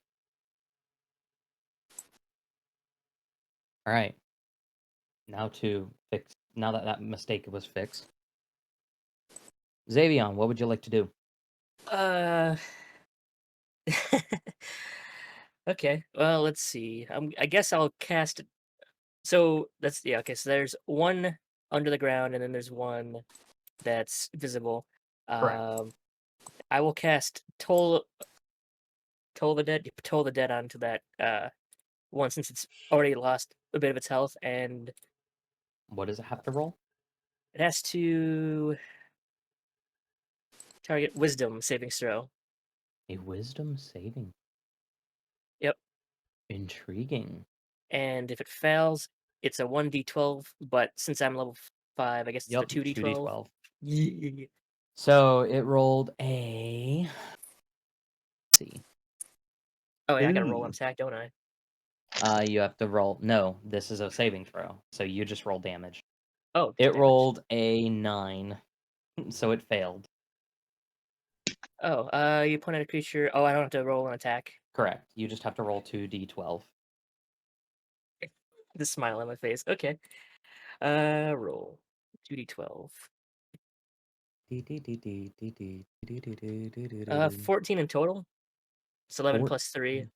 Speaker 2: All right. Now that that mistake was fixed. Xavion, what would you like to do?
Speaker 1: Okay. Well, let's see. I guess I'll cast. So that's yeah. Okay. So there's one under the ground, and then there's one that's visible.
Speaker 2: Correct.
Speaker 1: I will cast Toll the Dead onto that one since it's already lost a bit of its health, and
Speaker 2: What does it have to roll?
Speaker 1: it has to target Wisdom saving throw.
Speaker 2: A wisdom saving.
Speaker 1: Yep.
Speaker 2: Intriguing.
Speaker 1: And if it fails, it's a 1d12. But since I'm level 5, I guess it's
Speaker 2: Yep,
Speaker 1: the 2d12.
Speaker 2: 2d12.
Speaker 1: Yeah.
Speaker 2: So it rolled a. Let's see.
Speaker 1: Oh yeah, I gotta roll on
Speaker 2: 3.
Speaker 1: attack, don't I?
Speaker 2: You have to roll. No, this is a saving throw. So you just roll damage.
Speaker 1: Oh,
Speaker 2: It
Speaker 1: damage.
Speaker 2: rolled a 9, so it failed.
Speaker 1: Oh, you point at a creature. Oh, I don't have to roll an attack.
Speaker 2: Correct. You just have to roll 2d12.
Speaker 1: The smile on my face. Okay. Roll 2d12. 14 in total. It's 11 plus 3,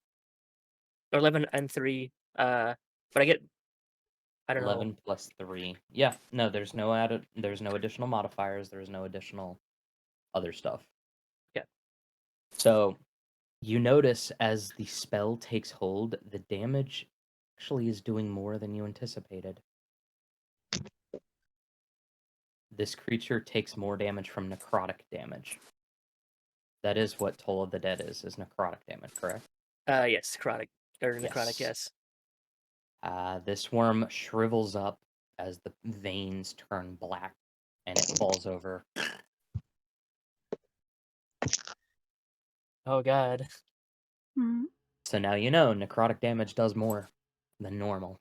Speaker 1: or 11 and 3. But I get. I don't know.
Speaker 2: 11 plus 3. Yeah, no, there's no additional modifiers, there's no additional other stuff.
Speaker 1: Yeah.
Speaker 2: So you notice as the spell takes hold, the damage actually is doing more than you anticipated. This creature takes more damage from necrotic damage. That is what Toll of the Dead is necrotic damage, correct?
Speaker 1: Yes, necrotic,
Speaker 2: Yes.
Speaker 1: yes.
Speaker 2: This worm shrivels up as the veins turn black, and it falls over.
Speaker 1: Oh god.
Speaker 4: Mhm.
Speaker 2: So now you know necrotic damage does more than normal.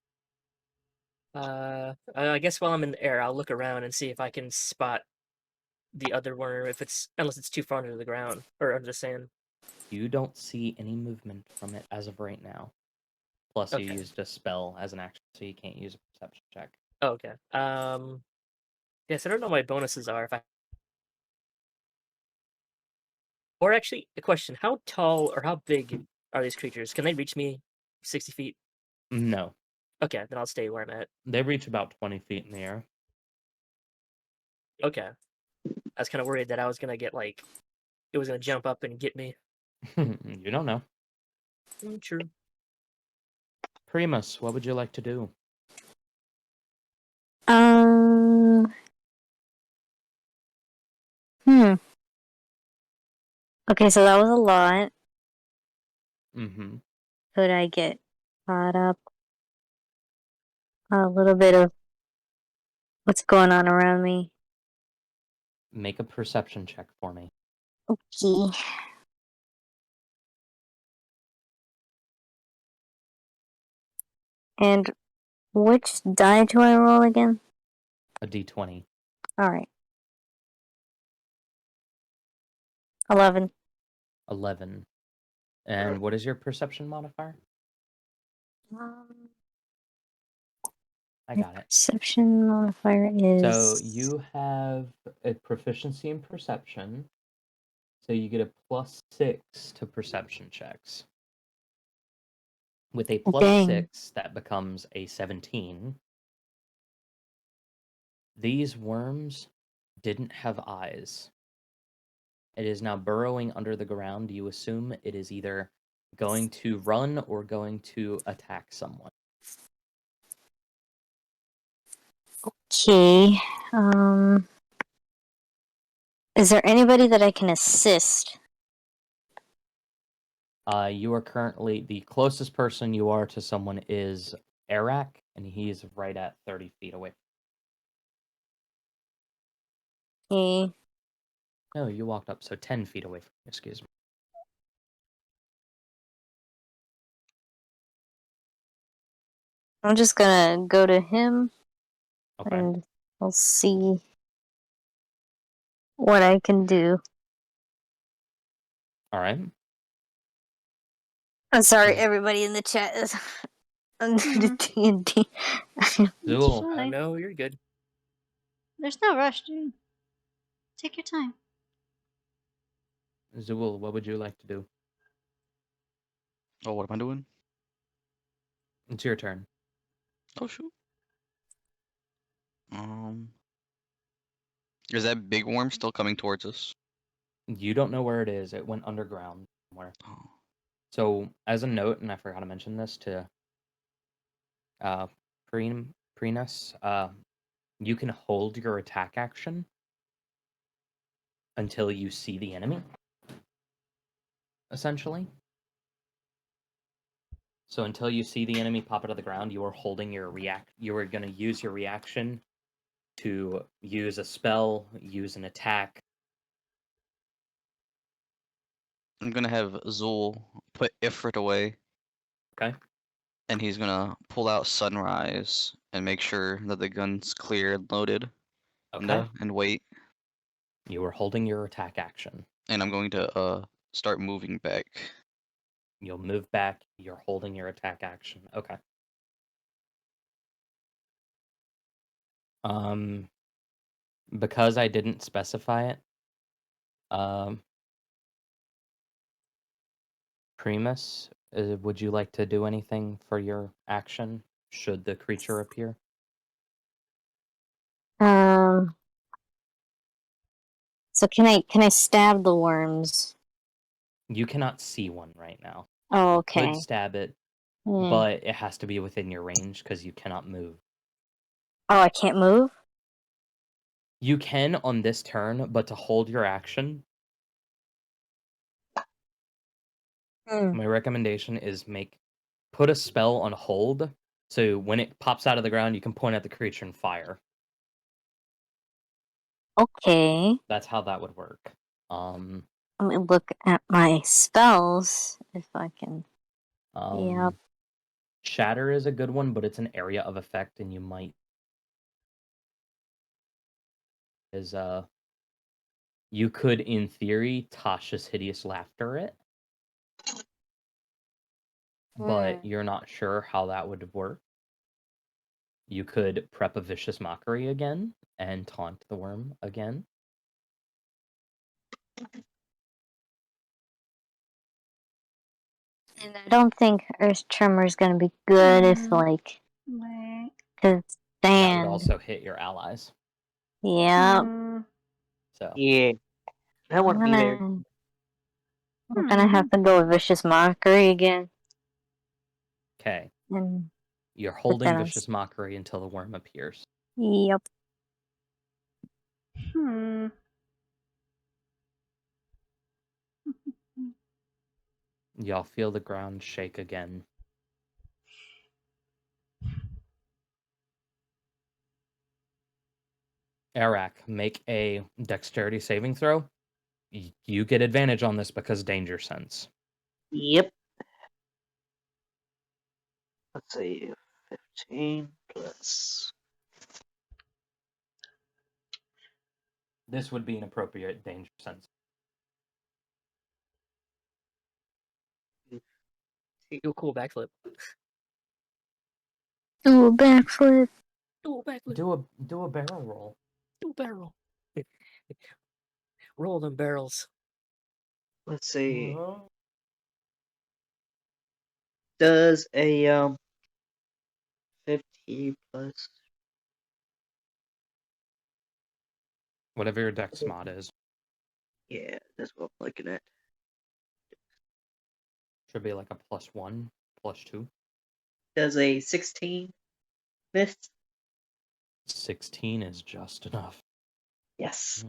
Speaker 1: I guess while I'm in the air, I'll look around and see if I can spot the other worm, unless it's too far under the ground or under the sand.
Speaker 2: You don't see any movement from it as of right now. Plus, you
Speaker 1: Okay.
Speaker 2: used a spell as an action, so you can't use a perception check.
Speaker 1: Oh, okay. Yes, I don't know what my bonuses are if I. Or actually, a question: how tall or how big are these creatures? Can they reach me 60 feet?
Speaker 2: No,
Speaker 1: Okay, then I'll stay where I'm at.
Speaker 2: they reach about 20 feet in the air.
Speaker 1: Okay. I was kind of worried that I was gonna get it was gonna jump up and get me.
Speaker 2: You don't know.
Speaker 1: True.
Speaker 2: Primus, what would you like to do?
Speaker 3: Hmm. Okay, so that was a lot.
Speaker 2: Mm-hmm.
Speaker 3: Could I get caught up a little bit of what's going on around me?
Speaker 2: Make a perception check for me.
Speaker 3: Okay. And which die do I roll again?
Speaker 2: A d20.
Speaker 3: Alright. 11.
Speaker 2: 11. And what is your perception modifier? I got it.
Speaker 3: Perception modifier is.
Speaker 2: So you have a proficiency in perception. So you get a +6 to perception checks. With a +6, that becomes a 17. These worms didn't have eyes. It is now burrowing under the ground. You assume it is either going to run or going to attack someone.
Speaker 3: Okay. Is there anybody that I can assist?
Speaker 2: You are currently the closest person you are to someone is Arak, and he's right at 30 feet away.
Speaker 3: Okay.
Speaker 2: No, you walked up, so 10 feet away from me, excuse me.
Speaker 3: I'm just gonna go to him
Speaker 2: Okay.
Speaker 3: and I'll see what I can do.
Speaker 2: All right.
Speaker 3: I'm sorry,
Speaker 2: Mm.
Speaker 3: everybody in the chat is on
Speaker 4: Mhm.
Speaker 3: D&D.
Speaker 4: It's
Speaker 2: Zool,
Speaker 1: Oh
Speaker 4: fine.
Speaker 1: no, you're good.
Speaker 4: There's no rush, dude. Take your time.
Speaker 2: Zool, what would you like to do?
Speaker 6: Oh, what am I doing?
Speaker 2: It's your turn.
Speaker 6: Oh shoot. Um, is that big worm still coming towards us?
Speaker 2: You don't know where it is. It went underground somewhere.
Speaker 6: Oh.
Speaker 2: So, as a note, and I forgot to mention this to Prenus, you can hold your attack action until you see the enemy, essentially. So until you see the enemy pop out of the ground, you are holding your you are going to use your reaction to use a spell, use an attack.
Speaker 6: I'm gonna have Zool put Ifrit away,
Speaker 2: Okay.
Speaker 6: and he's gonna pull out Sunrise and make sure that the gun's clear and loaded,
Speaker 2: Okay.
Speaker 6: and wait.
Speaker 2: You are holding your attack action.
Speaker 6: And I'm going to start moving back.
Speaker 2: You'll move back. You're holding your attack action. Okay. Because I didn't specify it, Primus, would you like to do anything for your action should the creature appear?
Speaker 3: So can I stab the worms?
Speaker 2: You cannot see one right now.
Speaker 3: Oh,
Speaker 2: You could
Speaker 3: okay.
Speaker 2: stab it,
Speaker 3: Hmm.
Speaker 2: but it has to be within your range because you cannot move.
Speaker 3: Oh, I can't move?
Speaker 2: You can on this turn, but to hold your action, my recommendation is put a spell on hold, so when it pops out of the ground, you can point at the creature and fire.
Speaker 3: Okay.
Speaker 2: That's how that would work.
Speaker 3: Let me look at my spells if I can. Yep.
Speaker 2: Shatter is a good one, but it's an area of effect, and you might you could, in theory, Tasha's Hideous Laughter it, but you're not sure how that would work. You could prep a Vicious Mockery again and taunt the worm again.
Speaker 3: And I don't think Earth Tremor is gonna be good if
Speaker 4: Wait.
Speaker 3: cause
Speaker 2: That would
Speaker 3: sand.
Speaker 2: also hit your allies.
Speaker 3: Yep.
Speaker 2: So
Speaker 5: Yeah, that wouldn't be there.
Speaker 3: I'm gonna have to go with Vicious Mockery again.
Speaker 2: okay,
Speaker 3: And
Speaker 2: you're holding
Speaker 3: then
Speaker 2: Vicious Mockery until the worm appears.
Speaker 3: Yep.
Speaker 2: Y'all feel the ground shake again. Arak, make a dexterity saving throw. You get advantage on this because danger sense.
Speaker 5: Yep. Let's see, 15 plus.
Speaker 2: This would be an appropriate danger sense.
Speaker 1: Do a cool backflip.
Speaker 3: Do a backflip.
Speaker 1: Do a backflip.
Speaker 2: Do a barrel roll.
Speaker 1: Do a barrel. Roll them barrels.
Speaker 5: Let's see. Does a 50 plus
Speaker 2: Whatever your dex mod is.
Speaker 5: Yeah, that's what I'm looking at.
Speaker 2: Should be like a +1, +2.
Speaker 5: Does a 16 miss?
Speaker 2: 16 is just enough.
Speaker 5: Yes.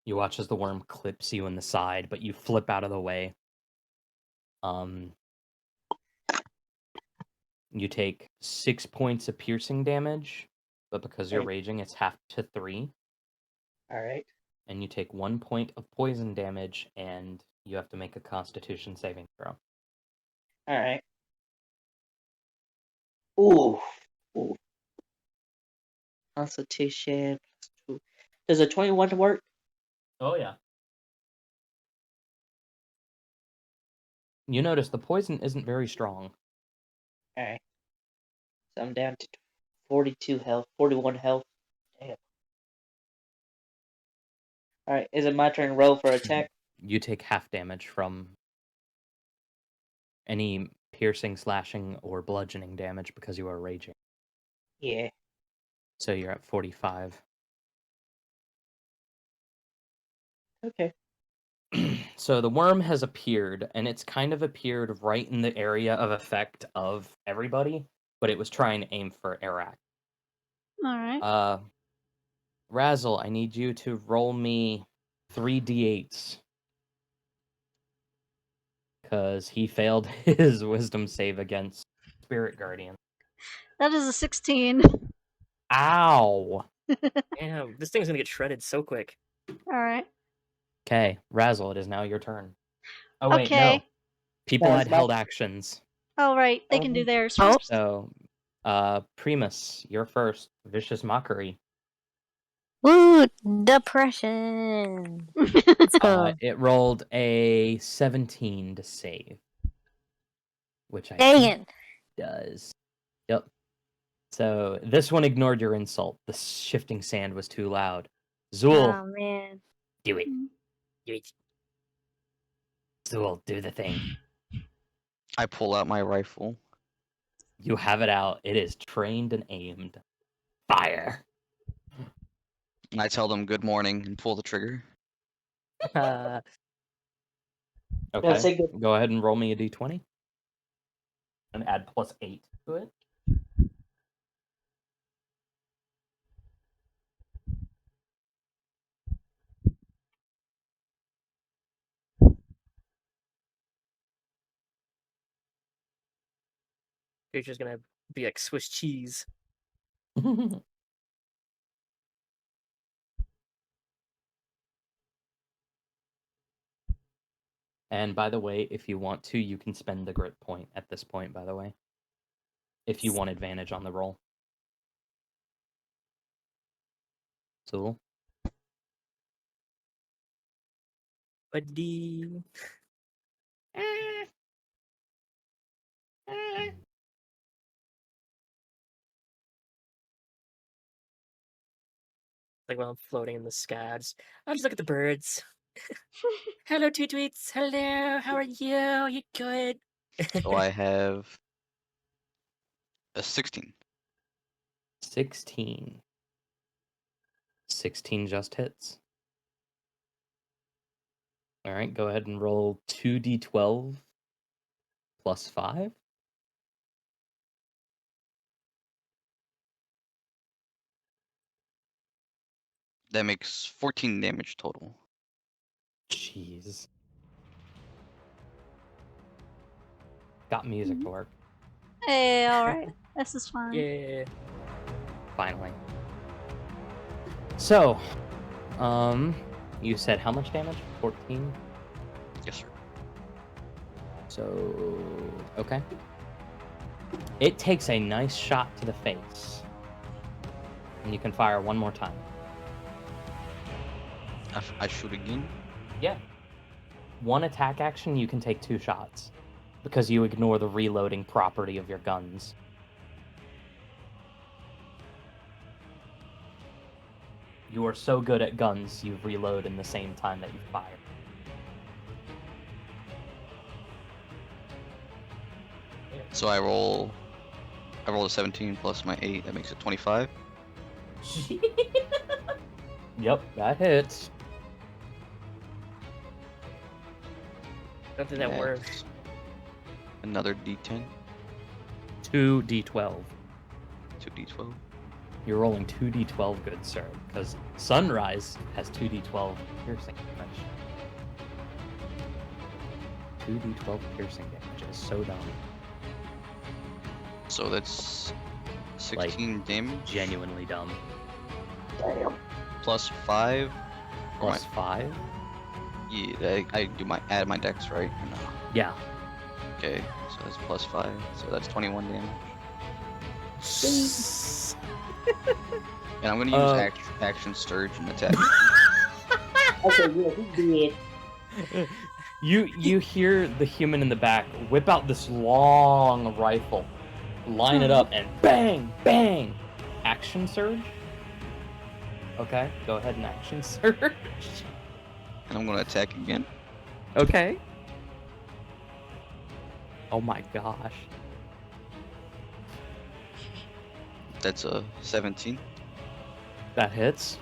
Speaker 2: You watch as the worm clips you in the side, but you flip out of the way. You take 6 points of piercing damage, but because you're raging, it's half to 3.
Speaker 5: Alright.
Speaker 2: and you take 1 point of poison damage, and you have to make a Constitution saving throw.
Speaker 5: Alright. Ooh. Ooh. Constitution. Does a 21 work?
Speaker 2: Oh, yeah. You notice the poison isn't very strong.
Speaker 5: Alright. So I'm down to 42 health, 41 health. Damn. Alright, is it my turn to roll for attack?
Speaker 2: You take half damage from any piercing, slashing, or bludgeoning damage because you are raging.
Speaker 5: Yeah.
Speaker 2: So you're at 45.
Speaker 5: Okay.
Speaker 2: So the worm has appeared, and it's kind of appeared right in the area of effect of everybody, but it was trying to aim for Arak.
Speaker 4: Alright.
Speaker 2: Razzle, I need you to roll me 3 d8s. Because he failed his wisdom save against Spirit Guardian.
Speaker 4: That is a 16.
Speaker 2: Ow!
Speaker 1: Damn, this thing's gonna get shredded so quick.
Speaker 4: Alright.
Speaker 2: Okay, Razzle, it is now your turn. Oh, wait, no.
Speaker 4: Okay.
Speaker 2: People
Speaker 5: No,
Speaker 2: had
Speaker 5: it's my-
Speaker 2: held actions.
Speaker 4: Oh, right. They can do theirs
Speaker 3: Oh.
Speaker 4: first.
Speaker 2: So, Primus, you're first. Vicious Mockery.
Speaker 3: Ooh, depression. Let's go.
Speaker 2: It rolled a 17 to save. Which I
Speaker 3: Dang
Speaker 2: think
Speaker 3: it.
Speaker 2: does. Yep. So, this one ignored your insult. The shifting sand was too loud. Zool,
Speaker 3: Oh, man.
Speaker 2: do it. Do it. Zool, do the thing.
Speaker 6: I pull out my rifle.
Speaker 2: You have it out. It is trained and aimed. Fire.
Speaker 6: And I tell them good morning and pull the trigger.
Speaker 1: Uh,
Speaker 2: Okay.
Speaker 5: say good.
Speaker 2: Go ahead and roll me a d20. And add +8 to it.
Speaker 1: creature's gonna be like Swiss cheese.
Speaker 2: And by the way, if you want to, you can spend the grit point at this point, by the way. If you want advantage on the roll. Zool.
Speaker 1: Buddy. Like while I'm floating in the sky, I'll just look at the birds. Hello, tweet tweets. Hello, how are you? You good?
Speaker 6: So I have a 16.
Speaker 2: 16. 16 just hits. All right, go ahead and roll 2d12 plus 5.
Speaker 6: That makes 14 damage total.
Speaker 2: Jeez. Got music to work.
Speaker 4: Hey, alright. This is fun.
Speaker 1: Yeah.
Speaker 2: Finally. So, you said how much damage? 14?
Speaker 6: Yes, sir.
Speaker 2: So, okay. It takes a nice shot to the face. And you can fire one more time.
Speaker 6: I shoot again.
Speaker 2: Yeah. One attack action, you can take 2 shots. Because you ignore the reloading property of your guns. You are so good at guns, you reload in the same time that you fire.
Speaker 6: So I roll a 17 plus my 8. That makes it 25.
Speaker 2: Yep, that hits.
Speaker 1: Don't think that
Speaker 6: Next,
Speaker 1: works.
Speaker 6: Another D10.
Speaker 2: 2d12.
Speaker 6: 2D12.
Speaker 2: You're rolling 2d12, good sir, because Sunrise has 2d12 piercing damage. 2d12 piercing damage is so dumb.
Speaker 6: So that's 16 damage.
Speaker 2: Genuinely dumb.
Speaker 5: Damn.
Speaker 6: Plus 5 For my,
Speaker 2: +5?
Speaker 6: yeah, I do my add my dex, right? Or no?
Speaker 2: Yeah.
Speaker 6: Okay, so that's +5. So that's 21 damage. And I'm gonna use action surge and attack.
Speaker 5: Okay, yeah, he did.
Speaker 2: You hear the human in the back whip out this long rifle, line it up, and bang, bang! Action surge? Okay, go ahead and action surge.
Speaker 6: And I'm gonna attack again.
Speaker 2: Okay. Oh my gosh.
Speaker 6: That's a 17.
Speaker 2: That hits.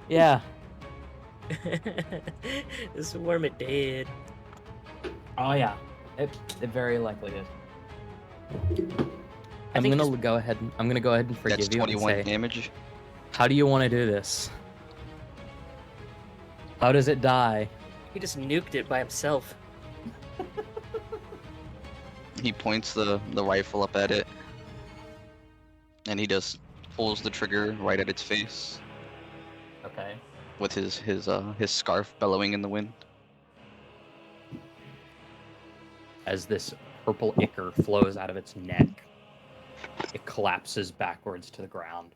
Speaker 2: Yeah.
Speaker 1: This worm dead.
Speaker 2: Oh yeah. It very likely is.
Speaker 1: I
Speaker 2: I'm
Speaker 1: think
Speaker 2: gonna go ahead and forgive
Speaker 6: That's
Speaker 2: you and
Speaker 6: 21
Speaker 2: say,
Speaker 6: damage.
Speaker 2: how do you want to do this? How does it die?
Speaker 1: He just nuked it by himself.
Speaker 6: He points the rifle up at it, and he just pulls the trigger right at its face
Speaker 2: Okay.
Speaker 6: with his scarf bellowing in the wind.
Speaker 2: As this purple ichor flows out of its neck, it collapses backwards to the ground.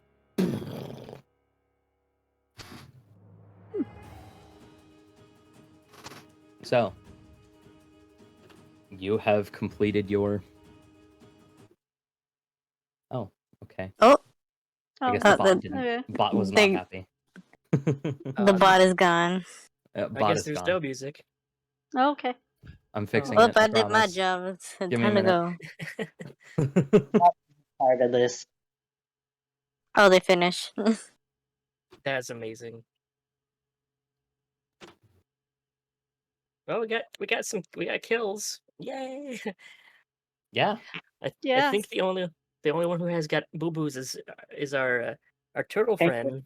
Speaker 2: So, you have completed your... Oh, okay.
Speaker 3: Oh,
Speaker 2: I guess
Speaker 4: Oh,
Speaker 2: the bot didn't.
Speaker 4: okay.
Speaker 2: Bot was not
Speaker 3: They-
Speaker 2: happy.
Speaker 3: the bot is gone.
Speaker 1: I
Speaker 2: Bot
Speaker 1: guess
Speaker 2: is
Speaker 1: there's
Speaker 2: gone.
Speaker 1: no music.
Speaker 4: Okay.
Speaker 2: I'm fixing
Speaker 3: Well,
Speaker 2: it. I
Speaker 3: I did my
Speaker 2: promise.
Speaker 3: job. It's
Speaker 2: Give me a
Speaker 3: time to
Speaker 2: minute.
Speaker 3: go.
Speaker 5: Tired of this.
Speaker 3: Oh, they finished.
Speaker 1: That's amazing. Well, we got kills. Yay!
Speaker 2: Yeah.
Speaker 1: I
Speaker 4: Yes.
Speaker 1: think the only one who has got boo boos is our turtle
Speaker 5: Thank
Speaker 1: friend.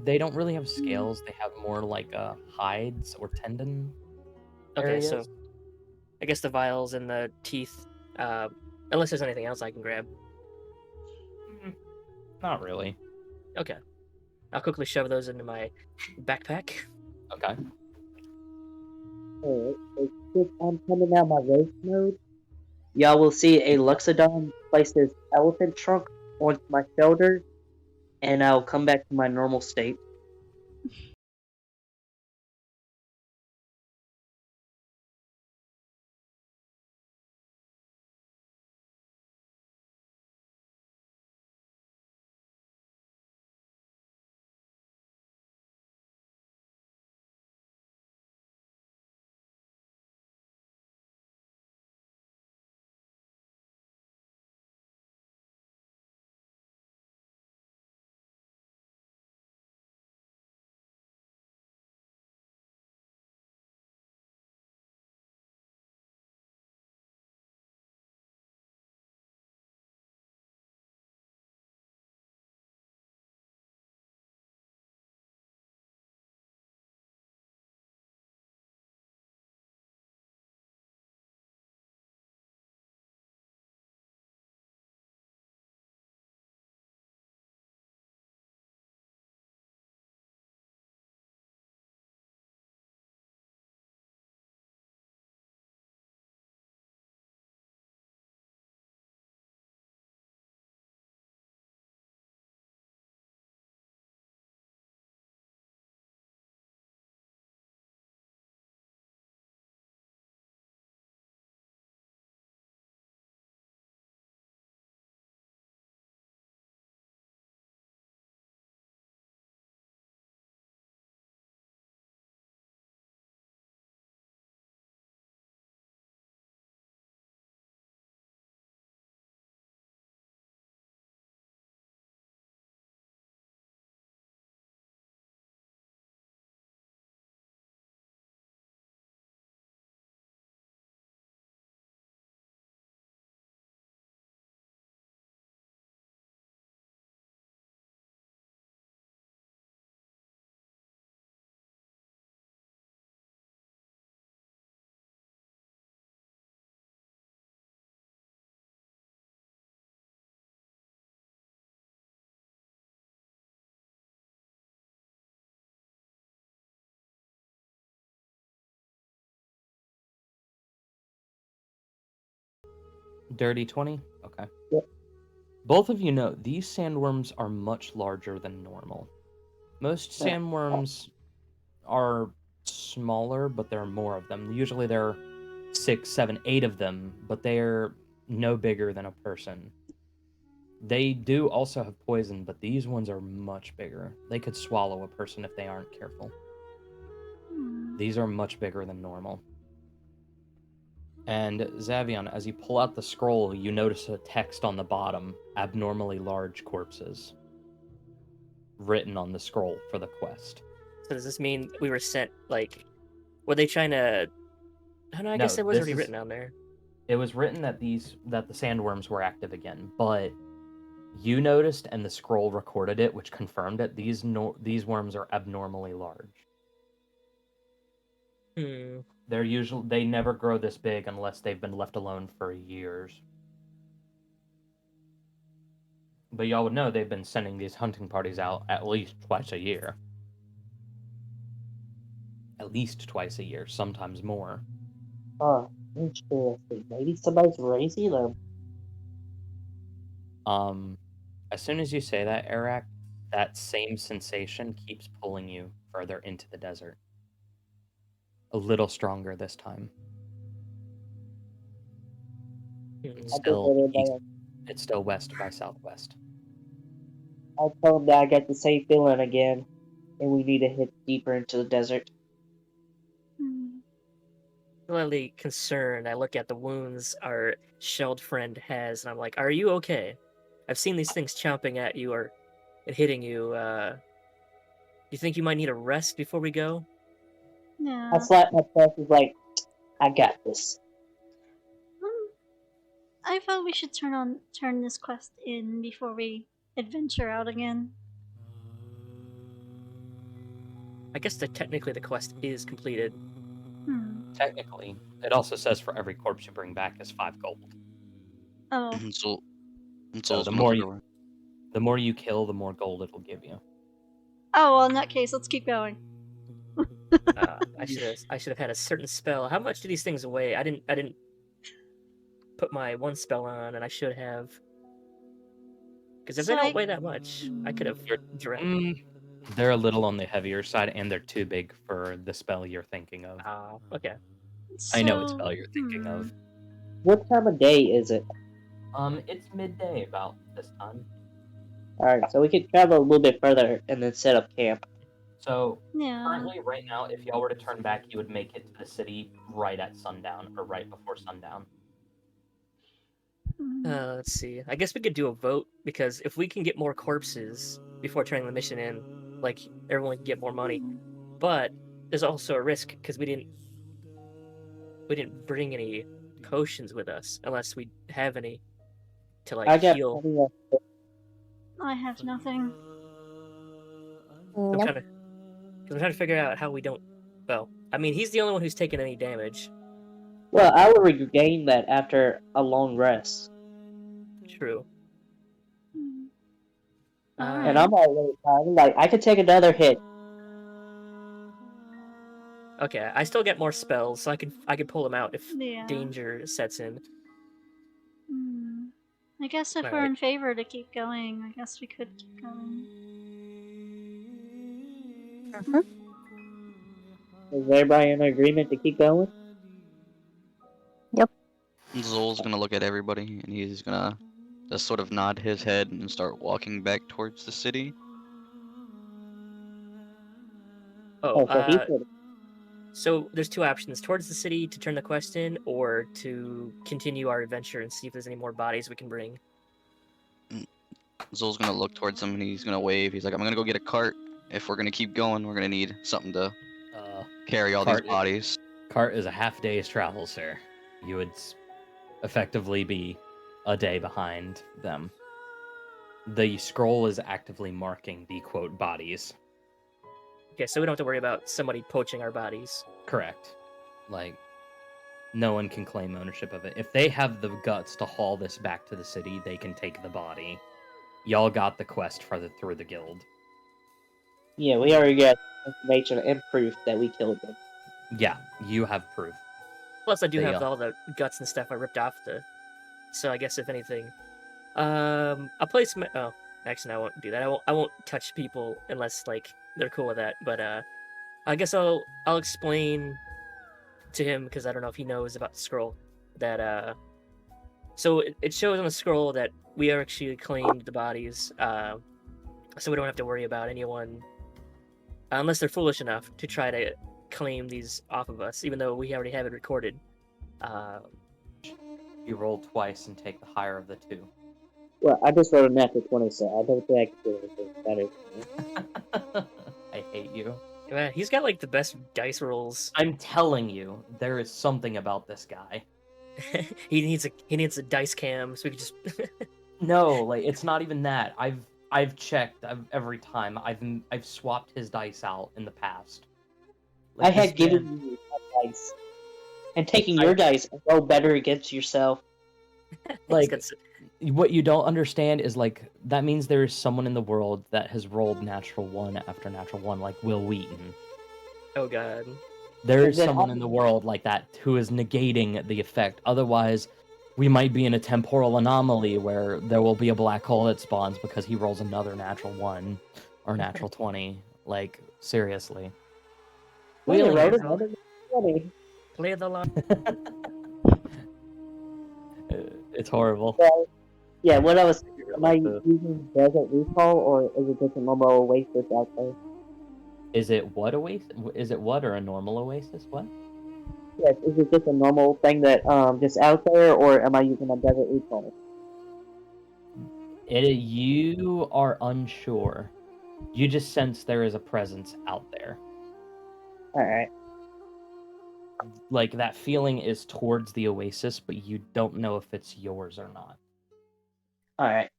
Speaker 2: They don't really have scales. They have more like hides or tendon
Speaker 1: Okay,
Speaker 2: areas.
Speaker 1: so I guess the vials and the teeth. Unless there's anything else I can grab.
Speaker 2: Not really.
Speaker 1: Okay. I'll quickly shove those into my backpack.
Speaker 2: Okay.
Speaker 5: Alright, so since I'm coming out my roast mode, y'all will see a Luxodon place this elephant trunk onto my shoulder, and I'll come back to my normal state.
Speaker 2: Dirty 20? Okay.
Speaker 5: Yep.
Speaker 2: Both of you know these sandworms are much larger than normal. Most sandworms are smaller, but there are more of them. Usually there are 6, 7, 8 of them, but they're no bigger than a person. They do also have poison, but these ones are much bigger. They could swallow a person if they aren't careful. These are much bigger than normal. And Xavion, as you pull out the scroll, you notice a text on the bottom, abnormally large corpses, written on the scroll for the quest.
Speaker 1: So does this mean we were sent, like, were they trying to... Oh, no, I guess it was already written on there.
Speaker 2: It was written that the sandworms were active again, but you noticed and the scroll recorded it, which confirmed it. These worms are abnormally large. They never grow this big unless they've been left alone for years. But y'all would know they've been sending these hunting parties out at least twice a year. At least twice a year, sometimes more.
Speaker 5: Oh, interesting. Maybe somebody's raising them.
Speaker 2: As soon as you say that, Eric, that same sensation keeps pulling you further into the desert. A little stronger this time. It's still west by southwest.
Speaker 5: I'll tell them that I got the same feeling again, and we need to hit deeper into the desert.
Speaker 1: Slightly concerned, I look at the wounds our shelled friend has, and I'm like, "Are you okay? I've seen these things chomping at you or hitting you. Do you think you might need a rest before we go?"
Speaker 4: Yeah.
Speaker 5: I slapped my chest and was like, I got this.
Speaker 4: I thought we should turn this quest in before we adventure out again.
Speaker 1: I guess that technically the quest is completed.
Speaker 2: Technically, it also says for every corpse you bring back is 5 gold.
Speaker 4: Oh.
Speaker 2: So the more you kill, the more gold it'll give you.
Speaker 4: Oh well, in that case, let's keep going.
Speaker 1: I should have had a certain spell. How much do these things weigh? I didn't put my one spell on, and I should have. Because if they
Speaker 4: So
Speaker 1: don't weigh that much, I could have direct.
Speaker 2: They're a little on the heavier side, and they're too big for the spell you're thinking of.
Speaker 1: Okay.
Speaker 2: I know what
Speaker 4: So,
Speaker 2: spell you're thinking of.
Speaker 5: What time of day is it?
Speaker 2: It's midday about this time.
Speaker 5: Alright, so we could travel a little bit further and then set up camp.
Speaker 2: So
Speaker 4: yeah.
Speaker 2: currently, right now, if y'all were to turn back, you would make it to the city right at sundown, or right before sundown.
Speaker 1: Let's see. I guess we could do a vote, because if we can get more corpses before turning the mission in, like, everyone can get more money. But there's also a risk, because we didn't bring any potions with us, unless we have any to, like,
Speaker 5: I got
Speaker 1: heal.
Speaker 5: plenty of.
Speaker 4: I have nothing.
Speaker 1: I'm
Speaker 3: Nope.
Speaker 1: trying to figure out how we don't. Well, I mean, he's the only one who's taken any damage.
Speaker 5: Well, I will regain that after a long rest.
Speaker 1: True.
Speaker 4: Alright.
Speaker 5: And I'm already tired. Like, I could take another hit.
Speaker 1: Okay, I still get more spells, so I could pull them out if
Speaker 4: Yeah.
Speaker 1: danger sets in.
Speaker 4: I guess if we're
Speaker 1: Alright.
Speaker 4: in favor to keep going, I guess we could keep going.
Speaker 5: Is everybody in agreement to keep going?
Speaker 6: Zol's gonna look at everybody and he's gonna just sort of nod his head and start walking back towards the city.
Speaker 5: Oh, so he's
Speaker 1: So there's two options: towards the city to turn the quest in, or to continue our adventure and see if there's any more bodies we can bring.
Speaker 6: Zol's gonna look towards him and he's gonna wave. He's like, I'm gonna go get a cart. If we're gonna keep going, we're gonna need something to carry all these bodies.
Speaker 2: Cart is a half day's travel, sir. You would effectively be a day behind them. The scroll is actively marking the quote bodies.
Speaker 1: Okay, so we don't have to worry about somebody poaching our bodies.
Speaker 2: Correct. Like, no one can claim ownership of it. If they have the guts to haul this back to the city, they can take the body. Y'all got the quest through the guild.
Speaker 5: Yeah, we already got information and proof that we killed them.
Speaker 2: Yeah, you have proof.
Speaker 1: Plus, I do
Speaker 2: They,
Speaker 1: have all the guts and stuff I ripped off the. So I guess if anything, I'll place my. Oh, actually, no, I won't do that. I won't touch people unless like they're cool with that. But I guess I'll explain to him, because I don't know if he knows about the scroll, that so it shows on the scroll that we actually claimed the bodies, so we don't have to worry about anyone unless they're foolish enough to try to claim these off of us, even though we already have it recorded.
Speaker 2: You roll twice and take the higher of the two.
Speaker 5: Well, I just wrote a natural 20, so I don't think I can do anything better.
Speaker 2: I hate you.
Speaker 1: Man, he's got like the best dice rolls.
Speaker 2: I'm telling you, there is something about this guy.
Speaker 1: he needs a dice cam, so we can just.
Speaker 2: No, like it's not even that. I've checked every time. I've swapped his dice out in the past.
Speaker 5: I had given you dice, and taking your dice and roll better against yourself.
Speaker 2: Like, what you don't understand is like that means there is someone in the world that has rolled natural one after natural one, like Will Wheaton.
Speaker 1: Oh god.
Speaker 2: There is someone in the world like that who is negating the effect. Otherwise, we might be in a temporal anomaly where there will be a black hole that spawns because he rolls another natural 1 or natural 20. Like, seriously.
Speaker 5: We wrote another 20.
Speaker 1: Play the line.
Speaker 2: It's horrible.
Speaker 5: Well, yeah, what I was saying, am I using Desert Recall, or is it just a normal Oasis out there?
Speaker 2: Is it what oasis? Is it what, or a normal oasis? What?
Speaker 5: Yes, is it just a normal thing that just out there, or am I using a Desert Recall?
Speaker 2: You are unsure. You just sense there is a presence out there.
Speaker 5: Alright.
Speaker 2: Like, that feeling is towards the oasis, but you don't know if it's yours or not.
Speaker 5: Alright.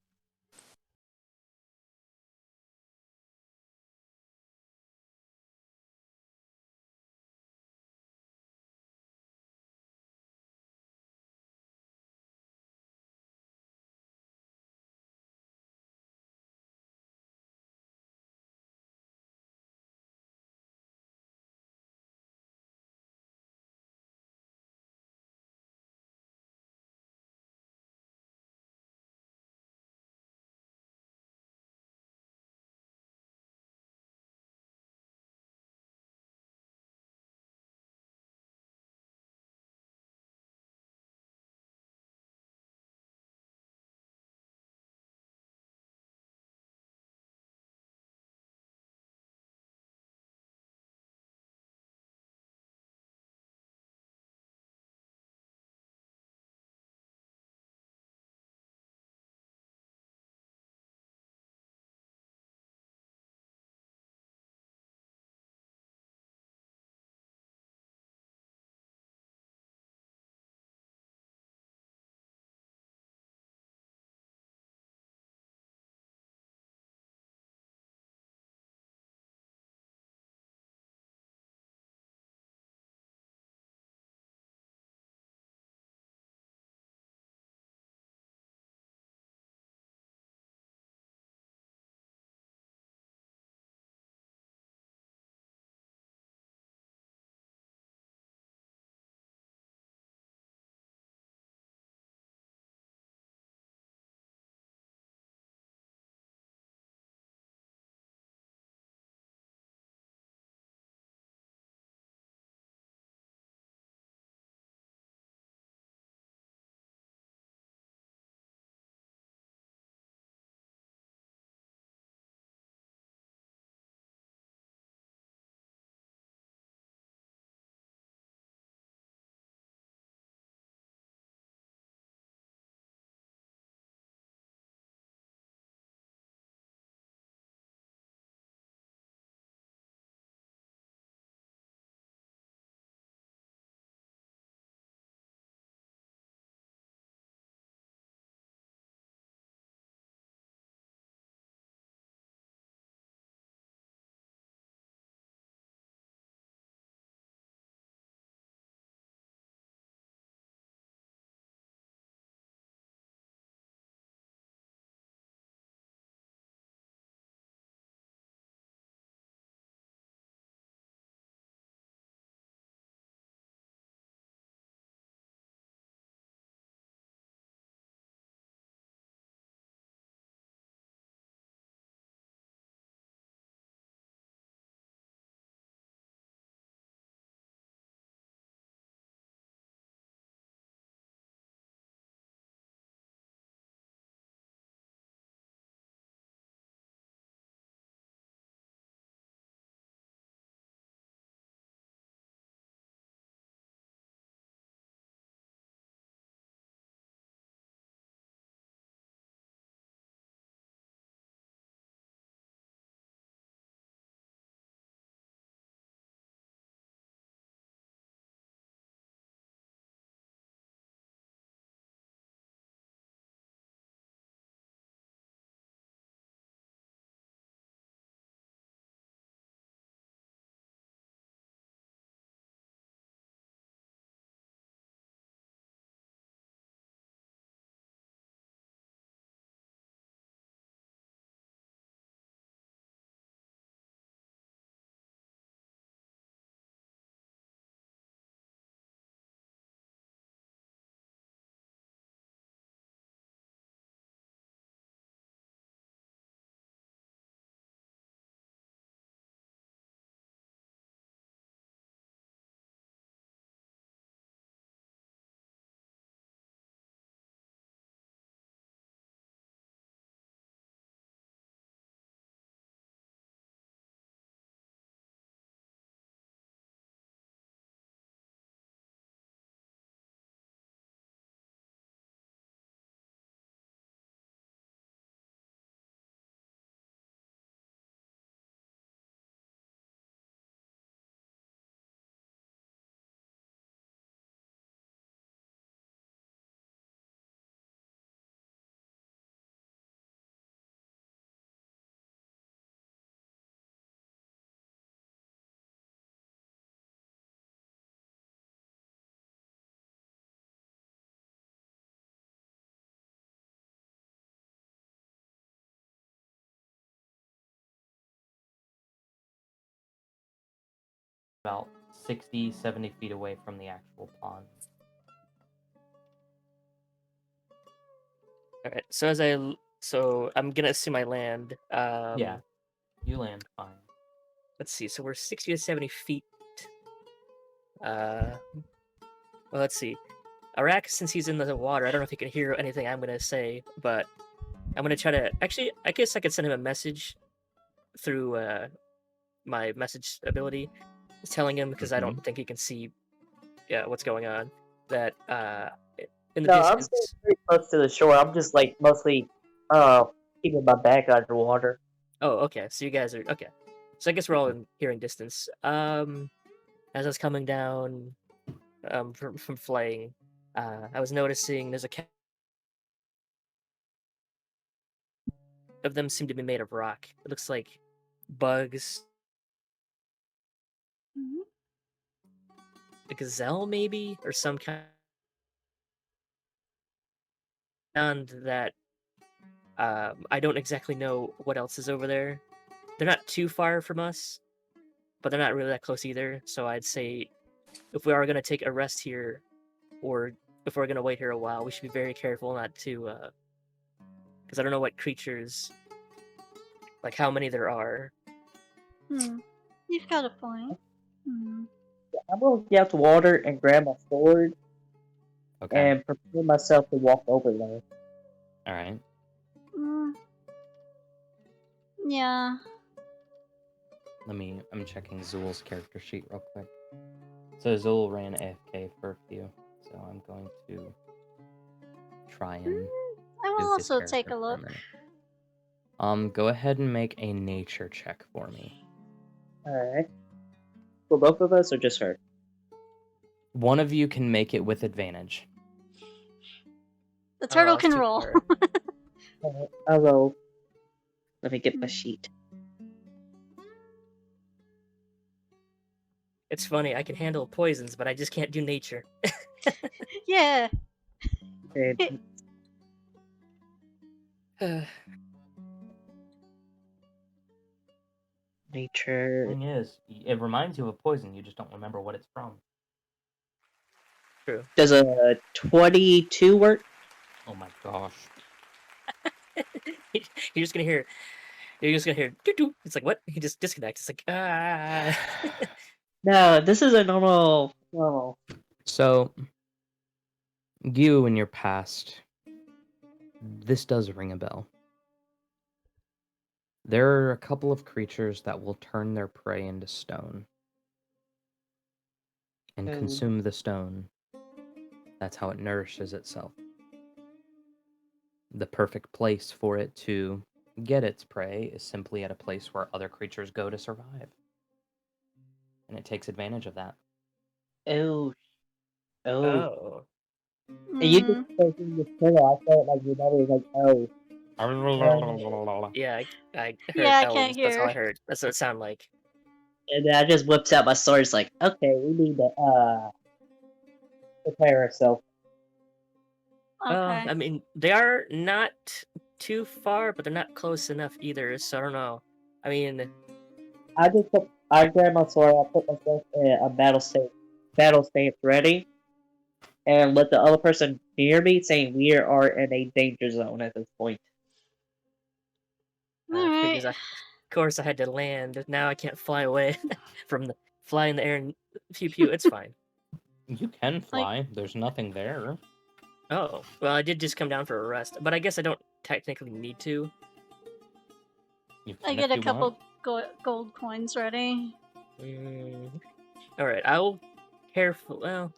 Speaker 2: about 60, 70 feet away from the actual pond.
Speaker 1: All right. So I'm gonna assume I land.
Speaker 2: Yeah, you land fine.
Speaker 1: Let's see. So we're 60 to 70 feet. Well, let's see. Arak, since he's in the water, I don't know if he can hear anything I'm gonna say, but I'm gonna try to. Actually, I guess I could send him a message through my message ability, telling him because I don't think he can see what's going on. That in the
Speaker 5: No, I'm staying
Speaker 1: distance.
Speaker 5: pretty close to the shore. I'm just like mostly keeping my back underwater.
Speaker 1: Oh, okay. So you guys are okay. So I guess we're all in hearing distance. As I was coming down, from flying, I was noticing there's a of them seem to be made of rock. It looks like bugs,
Speaker 4: Mhm.
Speaker 1: a gazelle maybe, or some kind. And that I don't exactly know what else is over there. They're not too far from us, but they're not really that close either. So I'd say if we are gonna take a rest here, or if we're gonna wait here a while, we should be very careful not to, because I don't know what creatures, like how many there are.
Speaker 4: You've got a point.
Speaker 5: I'm gonna get out the water and grab my sword
Speaker 2: Okay.
Speaker 5: and prepare myself to walk over there.
Speaker 2: All right.
Speaker 4: Yeah.
Speaker 2: I'm checking Zool's character sheet real quick. So Zool ran AFK for a few, so I'm going to try and
Speaker 4: I will
Speaker 2: do his
Speaker 4: also take
Speaker 2: character
Speaker 4: a
Speaker 2: for
Speaker 4: look.
Speaker 2: minute. Go ahead and make a nature check for me.
Speaker 5: Alright. For both of us or just her?
Speaker 2: One of you can make it with advantage.
Speaker 4: The turtle
Speaker 1: it's
Speaker 4: can
Speaker 1: too
Speaker 4: roll.
Speaker 1: far.
Speaker 5: Alright, I'll roll. Let me get my sheet.
Speaker 1: It's funny, I can handle poisons, but I just can't do nature.
Speaker 4: Yeah.
Speaker 5: Okay. Nature.
Speaker 2: Thing is, it reminds you of poison. You just don't remember what it's from.
Speaker 1: True.
Speaker 5: Does a 22 work?
Speaker 2: Oh my gosh.
Speaker 1: You're just gonna hear. You're just gonna hear. Doo-doo. It's like what? He just disconnects. It's like ah.
Speaker 5: No, this is a normal.
Speaker 2: So, you in your past, this does ring a bell. There are a couple of creatures that will turn their prey into stone and consume the stone. That's how it nourishes itself. The perfect place for it to get its prey is simply at a place where other creatures go to survive. And it takes advantage of that.
Speaker 5: Oh.
Speaker 1: Oh.
Speaker 5: And you just thinking this turtle, I felt like your mother was like, oh.
Speaker 1: Yeah, I heard
Speaker 4: Yeah, I
Speaker 1: elves.
Speaker 4: can't
Speaker 1: That's all
Speaker 4: hear.
Speaker 1: I heard. That's what it sounded like.
Speaker 5: And then I just whips out my sword. It's like, okay, we need to prepare ourselves.
Speaker 4: Okay.
Speaker 1: I mean, they are not too far, but they're not close enough either. So I don't know. I mean,
Speaker 5: I grab my sword. I put myself in a battle stance ready, and let the other person near me saying we are in a danger zone at this point.
Speaker 1: because
Speaker 4: Alright.
Speaker 1: of course I had to land. Now I can't fly away from the fly in the air and pew pew. It's fine.
Speaker 2: You can fly. There's nothing there.
Speaker 1: Oh, well, I did just come down for a rest, but I guess I don't technically need to.
Speaker 4: I get a couple gold coins ready.
Speaker 1: All right, I will careful. Well,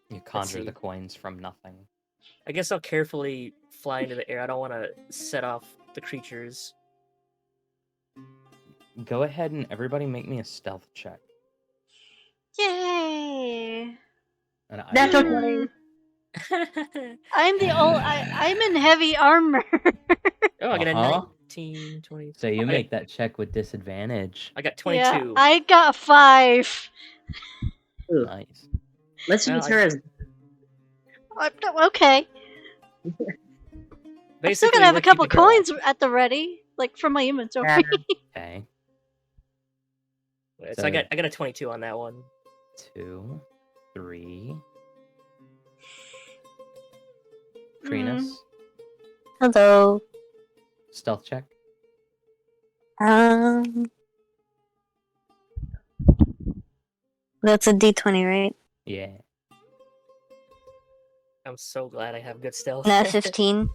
Speaker 2: you conjure the coins from nothing.
Speaker 1: I guess I'll carefully fly into the air. I don't want to set off the creatures.
Speaker 2: Go ahead and everybody make me a stealth check.
Speaker 4: Yay!
Speaker 5: Natural 20.
Speaker 4: I'm in heavy armor.
Speaker 1: Oh, I got a 19, 20.
Speaker 2: So you make that check with disadvantage.
Speaker 1: I got 22.
Speaker 4: Yeah, I got 5.
Speaker 5: Ooh.
Speaker 2: Nice.
Speaker 5: Let's use her as.
Speaker 4: Okay.
Speaker 1: Basically,
Speaker 4: I'm still gonna have a couple coins at the ready, like from my inventory.
Speaker 2: Okay.
Speaker 1: So I got a 22 on that one.
Speaker 2: 2, 3. Prenus,
Speaker 3: Hello.
Speaker 2: stealth check.
Speaker 3: That's a D20, right?
Speaker 2: Yeah.
Speaker 1: I'm so glad I have good stealth.
Speaker 3: Not 15.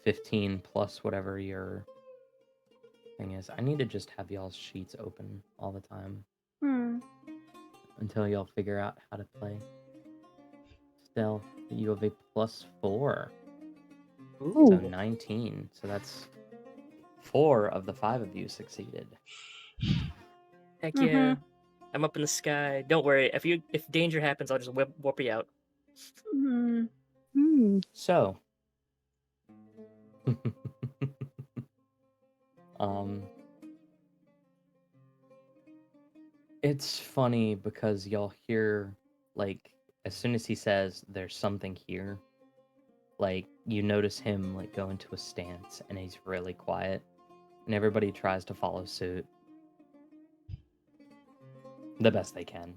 Speaker 2: 15 plus whatever your thing is. I need to just have y'all's sheets open all the time until y'all figure out how to play. Stealth, you have a +4.
Speaker 1: Ooh.
Speaker 2: So 19. So that's 4 of the 5 of you succeeded.
Speaker 1: Heck yeah. I'm up in the sky. Don't worry. If danger happens, I'll just warp you out.
Speaker 2: So, it's funny because y'all hear, like, as soon as he says there's something here, like, you notice him, like, go into a stance and he's really quiet, and everybody tries to follow suit the best they can.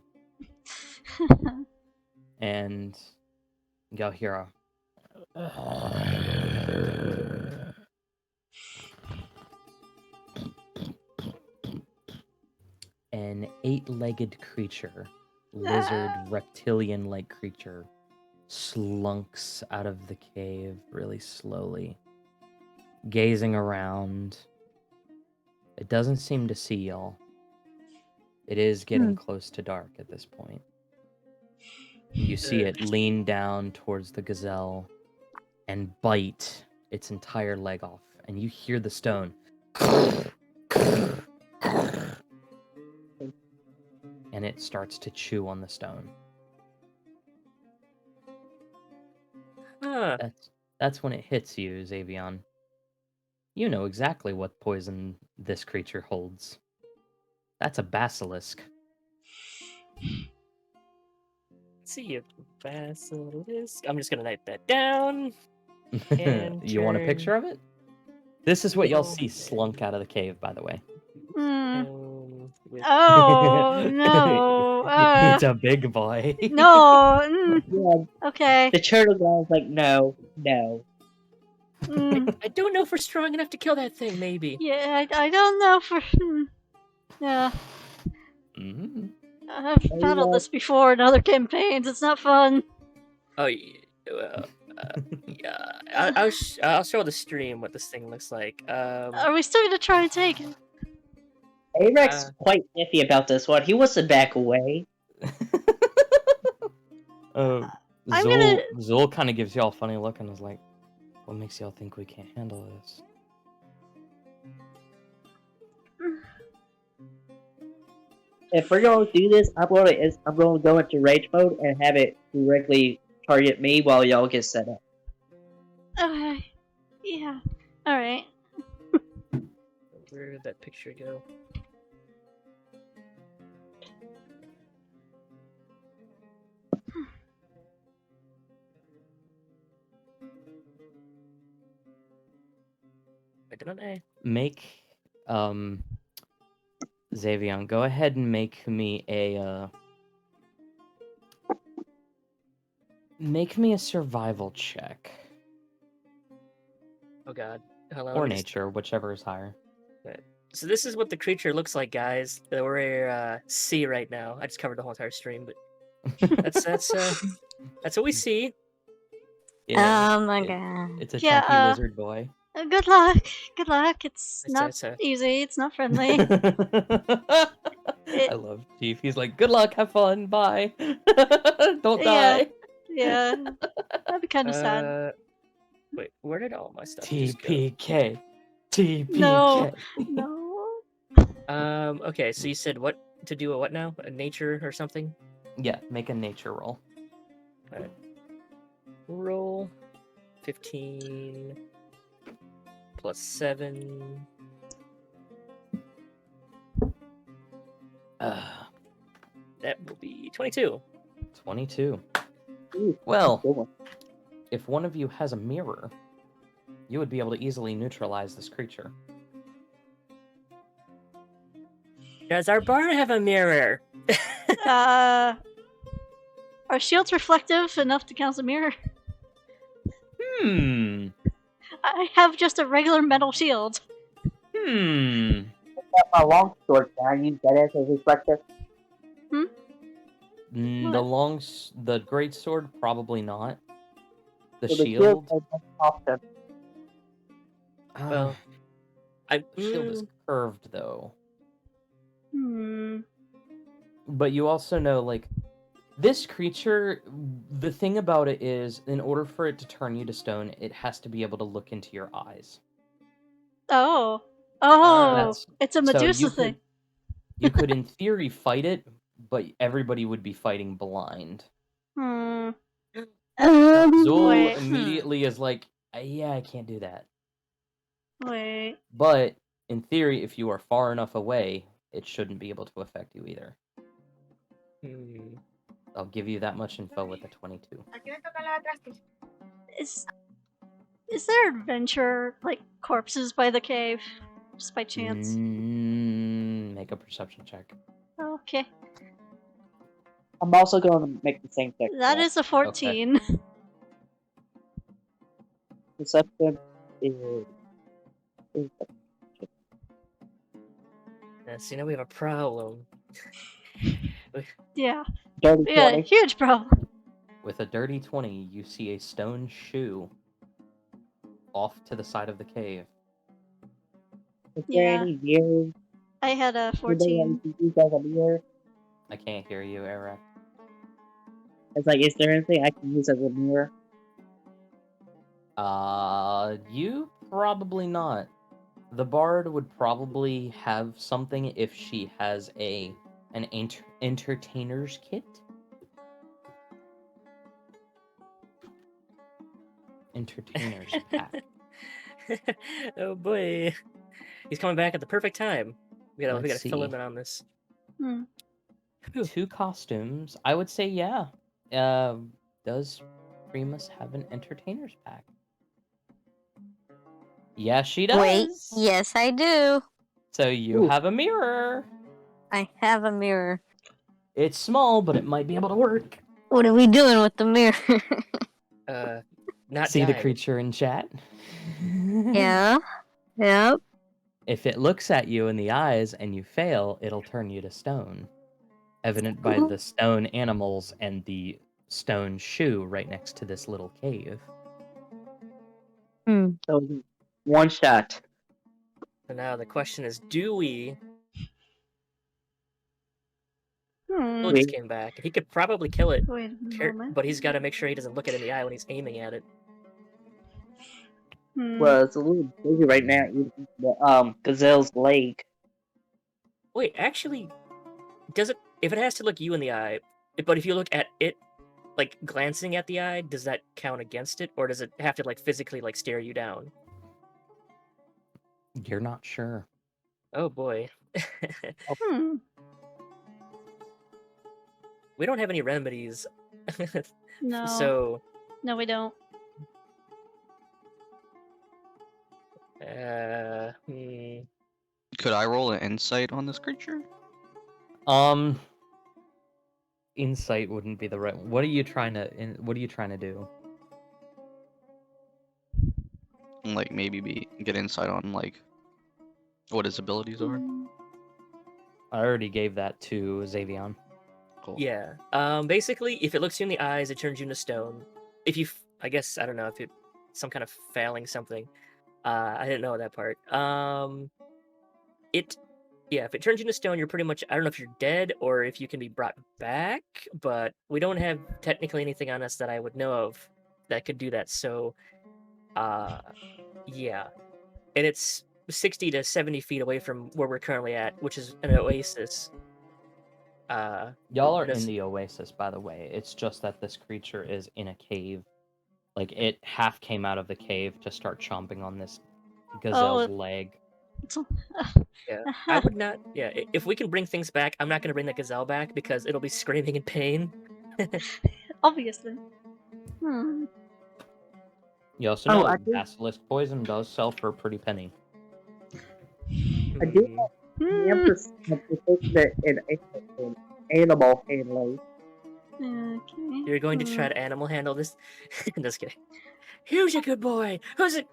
Speaker 2: And y'all hear an 8-legged creature, lizard, reptilian-like creature, slunks out of the cave really slowly, gazing around. It doesn't seem to see y'all. It is getting close to dark at this point. You see it lean down towards the gazelle and bite its entire leg off, and you hear the stone. And it starts to chew on the stone.
Speaker 1: Huh.
Speaker 2: That's when it hits you, Xavion. You know exactly what poison this creature holds. That's a basilisk.
Speaker 1: See a basilisk. I'm just gonna write that down. And
Speaker 2: You want a
Speaker 1: turn
Speaker 2: picture of it? This is what y'all see
Speaker 1: Okay.
Speaker 2: slunk out of the cave, by the way.
Speaker 1: With
Speaker 4: Oh no!
Speaker 2: It's a big boy.
Speaker 4: No.
Speaker 5: Yeah,
Speaker 4: Okay.
Speaker 5: the turtle guy's like, no.
Speaker 1: I don't know if we're strong enough to kill that thing. Maybe.
Speaker 4: Yeah, I don't know for. Yeah,
Speaker 2: Mm.
Speaker 4: I've battled this before in other campaigns. It's not fun.
Speaker 1: Oh yeah. Yeah. I'll show the stream what this thing looks like.
Speaker 4: Are we still gonna try and take it?
Speaker 5: Arex quite iffy about this one. He wants to back away.
Speaker 2: Zul kind of gives y'all a funny look and is like, what makes y'all think we can't handle this?
Speaker 5: If we're going to do this, I'm going to go into rage mode and have it directly target me while y'all get set up.
Speaker 4: Okay. Yeah. All right.
Speaker 1: Where did that picture go? I don't know.
Speaker 2: Make, Xavion, go ahead and make me a survival check.
Speaker 1: Oh god. Hold on,
Speaker 2: Or
Speaker 1: let me
Speaker 2: nature, whichever is higher.
Speaker 1: So this is what the creature looks like, guys. That we're see right now. I just covered the whole entire stream, but that's what we see.
Speaker 2: Yeah,
Speaker 3: Oh my god.
Speaker 2: it's a
Speaker 4: Yeah,
Speaker 2: chunky lizard boy.
Speaker 4: Good luck. Good luck. It's not
Speaker 1: It's a-
Speaker 4: easy. It's not friendly.
Speaker 2: I love Chief. He's like, good luck, have fun, bye. Don't die.
Speaker 4: Yeah. That'd be kind of sad.
Speaker 1: Wait, where did all my stuff just go?
Speaker 2: TPK. TPK.
Speaker 4: No.
Speaker 1: Okay, so you said what to do? What now? A nature or something?
Speaker 2: Yeah, make a nature roll.
Speaker 1: Alright. Roll 15 plus 7. That will be 22.
Speaker 2: 22.
Speaker 5: Ooh,
Speaker 2: Well,
Speaker 5: good one.
Speaker 2: if one of you has a mirror, you would be able to easily neutralize this creature.
Speaker 1: Does our bar have a mirror?
Speaker 4: Are shields reflective enough to count as a mirror?
Speaker 2: Hmm.
Speaker 4: I have just a regular metal shield.
Speaker 5: My long sword, can I use that as a reflector?
Speaker 2: The great sword probably not. The
Speaker 5: So the
Speaker 2: shield.
Speaker 5: is much softer.
Speaker 1: Well, I
Speaker 2: The shield is curved though. But you also know, like, this creature, the thing about it is, in order for it to turn you to stone, it has to be able to look into your eyes.
Speaker 4: Oh,
Speaker 2: That's
Speaker 4: it's a
Speaker 2: so
Speaker 4: Medusa thing.
Speaker 2: You could, in theory, fight it, but everybody would be fighting blind. Zul
Speaker 4: Wait.
Speaker 2: immediately is like, yeah, I can't do that.
Speaker 4: Wait.
Speaker 2: But in theory, if you are far enough away, it shouldn't be able to affect you either. I'll give you that much info with the 22.
Speaker 4: Is there adventure, like corpses by the cave? Just by chance?
Speaker 2: Make a perception check.
Speaker 4: Okay.
Speaker 5: I'm also going to make the same check.
Speaker 4: That is a 14. Okay.
Speaker 5: Perception is
Speaker 1: so we have a problem.
Speaker 4: Yeah.
Speaker 5: dirty 20.
Speaker 4: Huge problem.
Speaker 2: With a dirty 20, you see a stone shoe off to the side of the cave.
Speaker 5: Is there any mirrors?
Speaker 4: I had a 14.
Speaker 2: I can't hear you, Eric.
Speaker 5: It's like, is there anything I can use as a mirror?
Speaker 2: You probably not. The bard would probably have something if she has an entertainer's kit. Entertainer's pack.
Speaker 1: Oh boy, he's coming back at the perfect time. We gotta fill him in on this.
Speaker 2: 2 costumes. I would say, yeah. Does Primus have an entertainer's pack? Yeah, she does.
Speaker 3: Wait, yes, I do.
Speaker 2: So you have a mirror.
Speaker 3: I have a mirror.
Speaker 2: It's small, but it might be able to work.
Speaker 3: What are we doing with the mirror?
Speaker 1: Not
Speaker 2: see
Speaker 1: die.
Speaker 2: The creature in chat.
Speaker 3: Yeah. Yep.
Speaker 2: If it looks at you in the eyes and you fail, it'll turn you to stone. Evident by the stone animals and the stone shoe right next to this little cave.
Speaker 5: So one shot.
Speaker 1: So now the question is, do we? He just came back. He could probably kill it, but he's got to make sure he doesn't look it in the eye when he's aiming at it.
Speaker 5: Well, it's a little busy right now. The gazelle's leg.
Speaker 1: Wait, actually, does it? If it has to look you in the eye, but if you look at it, like glancing at the eye, does that count against it, or does it have to like physically like stare you down?
Speaker 2: You're not sure.
Speaker 1: Oh boy. We don't have any remedies.
Speaker 4: No.
Speaker 1: So.
Speaker 4: No, we don't.
Speaker 6: Could I roll an insight on this creature?
Speaker 2: Insight wouldn't be the right. What are you trying to do?
Speaker 6: Like maybe get insight on like what his abilities are.
Speaker 2: I already gave that to Xavion.
Speaker 6: Cool.
Speaker 1: Yeah. Basically, if it looks you in the eyes, it turns you into stone. If you, I guess, I don't know if it, some kind of failing something. I didn't know that part. If it turns you into stone, you're pretty much, I don't know if you're dead or if you can be brought back, but we don't have technically anything on us that I would know of that could do that. So, yeah. And it's 60 to 70 feet away from where we're currently at, which is an oasis.
Speaker 2: Y'all are in the oasis, by the way. It's just that this creature is in a cave. Like, it half came out of the cave to start chomping on this gazelle's leg.
Speaker 1: Yeah, I would not. Yeah, if we can bring things back, I'm not going to bring the gazelle back because it'll be screaming in pain.
Speaker 4: Obviously.
Speaker 2: You also know basilisk poison does sell for a pretty penny.
Speaker 5: I do have the impression that in animal handling.
Speaker 4: Okay.
Speaker 1: You're going to try to animal handle this? Just kidding. Who's a good boy? Who's it?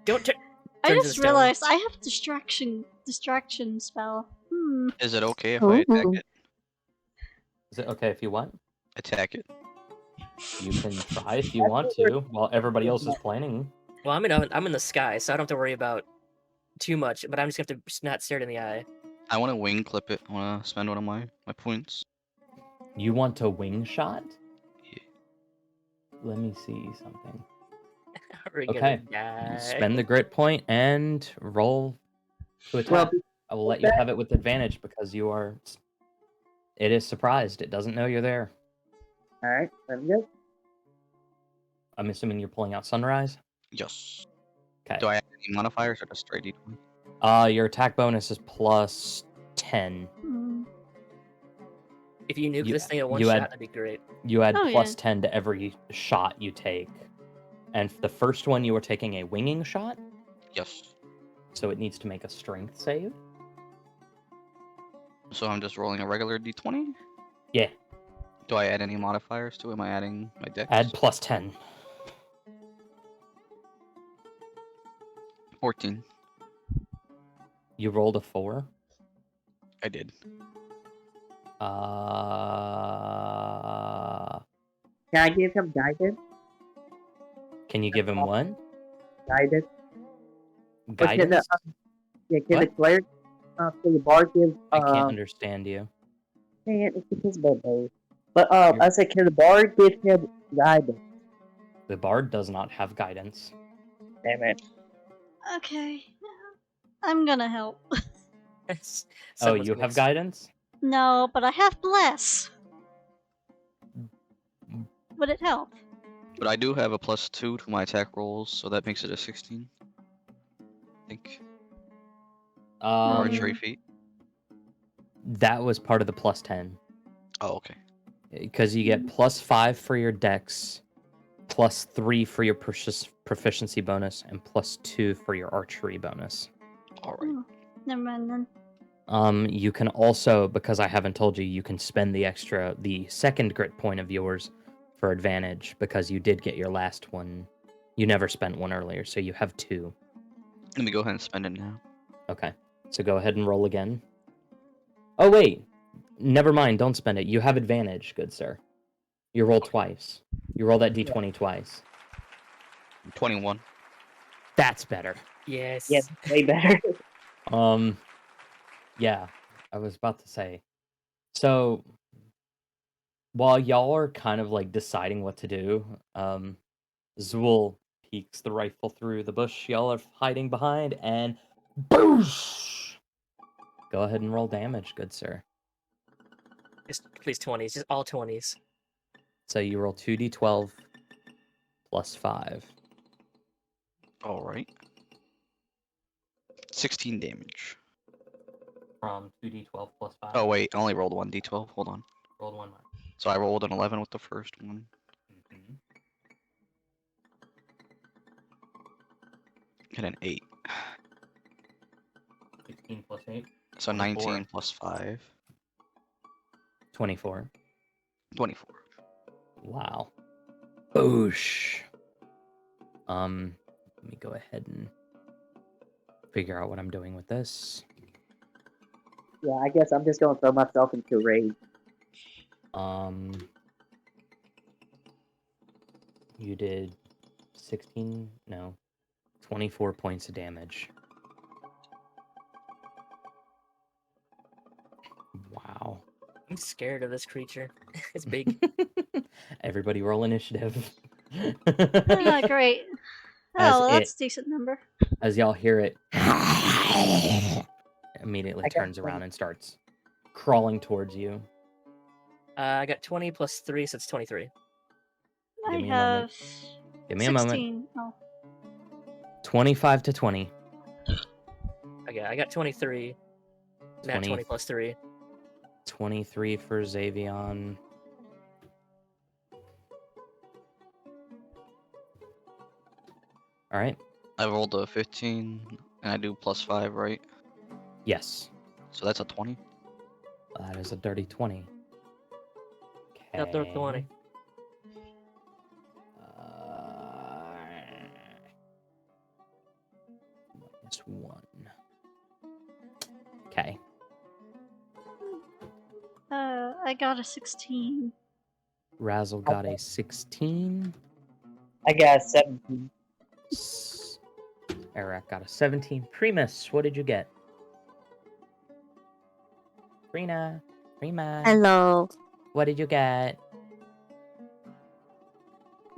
Speaker 1: Don't turn
Speaker 4: I
Speaker 1: into
Speaker 4: just
Speaker 1: stone.
Speaker 4: realized I have distraction spell.
Speaker 6: Is it okay if I attack
Speaker 3: Ooh.
Speaker 6: it?
Speaker 2: Is it okay if you want?
Speaker 6: Attack it.
Speaker 2: You can try if you
Speaker 5: That's
Speaker 2: want
Speaker 5: what we're
Speaker 2: to, while everybody else is planning.
Speaker 1: Well, I'm in the sky, so I don't have to worry about too much. But I'm just gonna have to not stare it in the eye.
Speaker 6: I want to wing clip it. I want to spend one of my points.
Speaker 2: You want a wing shot?
Speaker 6: Yeah.
Speaker 2: Let me see something.
Speaker 1: We're
Speaker 2: Okay.
Speaker 1: gonna die.
Speaker 2: Spend the grit point and roll to attack.
Speaker 5: Well,
Speaker 2: I will let you have it with advantage because you are. It is surprised. It doesn't know you're there.
Speaker 5: alright, I'm good.
Speaker 2: I'm assuming you're pulling out Sunrise.
Speaker 6: Yes.
Speaker 2: Okay.
Speaker 6: Do I add any modifiers or just straight D20?
Speaker 2: Your attack bonus is plus 10.
Speaker 1: If you nuke
Speaker 2: You-
Speaker 1: this thing at one
Speaker 2: you
Speaker 1: shot,
Speaker 2: had-
Speaker 1: that'd be great.
Speaker 2: You add
Speaker 4: Oh,
Speaker 2: plus
Speaker 4: yeah.
Speaker 2: 10 to every shot you take. And the first one you were taking a winging shot,
Speaker 6: Yes.
Speaker 2: so it needs to make a strength save.
Speaker 6: So I'm just rolling a regular D20?
Speaker 2: Yeah.
Speaker 6: Do I add any modifiers to it? Am I adding my dex?
Speaker 2: Add plus 10.
Speaker 6: 14.
Speaker 2: You rolled a 4.
Speaker 6: I did.
Speaker 5: Can I give him guidance?
Speaker 2: Can you give him one?
Speaker 5: Guidance?
Speaker 2: Guidance?
Speaker 5: Yeah, can the
Speaker 2: What?
Speaker 5: cleric, can the bard give,
Speaker 2: I can't understand you.
Speaker 5: man, it's his birthday. But, I said, can the bard give him guidance?
Speaker 2: The bard does not have guidance.
Speaker 5: Damn it.
Speaker 4: Okay. I'm gonna help.
Speaker 2: Oh,
Speaker 1: Someone's
Speaker 2: you
Speaker 1: gonna
Speaker 2: have
Speaker 1: ex-
Speaker 2: guidance?
Speaker 4: No, but I have bless. Would it help?
Speaker 6: But I do have a +2 to my attack rolls, so that makes it a 16. I think. Archery
Speaker 2: Um,
Speaker 6: feat.
Speaker 2: that was part of the plus 10.
Speaker 6: Oh, okay.
Speaker 2: Because you get plus 5 for your dex, plus 3 for your proficiency bonus, and plus 2 for your archery bonus.
Speaker 6: All right.
Speaker 4: Never mind then.
Speaker 2: You can also, because I haven't told you, you can spend the second grit point of yours for advantage because you did get your last one. You never spent one earlier, so you have 2.
Speaker 6: Let me go ahead and spend it now.
Speaker 2: Okay, so go ahead and roll again. Oh, wait. Never mind, don't spend it. You have advantage, good sir. You roll twice. You roll that d20 twice.
Speaker 6: 21.
Speaker 2: That's better.
Speaker 1: Yes.
Speaker 5: Yeah, way better.
Speaker 2: Yeah, I was about to say. So, while y'all are kind of like deciding what to do, Zool peeks the rifle through the bush y'all are hiding behind, and boosh! Go ahead and roll damage, good sir.
Speaker 1: Just please 20s. Just all 20s.
Speaker 2: So you roll 2d12 plus 5.
Speaker 6: All right. 16 damage.
Speaker 2: From 2d12 plus 5.
Speaker 6: Oh, wait. I only rolled 1d12. Hold on.
Speaker 2: Rolled one more.
Speaker 6: So I rolled an 11 with the first one.
Speaker 2: Mm-hmm.
Speaker 6: And an 8.
Speaker 2: 16 plus 8.
Speaker 6: So
Speaker 2: 24.
Speaker 6: 19 plus 5.
Speaker 2: 24.
Speaker 6: 24.
Speaker 2: Wow. Boosh. Let me go ahead and figure out what I'm doing with this.
Speaker 5: Yeah, I guess I'm just gonna throw myself into rage.
Speaker 2: You did 16? No. 24 points of damage. Wow.
Speaker 1: I'm scared of this creature. It's big.
Speaker 2: Everybody roll initiative.
Speaker 4: Not great.
Speaker 2: As
Speaker 4: Oh, well, that's
Speaker 2: it-
Speaker 4: a decent number.
Speaker 2: As y'all hear it, immediately
Speaker 5: I got
Speaker 2: turns around and starts crawling towards you.
Speaker 1: I got 20 plus 3, so it's 23.
Speaker 4: I
Speaker 2: Give me a
Speaker 4: have
Speaker 2: moment. Give me a moment.
Speaker 4: 16. Oh.
Speaker 2: 25 to 20.
Speaker 1: Okay, I got 23. Nat
Speaker 2: 20.
Speaker 1: 20 plus 3.
Speaker 2: 23 for Xavion. All right.
Speaker 6: I rolled a 15, and I do plus 5, right?
Speaker 2: Yes.
Speaker 6: So that's a 20.
Speaker 2: That is a dirty 20.
Speaker 1: Outdoor 20.
Speaker 2: -1. Okay.
Speaker 4: I got a 16.
Speaker 2: Razzle got a 16.
Speaker 5: I got a 17.
Speaker 2: Eric got a 17. Primus, what did you get? Prima.
Speaker 3: Hello.
Speaker 2: What did you get?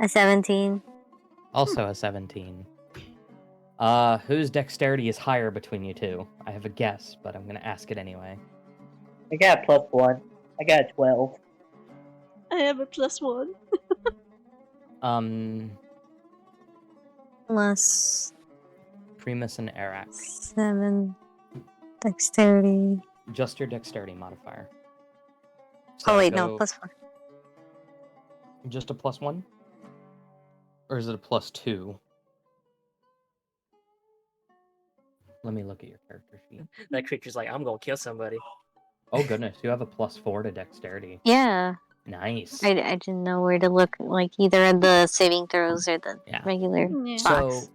Speaker 3: A 17.
Speaker 2: Also a 17. Whose dexterity is higher between you two? I have a guess, but I'm gonna ask it anyway.
Speaker 5: I got a +1. I got a 12.
Speaker 4: I have a +1.
Speaker 3: Plus
Speaker 2: Primus and Eric.
Speaker 3: 7 dexterity.
Speaker 2: Just your dexterity modifier.
Speaker 3: Oh wait,
Speaker 2: go-
Speaker 3: no, +4.
Speaker 2: Just a +1? Or is it a +2? Let me look at your character sheet.
Speaker 1: That creature's like, I'm gonna kill somebody.
Speaker 2: Oh goodness, you have a +4 to dexterity.
Speaker 3: Yeah.
Speaker 2: Nice.
Speaker 3: I didn't know where to look, like either at the saving throws or the
Speaker 2: Yeah.
Speaker 3: regular
Speaker 4: Yeah.
Speaker 3: box.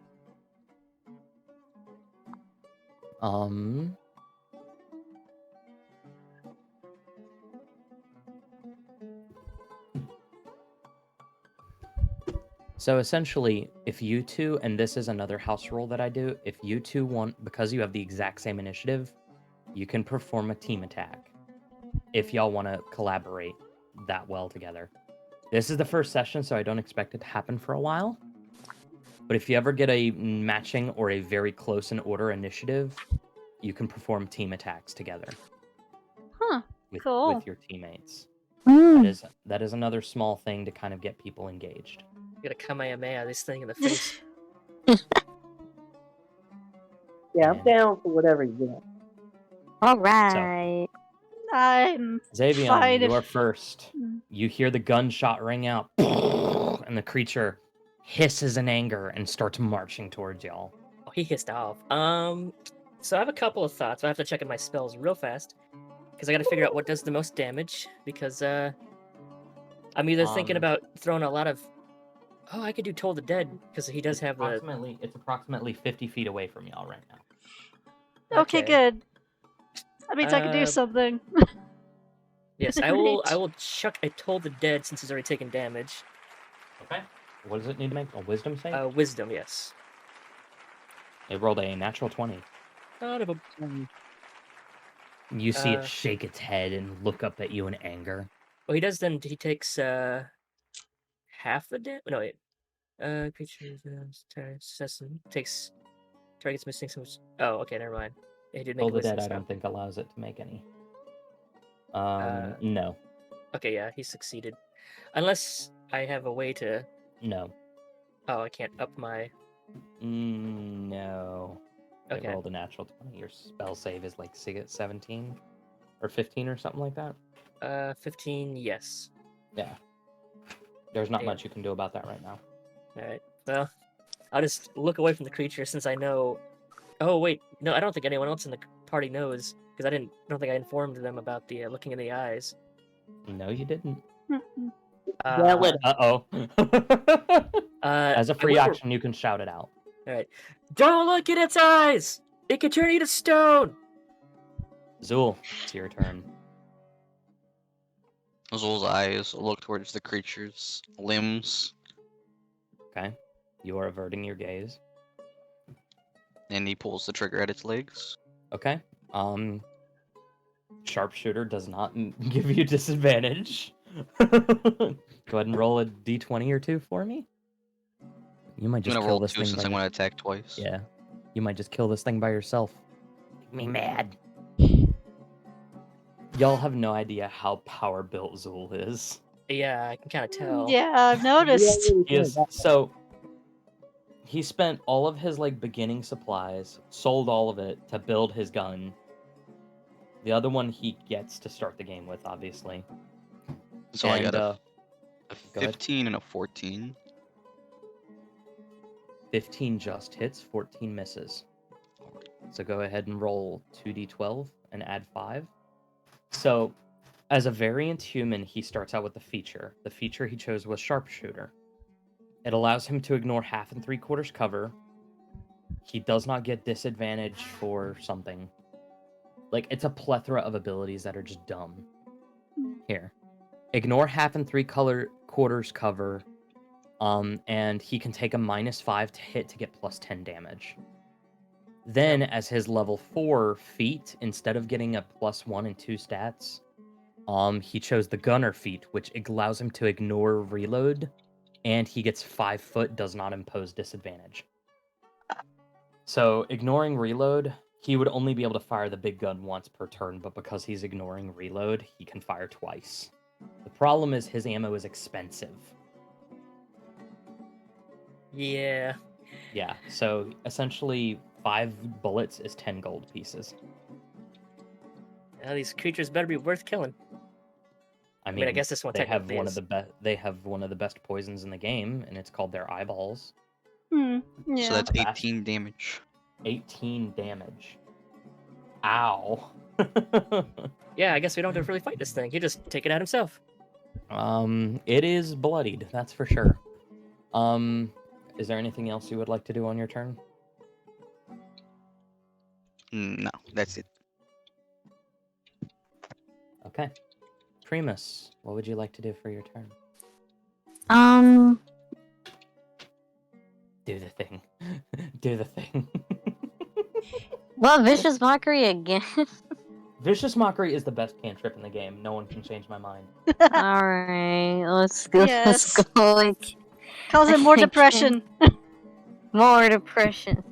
Speaker 2: So, So essentially, if you two, and this is another house rule that I do, if you two want, because you have the exact same initiative, you can perform a team attack. If y'all want to collaborate that well together. This is the first session, so I don't expect it to happen for a while. But if you ever get a matching or a very close in order initiative, you can perform team attacks together.
Speaker 4: Huh.
Speaker 2: With
Speaker 4: Cool.
Speaker 2: your teammates.
Speaker 3: Mm.
Speaker 2: That is another small thing to kind of get people engaged.
Speaker 1: You gotta Kamehameha this thing in the face.
Speaker 5: Yeah, I'm down for whatever you want.
Speaker 3: All right.
Speaker 4: I'm
Speaker 2: Xavion,
Speaker 4: fine
Speaker 2: you are
Speaker 4: if...
Speaker 2: first.
Speaker 4: Mm.
Speaker 2: You hear the gunshot ring out, and the creature hisses in anger and starts marching towards y'all.
Speaker 1: Oh, he hissed off. So I have a couple of thoughts. I have to check in my spells real fast because I got to figure out what does the most damage. Because I'm either thinking about throwing a lot of. Oh, I could do Toll the Dead because he does have the.
Speaker 2: It's approximately 50 feet away from y'all right now.
Speaker 4: Okay, good. That means I can do something.
Speaker 1: Yes, I will chuck a Toll the Dead since he's already taken damage.
Speaker 2: Okay. What does it need to make? A wisdom save?
Speaker 1: Wisdom, yes.
Speaker 2: It rolled a natural 20.
Speaker 1: Son of a.
Speaker 2: You see it shake its head and look up at you in anger.
Speaker 1: Well, he does then. He takes half the damage. No, wait. Creature takes targets missing some. Oh, okay, never mind. He did make
Speaker 2: Toll the
Speaker 1: wisdom
Speaker 2: Dead, I
Speaker 1: stuff.
Speaker 2: don't think allows it to make any. No.
Speaker 1: Okay, yeah, he succeeded. Unless I have a way to.
Speaker 2: No.
Speaker 1: Oh, I can't up my.
Speaker 2: No.
Speaker 1: Okay.
Speaker 2: It rolled a natural 20. Your spell save is like 17 or 15 or something like that.
Speaker 1: 15, yes.
Speaker 2: Yeah. There's not much you can do about that right now.
Speaker 1: Alright. Well, I'll just look away from the creature since I know. Oh, wait. No, I don't think anyone else in the party knows because I don't think I informed them about the looking in the eyes.
Speaker 2: No, you didn't.
Speaker 5: Uh-oh.
Speaker 2: As a free action, you can shout it out.
Speaker 1: Alright. Don't look in its eyes! It can turn you to stone!
Speaker 2: Zool, it's your turn.
Speaker 6: Zool's eyes look towards the creature's limbs.
Speaker 2: Okay. You are averting your gaze.
Speaker 6: And he pulls the trigger at its legs.
Speaker 2: Okay. Sharpshooter does not give you disadvantage. Go ahead and roll a d20 or 2 for me. You might just
Speaker 6: I'm gonna
Speaker 2: kill
Speaker 6: roll
Speaker 2: this
Speaker 6: 2
Speaker 2: thing
Speaker 6: since I'm gonna attack twice.
Speaker 2: Yeah. You might just kill this thing by yourself. Make me mad. Y'all have no idea how power built Zool is.
Speaker 1: Yeah, I can kind of tell.
Speaker 4: Yeah, I've noticed.
Speaker 2: He spent all of his beginning supplies, sold all of it to build his gun. The other one he gets to start the game with, obviously.
Speaker 6: So I got a 15 and a 14.
Speaker 2: 15 just hits, 14 misses. So go ahead and roll 2d12 and add 5. So As a variant human, he starts out with the feature. The feature he chose was Sharpshooter. It allows him to ignore 1/2 and 3/4 cover. He does not get disadvantage for something. Like, it's a plethora of abilities that are just dumb. Here. Ignore 1/2 and 3/4 cover, and he can take a -5 to hit to get +10 damage. Then, as his level 4 feat, instead of getting a +1 and 2 stats, he chose the Gunner feat, which allows him to ignore reload, and he gets 5 foot, does not impose disadvantage. So, ignoring reload, he would only be able to fire the big gun once per turn, but because he's ignoring reload, he can fire twice. The problem is his ammo is expensive.
Speaker 1: Yeah.
Speaker 2: Yeah, so essentially 5 bullets is 10 gold pieces.
Speaker 1: Now these creatures better be worth killing.
Speaker 2: I
Speaker 1: mean, I
Speaker 2: mean,
Speaker 1: guess this one
Speaker 2: they have
Speaker 1: technically
Speaker 2: one
Speaker 1: is.
Speaker 2: of the best. They have one of the best poisons in the game, and it's called their eyeballs.
Speaker 4: Yeah.
Speaker 6: So that's 18 damage.
Speaker 2: 18 damage. Ow.
Speaker 1: Yeah, I guess we don't have to really fight this thing. He just take it out himself.
Speaker 2: It is bloodied, that's for sure. Is there anything else you would like to do on your turn?
Speaker 6: No, that's it.
Speaker 2: Okay. Primus, what would you like to do for your turn? Do the thing. Do the thing.
Speaker 3: Well, Vicious Mockery again.
Speaker 2: Vicious Mockery is the best cantrip in the game. No one can change my mind.
Speaker 3: Alright, let's go.
Speaker 4: Yes.
Speaker 3: Let's go. Like,
Speaker 4: Cause it more depression.
Speaker 3: more depression.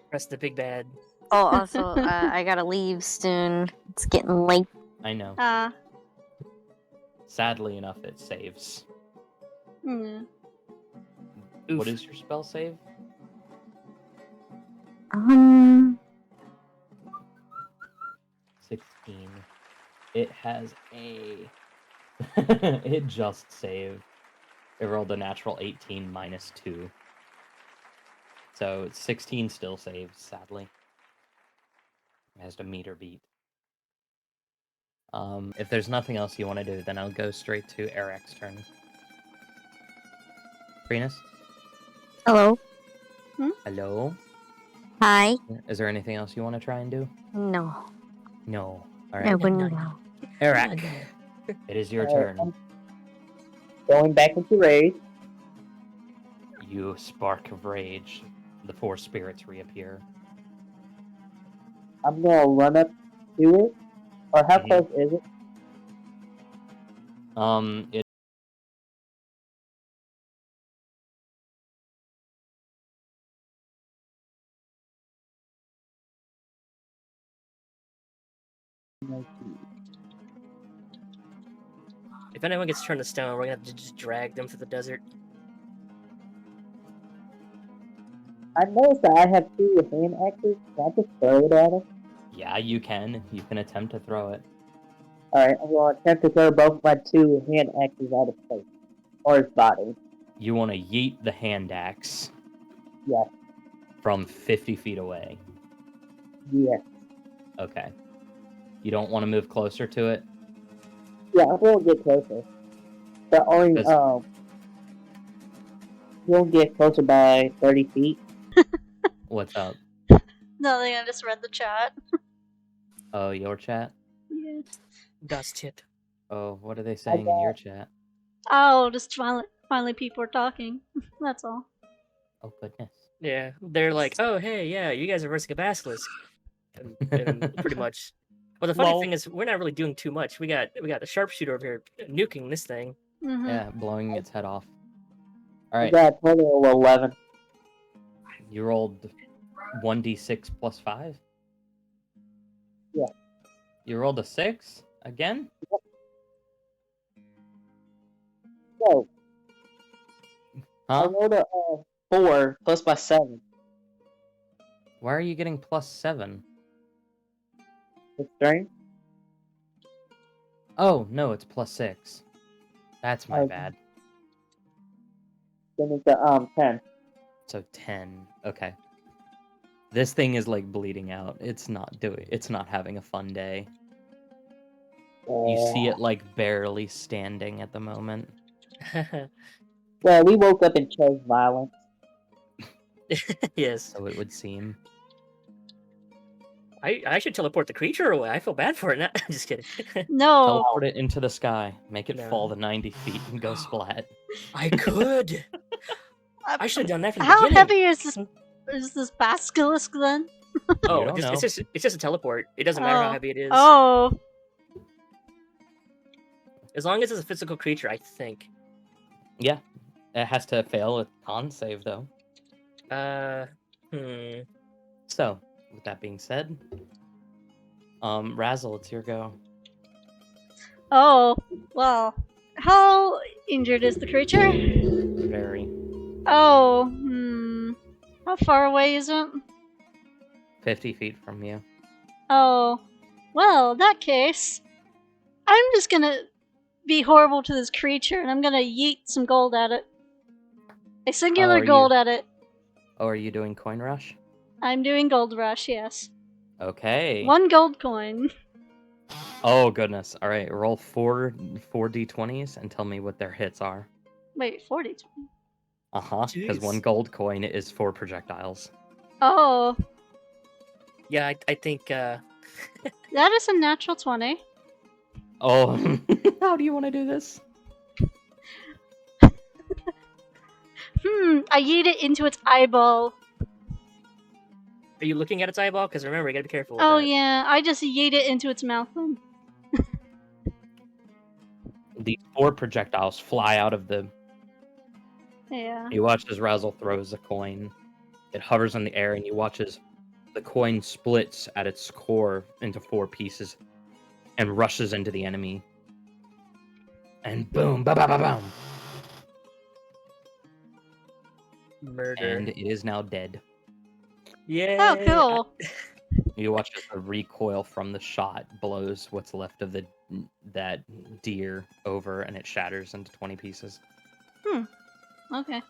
Speaker 1: Press the big bad.
Speaker 3: Oh, also, I gotta leave soon. It's getting late.
Speaker 2: I know. Sadly enough, it saves.
Speaker 4: Yeah.
Speaker 2: What is your spell save? 16. It has a... it just saved. It rolled a natural 18 minus 2. So 16 still saves, sadly. It has to meter beat. If there's nothing else you want to do, then I'll go straight to Eric's turn. Prenus?
Speaker 3: Hello.
Speaker 2: Hello?
Speaker 3: Hi.
Speaker 2: Is there anything else you want to try and do?
Speaker 3: No.
Speaker 2: No.
Speaker 3: I
Speaker 2: Alright.
Speaker 3: wouldn't know.
Speaker 2: Eric, it is your turn.
Speaker 5: I'm going back into rage.
Speaker 2: You spark of rage. The 4 spirits reappear.
Speaker 5: I'm gonna run up to it. Or how close is it?
Speaker 2: It
Speaker 1: If anyone gets turned to stone, we're gonna have to just drag them through the desert.
Speaker 5: I noticed that I have 2 hand axes. Can I just throw it at him?
Speaker 2: Yeah, you can. You can attempt to throw it.
Speaker 5: Alright, I'm gonna attempt to throw both my 2 hand axes out of place. Or his body.
Speaker 2: You want to yeet the hand axe.
Speaker 5: Yes.
Speaker 2: From 50 feet away.
Speaker 5: Yes.
Speaker 2: Okay. You don't want to move closer to it?
Speaker 5: Yeah, I'm gonna get closer. But only, you'll get closer by 30 feet.
Speaker 2: What's up?
Speaker 4: Nothing, I just read the chat.
Speaker 2: Oh, your chat?
Speaker 4: Yeah.
Speaker 1: Das chat.
Speaker 2: Oh, what are they saying in your chat?
Speaker 4: Oh, just finally people are talking. That's all.
Speaker 2: Oh, goodness.
Speaker 1: Yeah, they're like, oh, hey, yeah, you guys are versing a basilisk. And pretty much. Well, the funny thing is, we're not really doing too much. We got the sharpshooter over here nuking this thing.
Speaker 4: Mm-hmm.
Speaker 2: Yeah, blowing its head off.
Speaker 5: I
Speaker 2: Alright,
Speaker 5: got a total of 11.
Speaker 2: you rolled 1d6 plus 5?
Speaker 5: Yeah.
Speaker 2: You rolled a 6? Again?
Speaker 5: No, I
Speaker 2: Huh?
Speaker 5: rolled a 4 plus my 7.
Speaker 2: Why are you getting plus 7?
Speaker 5: The strength?
Speaker 2: Oh, no, it's plus 6. That's my
Speaker 5: Okay.
Speaker 2: bad.
Speaker 5: Then it's a 10.
Speaker 2: So 10. Okay. This thing is like bleeding out. It's not having a fun day. You see it like barely standing at the moment.
Speaker 5: Well, we woke up and chose violence.
Speaker 1: Yes.
Speaker 2: So it would seem.
Speaker 1: I should teleport the creature away. I feel bad for it now. Just kidding.
Speaker 4: No.
Speaker 2: Teleport it into the sky. Make it
Speaker 1: No.
Speaker 2: fall to 90 feet and go splat.
Speaker 1: I could. I should have done that from the
Speaker 4: How
Speaker 1: beginning.
Speaker 4: heavy is this basilisk then?
Speaker 1: Oh,
Speaker 2: don't know.
Speaker 1: it's just a teleport. It doesn't matter how heavy it is.
Speaker 4: Oh.
Speaker 1: As long as it's a physical creature, I think.
Speaker 2: Yeah. It has to fail a con save though. So, with that being said, Razzle, it's your go.
Speaker 4: Oh. Well. How injured is the creature?
Speaker 2: Very.
Speaker 4: Oh. How far away is it?
Speaker 2: 50 feet from you.
Speaker 4: Oh. Well, in that case, I'm just gonna be horrible to this creature and I'm gonna yeet some gold at it. A singular gold at it.
Speaker 2: Oh, are you doing coin rush?
Speaker 4: I'm doing gold rush, yes.
Speaker 2: Okay.
Speaker 4: 1 gold coin.
Speaker 2: Oh goodness. All right, roll 4 d20s and tell me what their hits are.
Speaker 4: Wait, 40.
Speaker 2: Because
Speaker 1: Jeez.
Speaker 2: 1 gold coin is 4 projectiles.
Speaker 4: Oh.
Speaker 1: Yeah, I think.
Speaker 4: That is a natural 20.
Speaker 2: Oh, how do you want to do this?
Speaker 4: I yeet it into its eyeball.
Speaker 1: Are you looking at its eyeball? Because remember, you gotta be careful with
Speaker 4: Oh
Speaker 1: that.
Speaker 4: yeah, I just yeet it into its mouth then.
Speaker 2: These 4 projectiles fly out of the.
Speaker 4: Yeah.
Speaker 2: You watch as Razzle throws a coin. It hovers in the air, and you watch as the coin splits at its core into 4 pieces and rushes into the enemy. And boom, ba ba ba boom.
Speaker 1: Murder.
Speaker 2: And it is now dead.
Speaker 1: Yeah.
Speaker 4: Oh, cool.
Speaker 2: You watch as the recoil from the shot blows what's left of that deer over, and it shatters into 20 pieces.
Speaker 4: Okay.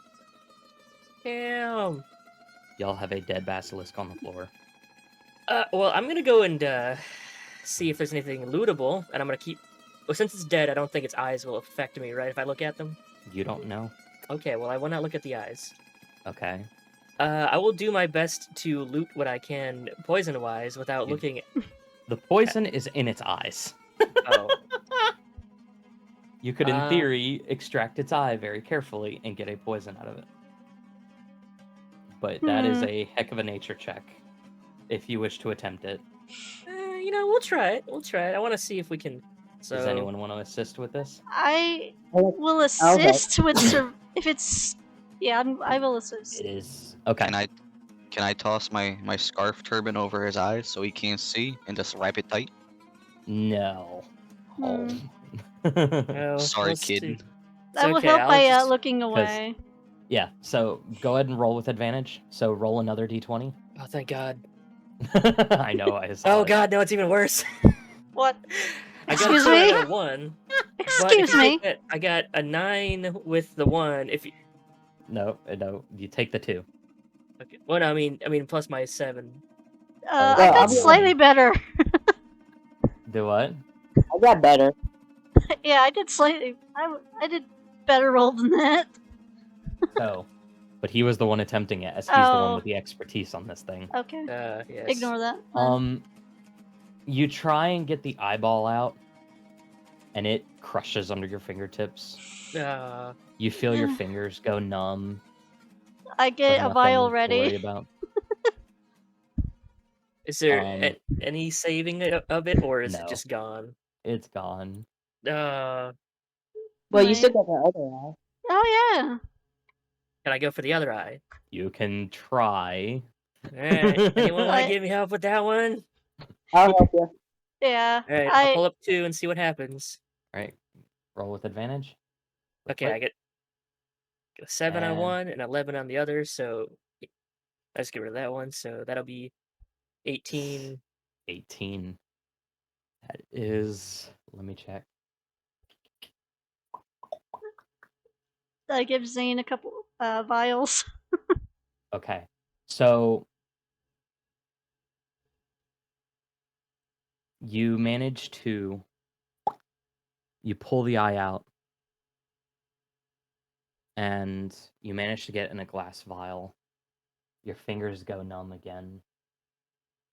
Speaker 1: Damn.
Speaker 2: Y'all have a dead basilisk on the floor.
Speaker 1: Well, I'm gonna go and see if there's anything lootable, and I'm gonna keep. Well, since it's dead, I don't think its eyes will affect me, right? If I look at them.
Speaker 2: You don't know?
Speaker 1: Okay. Well, I will not look at the eyes.
Speaker 2: Okay.
Speaker 1: I will do my best to loot what I can poison-wise without looking.
Speaker 2: The poison is in its eyes.
Speaker 1: Oh.
Speaker 2: You could, in theory, extract its eye very carefully and get a poison out of it. But that is a heck of a nature check, if you wish to attempt it.
Speaker 1: We'll try it. We'll try it. I want to see if we can. So...
Speaker 2: Does anyone want to assist with this?
Speaker 4: I will assist with if it's. Yeah, I will assist.
Speaker 2: It is. Okay.
Speaker 6: Can I toss my scarf turban over his eyes so he can't see and just wrap it tight?
Speaker 2: No. Oh.
Speaker 1: Oh,
Speaker 6: Sorry,
Speaker 1: we'll
Speaker 6: kid.
Speaker 1: see.
Speaker 4: I will
Speaker 1: okay,
Speaker 4: help
Speaker 1: I'll
Speaker 4: by
Speaker 1: just-
Speaker 4: looking away.
Speaker 2: Yeah, so go ahead and roll with advantage. So roll another d20.
Speaker 1: Oh, thank God.
Speaker 2: I know, I saw
Speaker 1: Oh
Speaker 2: it.
Speaker 1: God, no, it's even worse.
Speaker 4: What?
Speaker 1: I got
Speaker 4: Excuse
Speaker 1: a
Speaker 4: me?
Speaker 1: 2 and a 1. But if
Speaker 4: Excuse
Speaker 1: you
Speaker 4: me?
Speaker 1: take that, I got a 9 with the 1. If you,
Speaker 2: No, you take the 2.
Speaker 1: okay. Well, no, I mean plus my 7.
Speaker 4: I
Speaker 5: Well,
Speaker 4: got
Speaker 5: I'll be
Speaker 4: slightly better.
Speaker 2: Do what?
Speaker 5: I got better.
Speaker 4: Yeah, I did slightly. I did better roll than that.
Speaker 2: Oh. But he was the one attempting it, as he's the one
Speaker 4: Oh.
Speaker 2: with the expertise on this thing.
Speaker 4: Okay.
Speaker 1: Yes.
Speaker 4: Ignore that. then.
Speaker 2: You try and get the eyeball out, and it crushes under your fingertips. You feel your fingers go numb.
Speaker 4: I
Speaker 2: but
Speaker 4: get a
Speaker 2: nothing
Speaker 4: vial
Speaker 2: to worry
Speaker 4: ready.
Speaker 2: about.
Speaker 1: Is there any saving of it, or is
Speaker 2: No.
Speaker 1: it just gone?
Speaker 2: It's gone.
Speaker 5: Well, you still got the other eye.
Speaker 4: Oh yeah.
Speaker 1: Can I go for the other eye?
Speaker 2: You can try.
Speaker 1: Alright. Anyone want
Speaker 4: I-
Speaker 1: to give me help with that one?
Speaker 5: I'll help you.
Speaker 4: Yeah.
Speaker 1: Alright, I'll pull up 2 and see what happens.
Speaker 2: Right. Roll with advantage.
Speaker 1: Okay, I get a 7 on
Speaker 2: And-
Speaker 1: one and 11 on the other, so let's get rid of that one. So that'll be 18.
Speaker 2: 18. That is. Let me check.
Speaker 4: I give Zane a couple vials.
Speaker 2: Okay. So You manage to you pull the eye out, and you manage to get in a glass vial. Your fingers go numb again.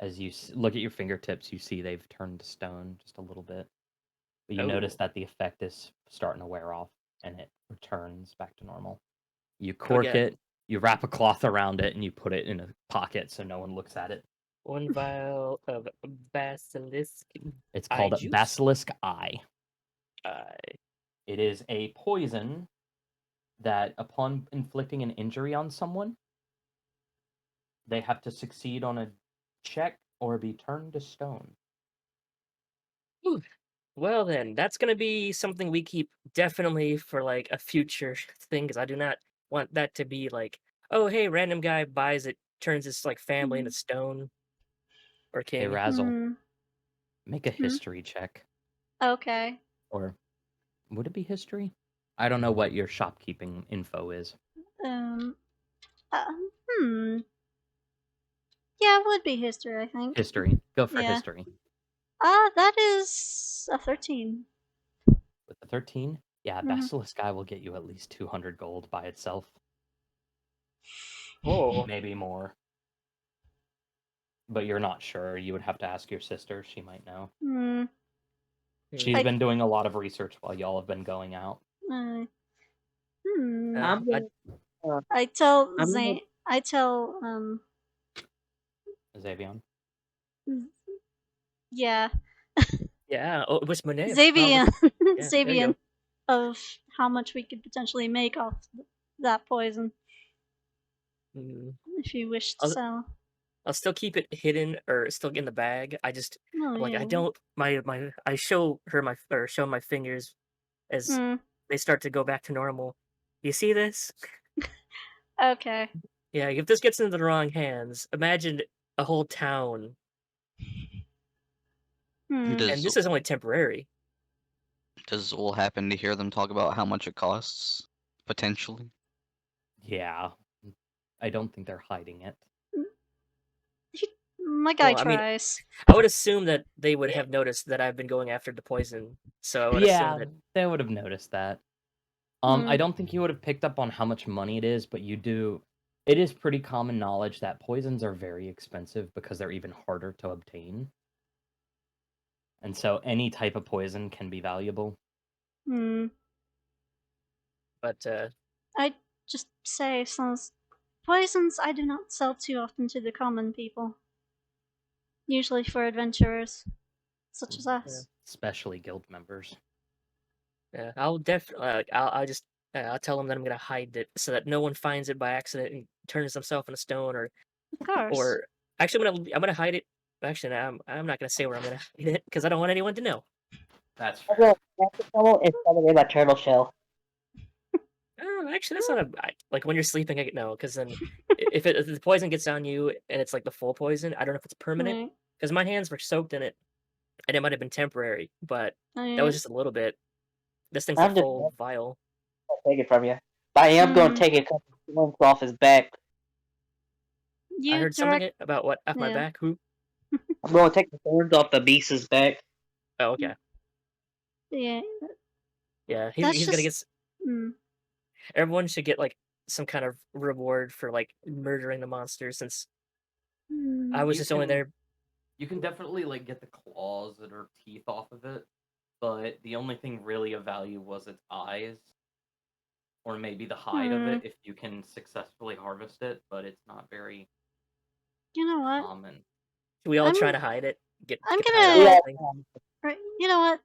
Speaker 2: As you look at your fingertips, you see they've turned to stone just a little bit. But you notice
Speaker 1: Oh,
Speaker 2: that the effect is starting to wear off, and it returns back to normal. You
Speaker 1: go
Speaker 2: cork
Speaker 1: again.
Speaker 2: it, you wrap a cloth around it, and you put it in a pocket so no one looks at it.
Speaker 1: 1 vial of basilisk
Speaker 2: It's
Speaker 1: eye
Speaker 2: called
Speaker 1: juice.
Speaker 2: Basilisk Eye.
Speaker 1: Uh,
Speaker 2: It is a poison that, upon inflicting an injury on someone, they have to succeed on a check or be turned to stone.
Speaker 1: Whew. Well then, that's gonna be something we keep definitely for like a future thing, because I do not want that to be like, oh hey, random guy buys it, turns his like family into
Speaker 4: Mm.
Speaker 1: stone or
Speaker 2: Hey,
Speaker 1: king.
Speaker 2: Razzle,
Speaker 4: Hmm.
Speaker 2: make a
Speaker 4: Hmm.
Speaker 2: history check.
Speaker 4: Okay.
Speaker 2: Or would it be history? I don't know what your shopkeeping info is.
Speaker 4: Um. Uh, hmm. Yeah, it would be history, I think.
Speaker 2: History. Go for
Speaker 4: Yeah.
Speaker 2: history.
Speaker 4: That is a 13.
Speaker 2: With the 13, yeah,
Speaker 4: Hmm.
Speaker 2: Basilisk Eye will get you at least 200 gold by itself.
Speaker 1: Oh,
Speaker 2: Maybe more. But you're not sure. You would have to ask your sister. She might know.
Speaker 4: Hmm.
Speaker 1: hmm.
Speaker 2: She's
Speaker 4: I.
Speaker 2: been doing a lot of research while y'all have been going out.
Speaker 4: Uh, hmm.
Speaker 5: I'm
Speaker 1: I,
Speaker 5: gonna, uh,
Speaker 4: I tell
Speaker 5: I'm gonna,
Speaker 4: Zane. I tell
Speaker 2: Xavion.
Speaker 4: Yeah,
Speaker 1: yeah. Oh, what's my name?
Speaker 4: Xavier.
Speaker 1: Yeah, there you
Speaker 4: Xavier
Speaker 1: go.
Speaker 4: of how much we could potentially make off that poison
Speaker 1: Mm.
Speaker 4: if you wish to
Speaker 1: I'll
Speaker 4: sell.
Speaker 1: I'll still keep it hidden or still in the bag.
Speaker 4: Oh
Speaker 1: I'm like I
Speaker 4: yeah.
Speaker 1: don't my I show her my or show my fingers as
Speaker 4: Mm.
Speaker 1: they start to go back to normal. You see this?
Speaker 4: Okay.
Speaker 1: Yeah, if this gets into the wrong hands, imagine a whole town,
Speaker 4: Hmm.
Speaker 1: and
Speaker 6: Does
Speaker 1: this is only temporary.
Speaker 6: does Zool happen to hear them talk about how much it costs? Potentially.
Speaker 2: Yeah. I don't think they're hiding it.
Speaker 4: My guy
Speaker 1: Well, I mean,
Speaker 4: tries.
Speaker 1: I would assume that they would have noticed that I've been going after the poison, so I would assume
Speaker 2: Yeah,
Speaker 1: that.
Speaker 2: they would have noticed that.
Speaker 4: Hmm.
Speaker 2: I don't think you would have picked up on how much money it is, but you do. It is pretty common knowledge that poisons are very expensive because they're even harder to obtain. And so any type of poison can be valuable.
Speaker 4: Hmm.
Speaker 1: But
Speaker 4: I just say since poisons I do not sell too often to the common people. Usually for adventurers such as
Speaker 1: yeah,
Speaker 4: us.
Speaker 2: Especially guild members.
Speaker 1: yeah, I'll definitely. I'll just. I'll tell them that I'm gonna hide it so that no one finds it by accident and turns themselves into stone,
Speaker 4: Of course.
Speaker 1: or actually, I'm gonna hide it. Actually, no, I'm not gonna say where I'm gonna hide it because I don't want anyone to know.
Speaker 2: That's
Speaker 5: I'm
Speaker 2: fair.
Speaker 5: gonna catch the trouble instead of in my turtle shell.
Speaker 1: Oh, actually, that's not like when you're sleeping. No, because then if the poison gets on you and it's like the full poison, I don't know if it's permanent
Speaker 4: Right.
Speaker 1: because my hands were soaked in it and it might have been temporary, but that was
Speaker 4: Right.
Speaker 1: just a little bit. This thing's a
Speaker 5: I'm just
Speaker 1: full
Speaker 5: not
Speaker 1: vial.
Speaker 5: gonna take it from you. But I am gonna
Speaker 4: Hmm.
Speaker 5: take a couple points off his back.
Speaker 1: I
Speaker 4: You
Speaker 1: heard something
Speaker 4: direct.
Speaker 1: about what off my
Speaker 4: Yeah.
Speaker 1: back. Who?
Speaker 5: I'm gonna take the thorns off the beast's back.
Speaker 1: Oh, okay.
Speaker 4: Yeah.
Speaker 1: Yeah,
Speaker 4: That's
Speaker 1: he's gonna get.
Speaker 4: just. Hmm.
Speaker 1: Everyone should get like some kind of reward for like murdering the monster since I
Speaker 4: Hmm.
Speaker 1: was
Speaker 2: You
Speaker 1: just only
Speaker 2: can
Speaker 1: there.
Speaker 2: you can definitely like get the claws that are teeth off of it, but the only thing really of value was its eyes, or maybe the hide of
Speaker 4: Hmm.
Speaker 2: it if you can successfully harvest it, but it's not very
Speaker 4: You know what?
Speaker 2: common.
Speaker 1: We all
Speaker 4: I'm.
Speaker 1: try to hide it.
Speaker 4: I'm
Speaker 1: Get the hide off
Speaker 5: Yeah,
Speaker 1: this
Speaker 4: gonna.
Speaker 1: thing.
Speaker 4: Right. You know what?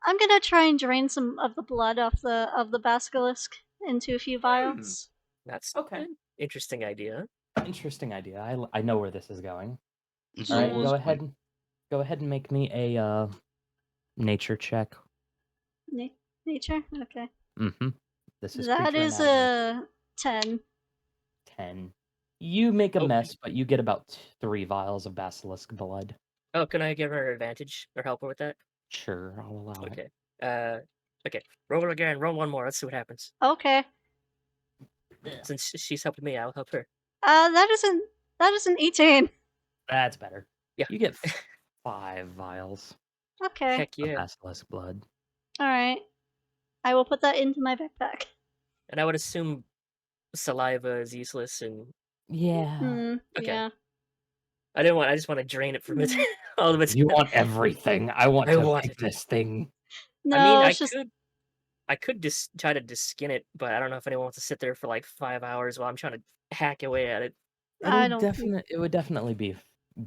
Speaker 4: I'm gonna try and drain some of the blood off the basilisk into a few
Speaker 2: Hmm.
Speaker 4: vials.
Speaker 1: That's
Speaker 2: Okay.
Speaker 1: an interesting idea.
Speaker 2: Interesting idea. I know where this is going. All right,
Speaker 4: Yeah.
Speaker 6: Zool is going.
Speaker 2: go ahead and make me a nature check.
Speaker 4: Nature. Okay.
Speaker 2: Mm-hmm. This is
Speaker 4: That
Speaker 2: creature
Speaker 4: is
Speaker 2: anatomy.
Speaker 4: a 10.
Speaker 2: 10. You make a
Speaker 1: Oh,
Speaker 2: mess, but you get about 3 vials of basilisk blood.
Speaker 1: oh, can I give her advantage or help her with that?
Speaker 2: Sure, I'll allow it.
Speaker 1: Okay. Uh, okay. Roll again. Roll one more. Let's see what happens.
Speaker 4: Okay.
Speaker 2: Yeah.
Speaker 1: Since she's helped me, I'll help her.
Speaker 4: That is an 18.
Speaker 2: That's better.
Speaker 1: Yeah.
Speaker 2: You get 5 vials.
Speaker 4: Okay.
Speaker 1: Heck
Speaker 2: of
Speaker 1: yeah.
Speaker 2: basilisk blood.
Speaker 4: Alright. I will put that into my backpack.
Speaker 1: And I would assume saliva is useless and
Speaker 2: Yeah.
Speaker 1: okay.
Speaker 4: Yeah.
Speaker 1: I just want to drain it from it
Speaker 4: Mm.
Speaker 1: all of its
Speaker 2: You want everything. I want
Speaker 1: I
Speaker 2: to
Speaker 1: want
Speaker 2: pick
Speaker 1: it.
Speaker 2: this thing.
Speaker 1: I mean,
Speaker 4: No, it's just
Speaker 1: I could just try to skin it, but I don't know if anyone wants to sit there for like 5 hours while I'm trying to hack away at it.
Speaker 4: I don't think.
Speaker 2: It would definitely be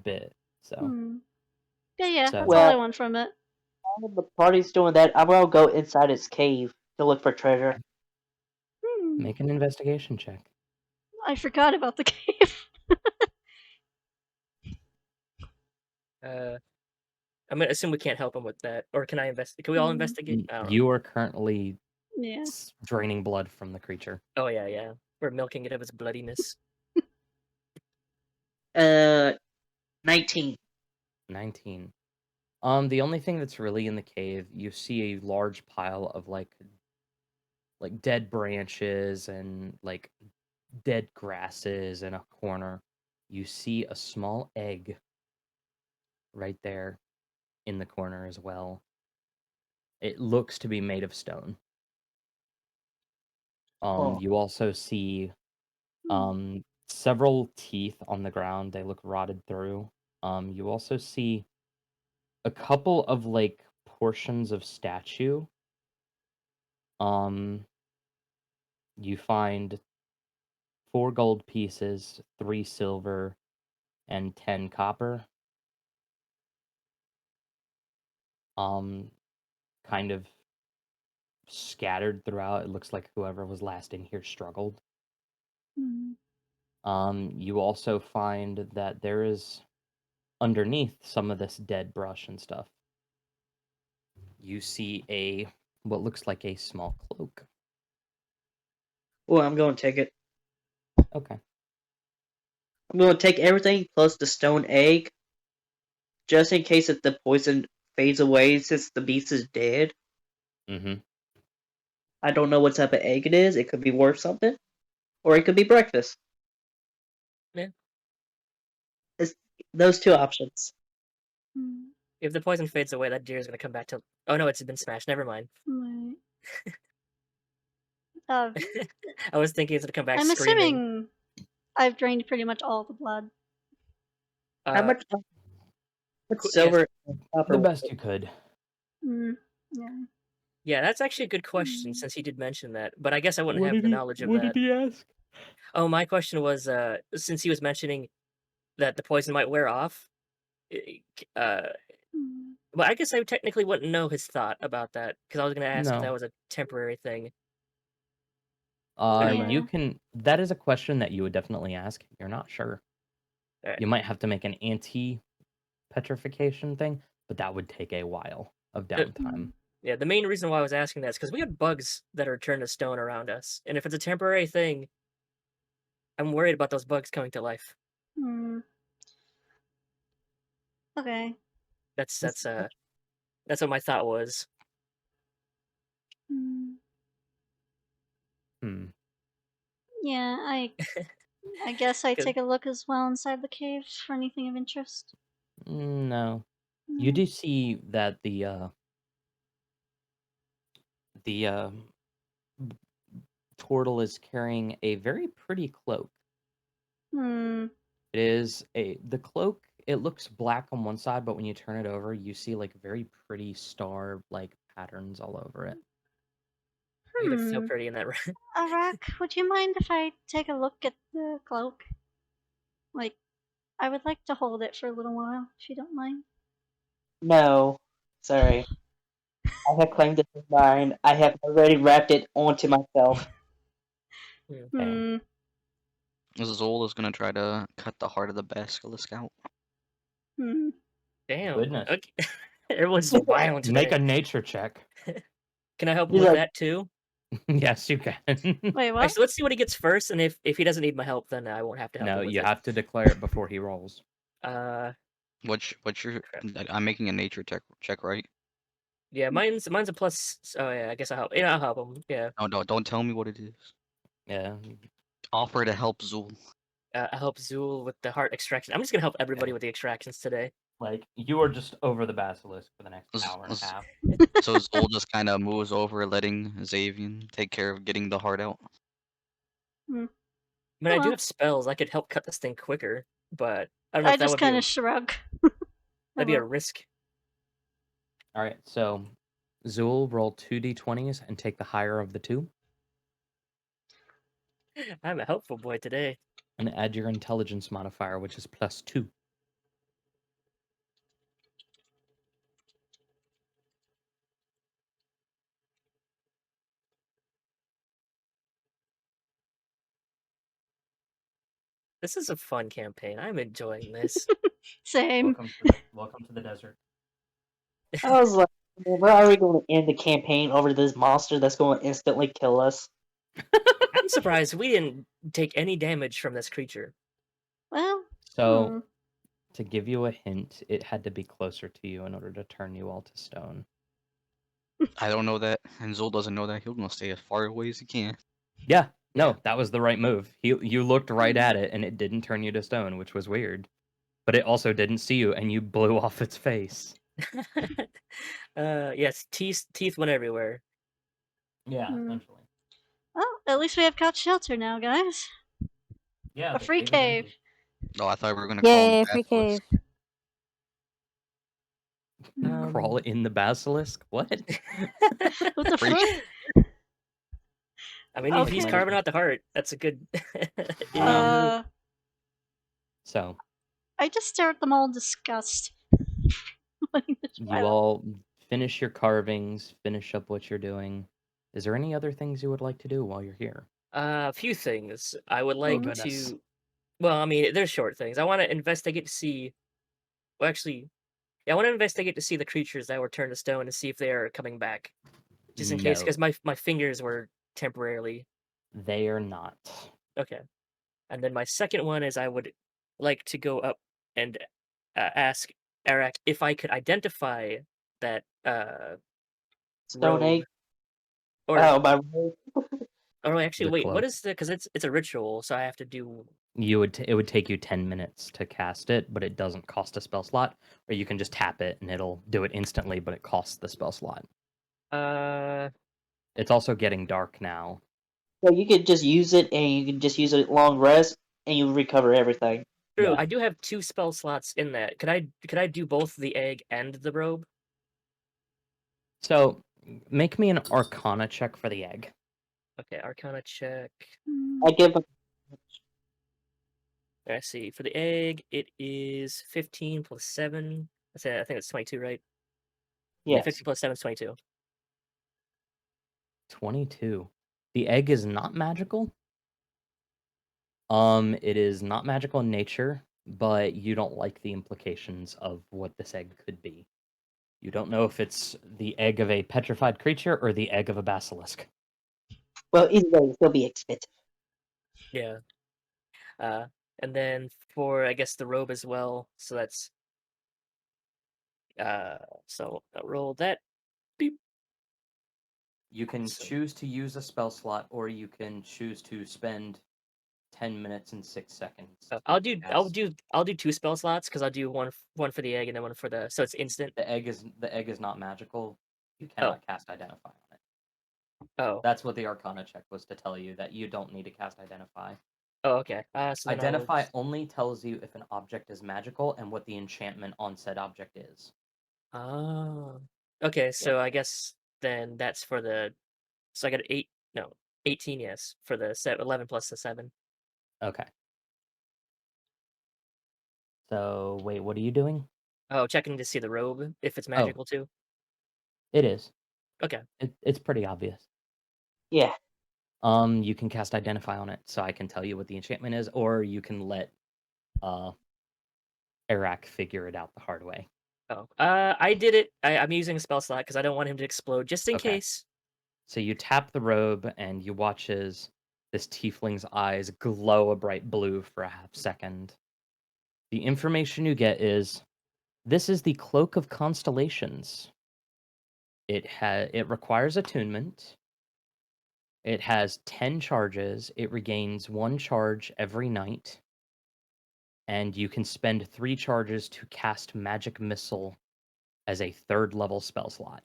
Speaker 2: bit. So
Speaker 4: Yeah, that's
Speaker 2: so
Speaker 4: all I
Speaker 5: Well,
Speaker 4: want from it.
Speaker 5: while the party's doing that, I'm gonna go inside its cave to look for treasure.
Speaker 2: make an investigation check.
Speaker 4: I forgot about the cave.
Speaker 1: I'm gonna assume we can't help him with that, or can I invest? Can we all investigate? I don't know.
Speaker 2: You are currently
Speaker 4: Yeah.
Speaker 2: draining blood from the creature.
Speaker 1: Oh yeah, yeah. We're milking it of its bloodiness.
Speaker 5: 19.
Speaker 2: 19. The only thing that's really in the cave, you see a large pile of like dead branches and like dead grasses in a corner. You see a small egg right there in the corner as well. It looks to be made of stone.
Speaker 5: Oh.
Speaker 2: You also see several teeth on the ground. They look rotted through. You also see a couple of like portions of statue. You find 4 gold pieces, 3 silver, and 10 copper. Kind of scattered throughout. It looks like whoever was last in here struggled. You also find that there is underneath some of this dead brush and stuff. You see what looks like a small cloak.
Speaker 5: Well, I'm going to take it.
Speaker 2: Okay.
Speaker 5: I'm going to take everything plus the stone egg, just in case if the poison fades away since the beast is dead.
Speaker 2: Mm-hmm.
Speaker 5: I don't know what type of egg it is. It could be worth something, or it could be breakfast.
Speaker 1: Yeah.
Speaker 5: It's those 2 options.
Speaker 1: If the poison fades away, that deer is gonna come back to. Oh no, it's been smashed. Never mind.
Speaker 4: Right.
Speaker 1: I was thinking it's gonna come back
Speaker 4: I'm
Speaker 1: screaming.
Speaker 4: assuming I've drained pretty much all the blood.
Speaker 5: How much? What
Speaker 1: Yes.
Speaker 5: silver and copper?
Speaker 2: The best you could.
Speaker 4: Yeah.
Speaker 1: Yeah, that's actually a good question since he did mention that, but I guess I wouldn't have the knowledge of
Speaker 2: What
Speaker 1: that.
Speaker 2: did he ask?
Speaker 1: Oh, my question was, since he was mentioning that the poison might wear off, but I guess I technically wouldn't know his thought about that because I was gonna ask if that
Speaker 2: No.
Speaker 1: was a temporary thing.
Speaker 2: You
Speaker 4: Yeah.
Speaker 2: can. That is a question that you would definitely ask. You're not sure.
Speaker 1: Alright.
Speaker 2: You might have to make an anti-petrification thing, but that would take a while of downtime.
Speaker 1: Yeah, the main reason why I was asking that is because we have bugs that are turned to stone around us, and if it's a temporary thing, I'm worried about those bugs coming to life.
Speaker 4: Okay.
Speaker 1: That's what my thought was.
Speaker 4: Yeah, I guess I
Speaker 1: 'Cause-
Speaker 4: take a look as well inside the cave for anything of interest.
Speaker 2: No. You do see that the turtle is carrying a very pretty cloak. It is the cloak. It looks black on one side, but when you turn it over, you see like very pretty star like patterns all over it.
Speaker 1: It looks so pretty in that.
Speaker 4: Arak, would you mind if I take a look at the cloak? Like, I would like to hold it for a little while, if you don't mind.
Speaker 5: No, sorry. I have claimed it as mine. I have already wrapped it onto myself.
Speaker 2: Okay.
Speaker 6: Zol is gonna try to cut the heart of the basilisk out.
Speaker 1: Damn.
Speaker 2: Goodness.
Speaker 1: Okay. Everyone's violent today.
Speaker 2: Make a nature check.
Speaker 1: Can I help him
Speaker 5: He's
Speaker 1: with
Speaker 5: like-
Speaker 1: that too?
Speaker 2: Yes, you can.
Speaker 4: Wait, what?
Speaker 1: Actually, let's see what he gets first, and if he doesn't need my help, then I won't have to help
Speaker 2: No,
Speaker 1: him with
Speaker 2: you
Speaker 1: it.
Speaker 2: have to declare it before he rolls.
Speaker 6: What's your? I'm making a nature check, right?
Speaker 1: Yeah, mine's a plus. Oh yeah, I guess I'll help. Yeah, I'll help him. Yeah,
Speaker 6: No, don't tell me what it is.
Speaker 2: Yeah.
Speaker 6: Offer to help Zul.
Speaker 1: I'll help Zool with the heart extraction. I'm just gonna help everybody with the extractions today.
Speaker 2: Like, you are just over the basilisk for the next
Speaker 6: Z-
Speaker 2: hour and a
Speaker 6: z-
Speaker 2: half.
Speaker 6: So Zol just kind of moves over, letting Xavian take care of getting the heart out.
Speaker 4: Hmm.
Speaker 1: I mean,
Speaker 4: Oh
Speaker 1: I do
Speaker 4: well.
Speaker 1: have spells. I could help cut this thing quicker, but I don't know
Speaker 4: I
Speaker 1: if that
Speaker 4: just
Speaker 1: would be
Speaker 4: kind
Speaker 1: a
Speaker 4: of shrug.
Speaker 1: that'd
Speaker 4: Oh
Speaker 1: be a
Speaker 4: well.
Speaker 1: risk.
Speaker 2: All right, so Zool, roll 2d20s and take the higher of the two,
Speaker 1: I'm a helpful boy today.
Speaker 2: and add your intelligence modifier, which is +2.
Speaker 1: This is a fun campaign. I'm enjoying this.
Speaker 4: Same.
Speaker 2: Welcome to the desert.
Speaker 5: I was like, where are we going to end the campaign over this monster that's going to instantly kill us?
Speaker 1: I'm surprised we didn't take any damage from this creature.
Speaker 4: Well.
Speaker 2: So, to give you a hint, it had to be closer to you in order to turn you all to stone.
Speaker 6: I don't know that, and Zol doesn't know that. He'll gonna stay as far away as he can.
Speaker 2: Yeah, no,
Speaker 1: Yeah.
Speaker 2: that was the right move. You looked right at it, and it didn't turn you to stone, which was weird. But it also didn't see you, and you blew off its face.
Speaker 1: Yes, teeth went everywhere.
Speaker 2: Yeah, essentially.
Speaker 4: Well, at least we have couch shelter now, guys.
Speaker 2: Yeah,
Speaker 4: A
Speaker 2: the
Speaker 4: free
Speaker 2: cave is
Speaker 4: cave.
Speaker 2: empty.
Speaker 6: Oh, I thought we were gonna call him
Speaker 3: Yay,
Speaker 6: the
Speaker 3: free
Speaker 6: basilisk.
Speaker 3: cave.
Speaker 2: Crawl in the basilisk? What?
Speaker 4: With the
Speaker 6: Free
Speaker 4: fruit.
Speaker 1: I mean, if he's
Speaker 4: Okay.
Speaker 1: carving out the heart, that's a good
Speaker 2: Wow.
Speaker 1: move.
Speaker 2: So,
Speaker 4: I just stare at them all in disgust. Putting the
Speaker 2: you
Speaker 4: child.
Speaker 2: all finish your carvings, finish up what you're doing. Is there any other things you would like to do while you're here?
Speaker 1: A few things. I would
Speaker 2: Oh,
Speaker 1: like
Speaker 2: goodness.
Speaker 1: to. Well, I mean, they're short things. I want to investigate to see. Well, actually, yeah, I want to investigate to see the creatures that were turned to stone and see if they are coming back, just in case,
Speaker 2: No,
Speaker 1: because my fingers were temporarily
Speaker 2: they are not.
Speaker 1: okay. And then my second one is I would like to go up and ask Eric if I could identify that
Speaker 5: Stone
Speaker 1: robe,
Speaker 5: egg?
Speaker 1: or
Speaker 5: Oh, my word.
Speaker 1: actually
Speaker 2: The
Speaker 1: wait, what
Speaker 2: cloak.
Speaker 1: is the? Because it's a ritual, so I have to do.
Speaker 2: It would take you 10 minutes to cast it, but it doesn't cost a spell slot. Or you can just tap it and it'll do it instantly, but it costs the spell slot.
Speaker 1: Uh,
Speaker 2: It's also getting dark now.
Speaker 5: So you could just use it, and you can just use it long rest, and you recover everything.
Speaker 1: true.
Speaker 2: Yeah.
Speaker 1: I do have 2 spell slots in that. Could I do both the egg and the robe?
Speaker 2: So make me an Arcana check for the egg.
Speaker 1: Okay, Arcana check.
Speaker 5: I give him
Speaker 1: Let's see. For the egg, it is 15 plus 7. I think it's 22, right? Yeah,
Speaker 5: yes.
Speaker 1: 15 plus 7 is 22.
Speaker 2: 22. The egg is not magical. It is not magical in nature, but you don't like the implications of what this egg could be. You don't know if it's the egg of a petrified creature or the egg of a basilisk.
Speaker 5: Well, either way, it'll still be expensive.
Speaker 1: Yeah. And then for I guess the robe as well. So that's so I'll roll that. Beep.
Speaker 2: You can
Speaker 1: So,
Speaker 2: choose to use a spell slot, or you can choose to spend 10 minutes and 6 seconds.
Speaker 1: I'll do 2 spell slots because I'll do one for the egg and then one for the so it's instant.
Speaker 2: The egg is not magical. You
Speaker 1: Oh.
Speaker 2: cannot cast Identify on it.
Speaker 1: Oh.
Speaker 2: That's what the Arcana check was to tell you, that you don't need to cast Identify.
Speaker 1: Oh, okay. So then
Speaker 2: Identify only tells you if an object is magical and what the enchantment on said object is.
Speaker 1: Oh. Okay, so I guess then that's for the so I got 18, yes, for the 11 plus the 7.
Speaker 2: Okay. So, wait, what are you doing?
Speaker 1: Oh, checking to see the robe if it's
Speaker 2: Oh.
Speaker 1: magical too.
Speaker 2: It is.
Speaker 1: Okay.
Speaker 2: It's pretty obvious.
Speaker 5: Yeah.
Speaker 2: You can cast Identify on it, so I can tell you what the enchantment is, or you can let Arak figure it out the hard way.
Speaker 1: Oh, I did it. I'm using a spell slot because I don't want him to explode, just in
Speaker 2: Okay.
Speaker 1: case.
Speaker 2: So you tap the robe, and you watch as this tiefling's eyes glow a bright blue for a half second. The information you get is, this is the Cloak of Constellations. It requires attunement. It has 10 charges. It regains 1 charge every night. and you can spend 3 charges to cast Magic Missile as a 3rd level spell slot.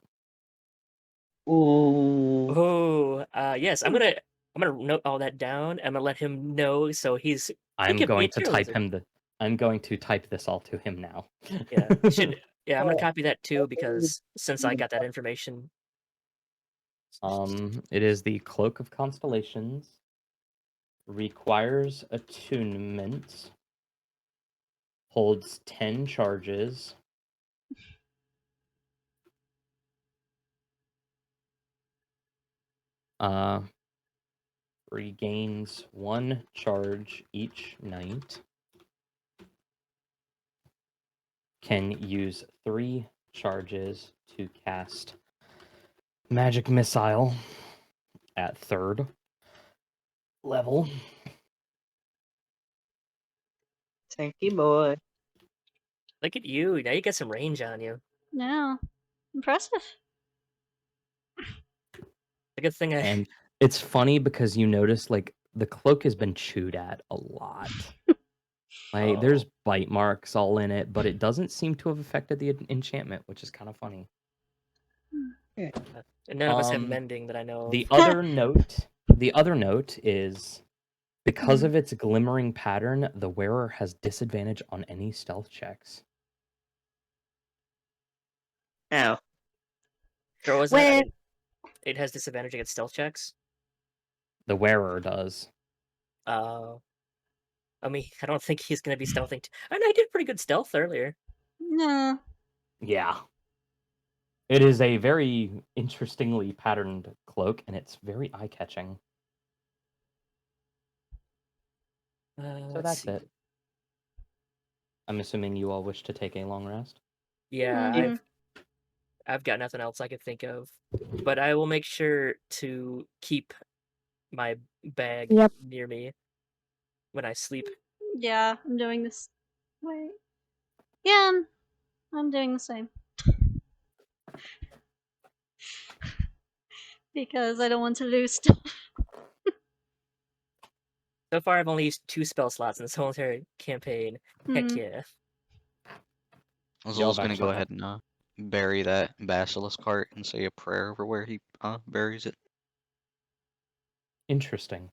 Speaker 5: Ooh.
Speaker 1: Oh, yes. I'm gonna note all that down. I'm gonna let him know so he
Speaker 2: I'm
Speaker 1: can be a
Speaker 2: going to
Speaker 1: tier
Speaker 2: type
Speaker 1: lizard.
Speaker 2: him I'm going to type this all to him now.
Speaker 1: Yeah, you should. Yeah, I'm gonna
Speaker 5: Oh,
Speaker 1: copy that too because since I got that information.
Speaker 2: It is the Cloak of Constellations. Requires attunement. Holds 10 charges. Regains 1 charge each night. Can use 3 charges to cast Magic Missile at 3rd level.
Speaker 5: tanky boy.
Speaker 1: Look at you. Now you got some range on you.
Speaker 4: Yeah. Impressive.
Speaker 1: A good thing I.
Speaker 2: And it's funny because you notice like the cloak has been chewed at a lot. Like there's bite marks all in it, but it doesn't seem to have affected the enchantment, which is kind of funny.
Speaker 1: And none of us have mending that I know of.
Speaker 2: The other note is because of its glimmering pattern, the wearer has disadvantage on any stealth checks.
Speaker 5: Ow.
Speaker 1: Or was that? It has disadvantage against stealth checks.
Speaker 2: The wearer does.
Speaker 1: I mean, I don't think he's gonna be stealthing. And I did pretty good stealth earlier.
Speaker 4: No.
Speaker 2: Yeah. It is a very interestingly patterned cloak, and it's very eye-catching. So that's it. I'm assuming you all wish to take a long rest?
Speaker 1: Yeah, I've got nothing else I could think of. But I will make sure to keep my bag near me when I sleep.
Speaker 4: Yeah, I'm doing this. Wait. Yeah, I'm doing the same. Because I don't want to lose stuff.
Speaker 1: So far, I've only used 2 spell slots in this whole entire campaign. Heck yeah.
Speaker 6: Azul's gonna go ahead and bury that basilisk cart and say a prayer over where he buries it.
Speaker 2: Interesting.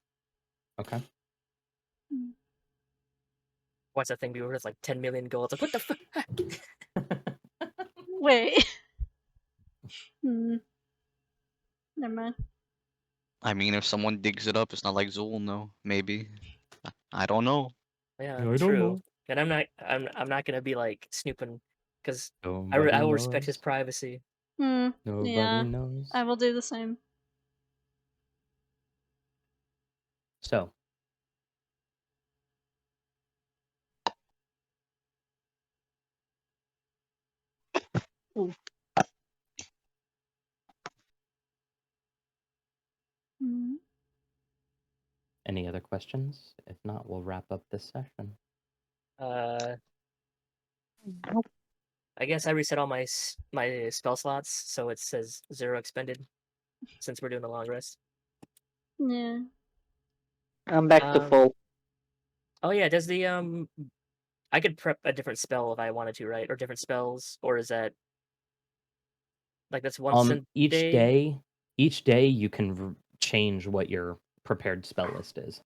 Speaker 2: Okay.
Speaker 1: What's that thing be worth like 10 million gold? Like, what the fuck?
Speaker 4: Wait. Never mind.
Speaker 6: I mean, if someone digs it up, it's not like Zul, no. Maybe. I don't know.
Speaker 1: Yeah,
Speaker 2: I don't
Speaker 1: true.
Speaker 2: know.
Speaker 1: And I'm not gonna be like snooping because I
Speaker 2: Nobody
Speaker 1: will respect his
Speaker 2: knows.
Speaker 1: privacy.
Speaker 2: Nobody
Speaker 4: Yeah,
Speaker 2: knows.
Speaker 4: I will do the same.
Speaker 2: So. Any other questions? If not, we'll wrap up this session.
Speaker 1: I guess I reset all my spell slots, so it says 0 expended, since we're doing the long rest.
Speaker 4: Yeah.
Speaker 5: I'm back to full.
Speaker 1: Oh yeah, does the I could prep a different spell if I wanted to, right? Or different spells, or is that like that's once a
Speaker 2: each day you can change what your prepared spell list is.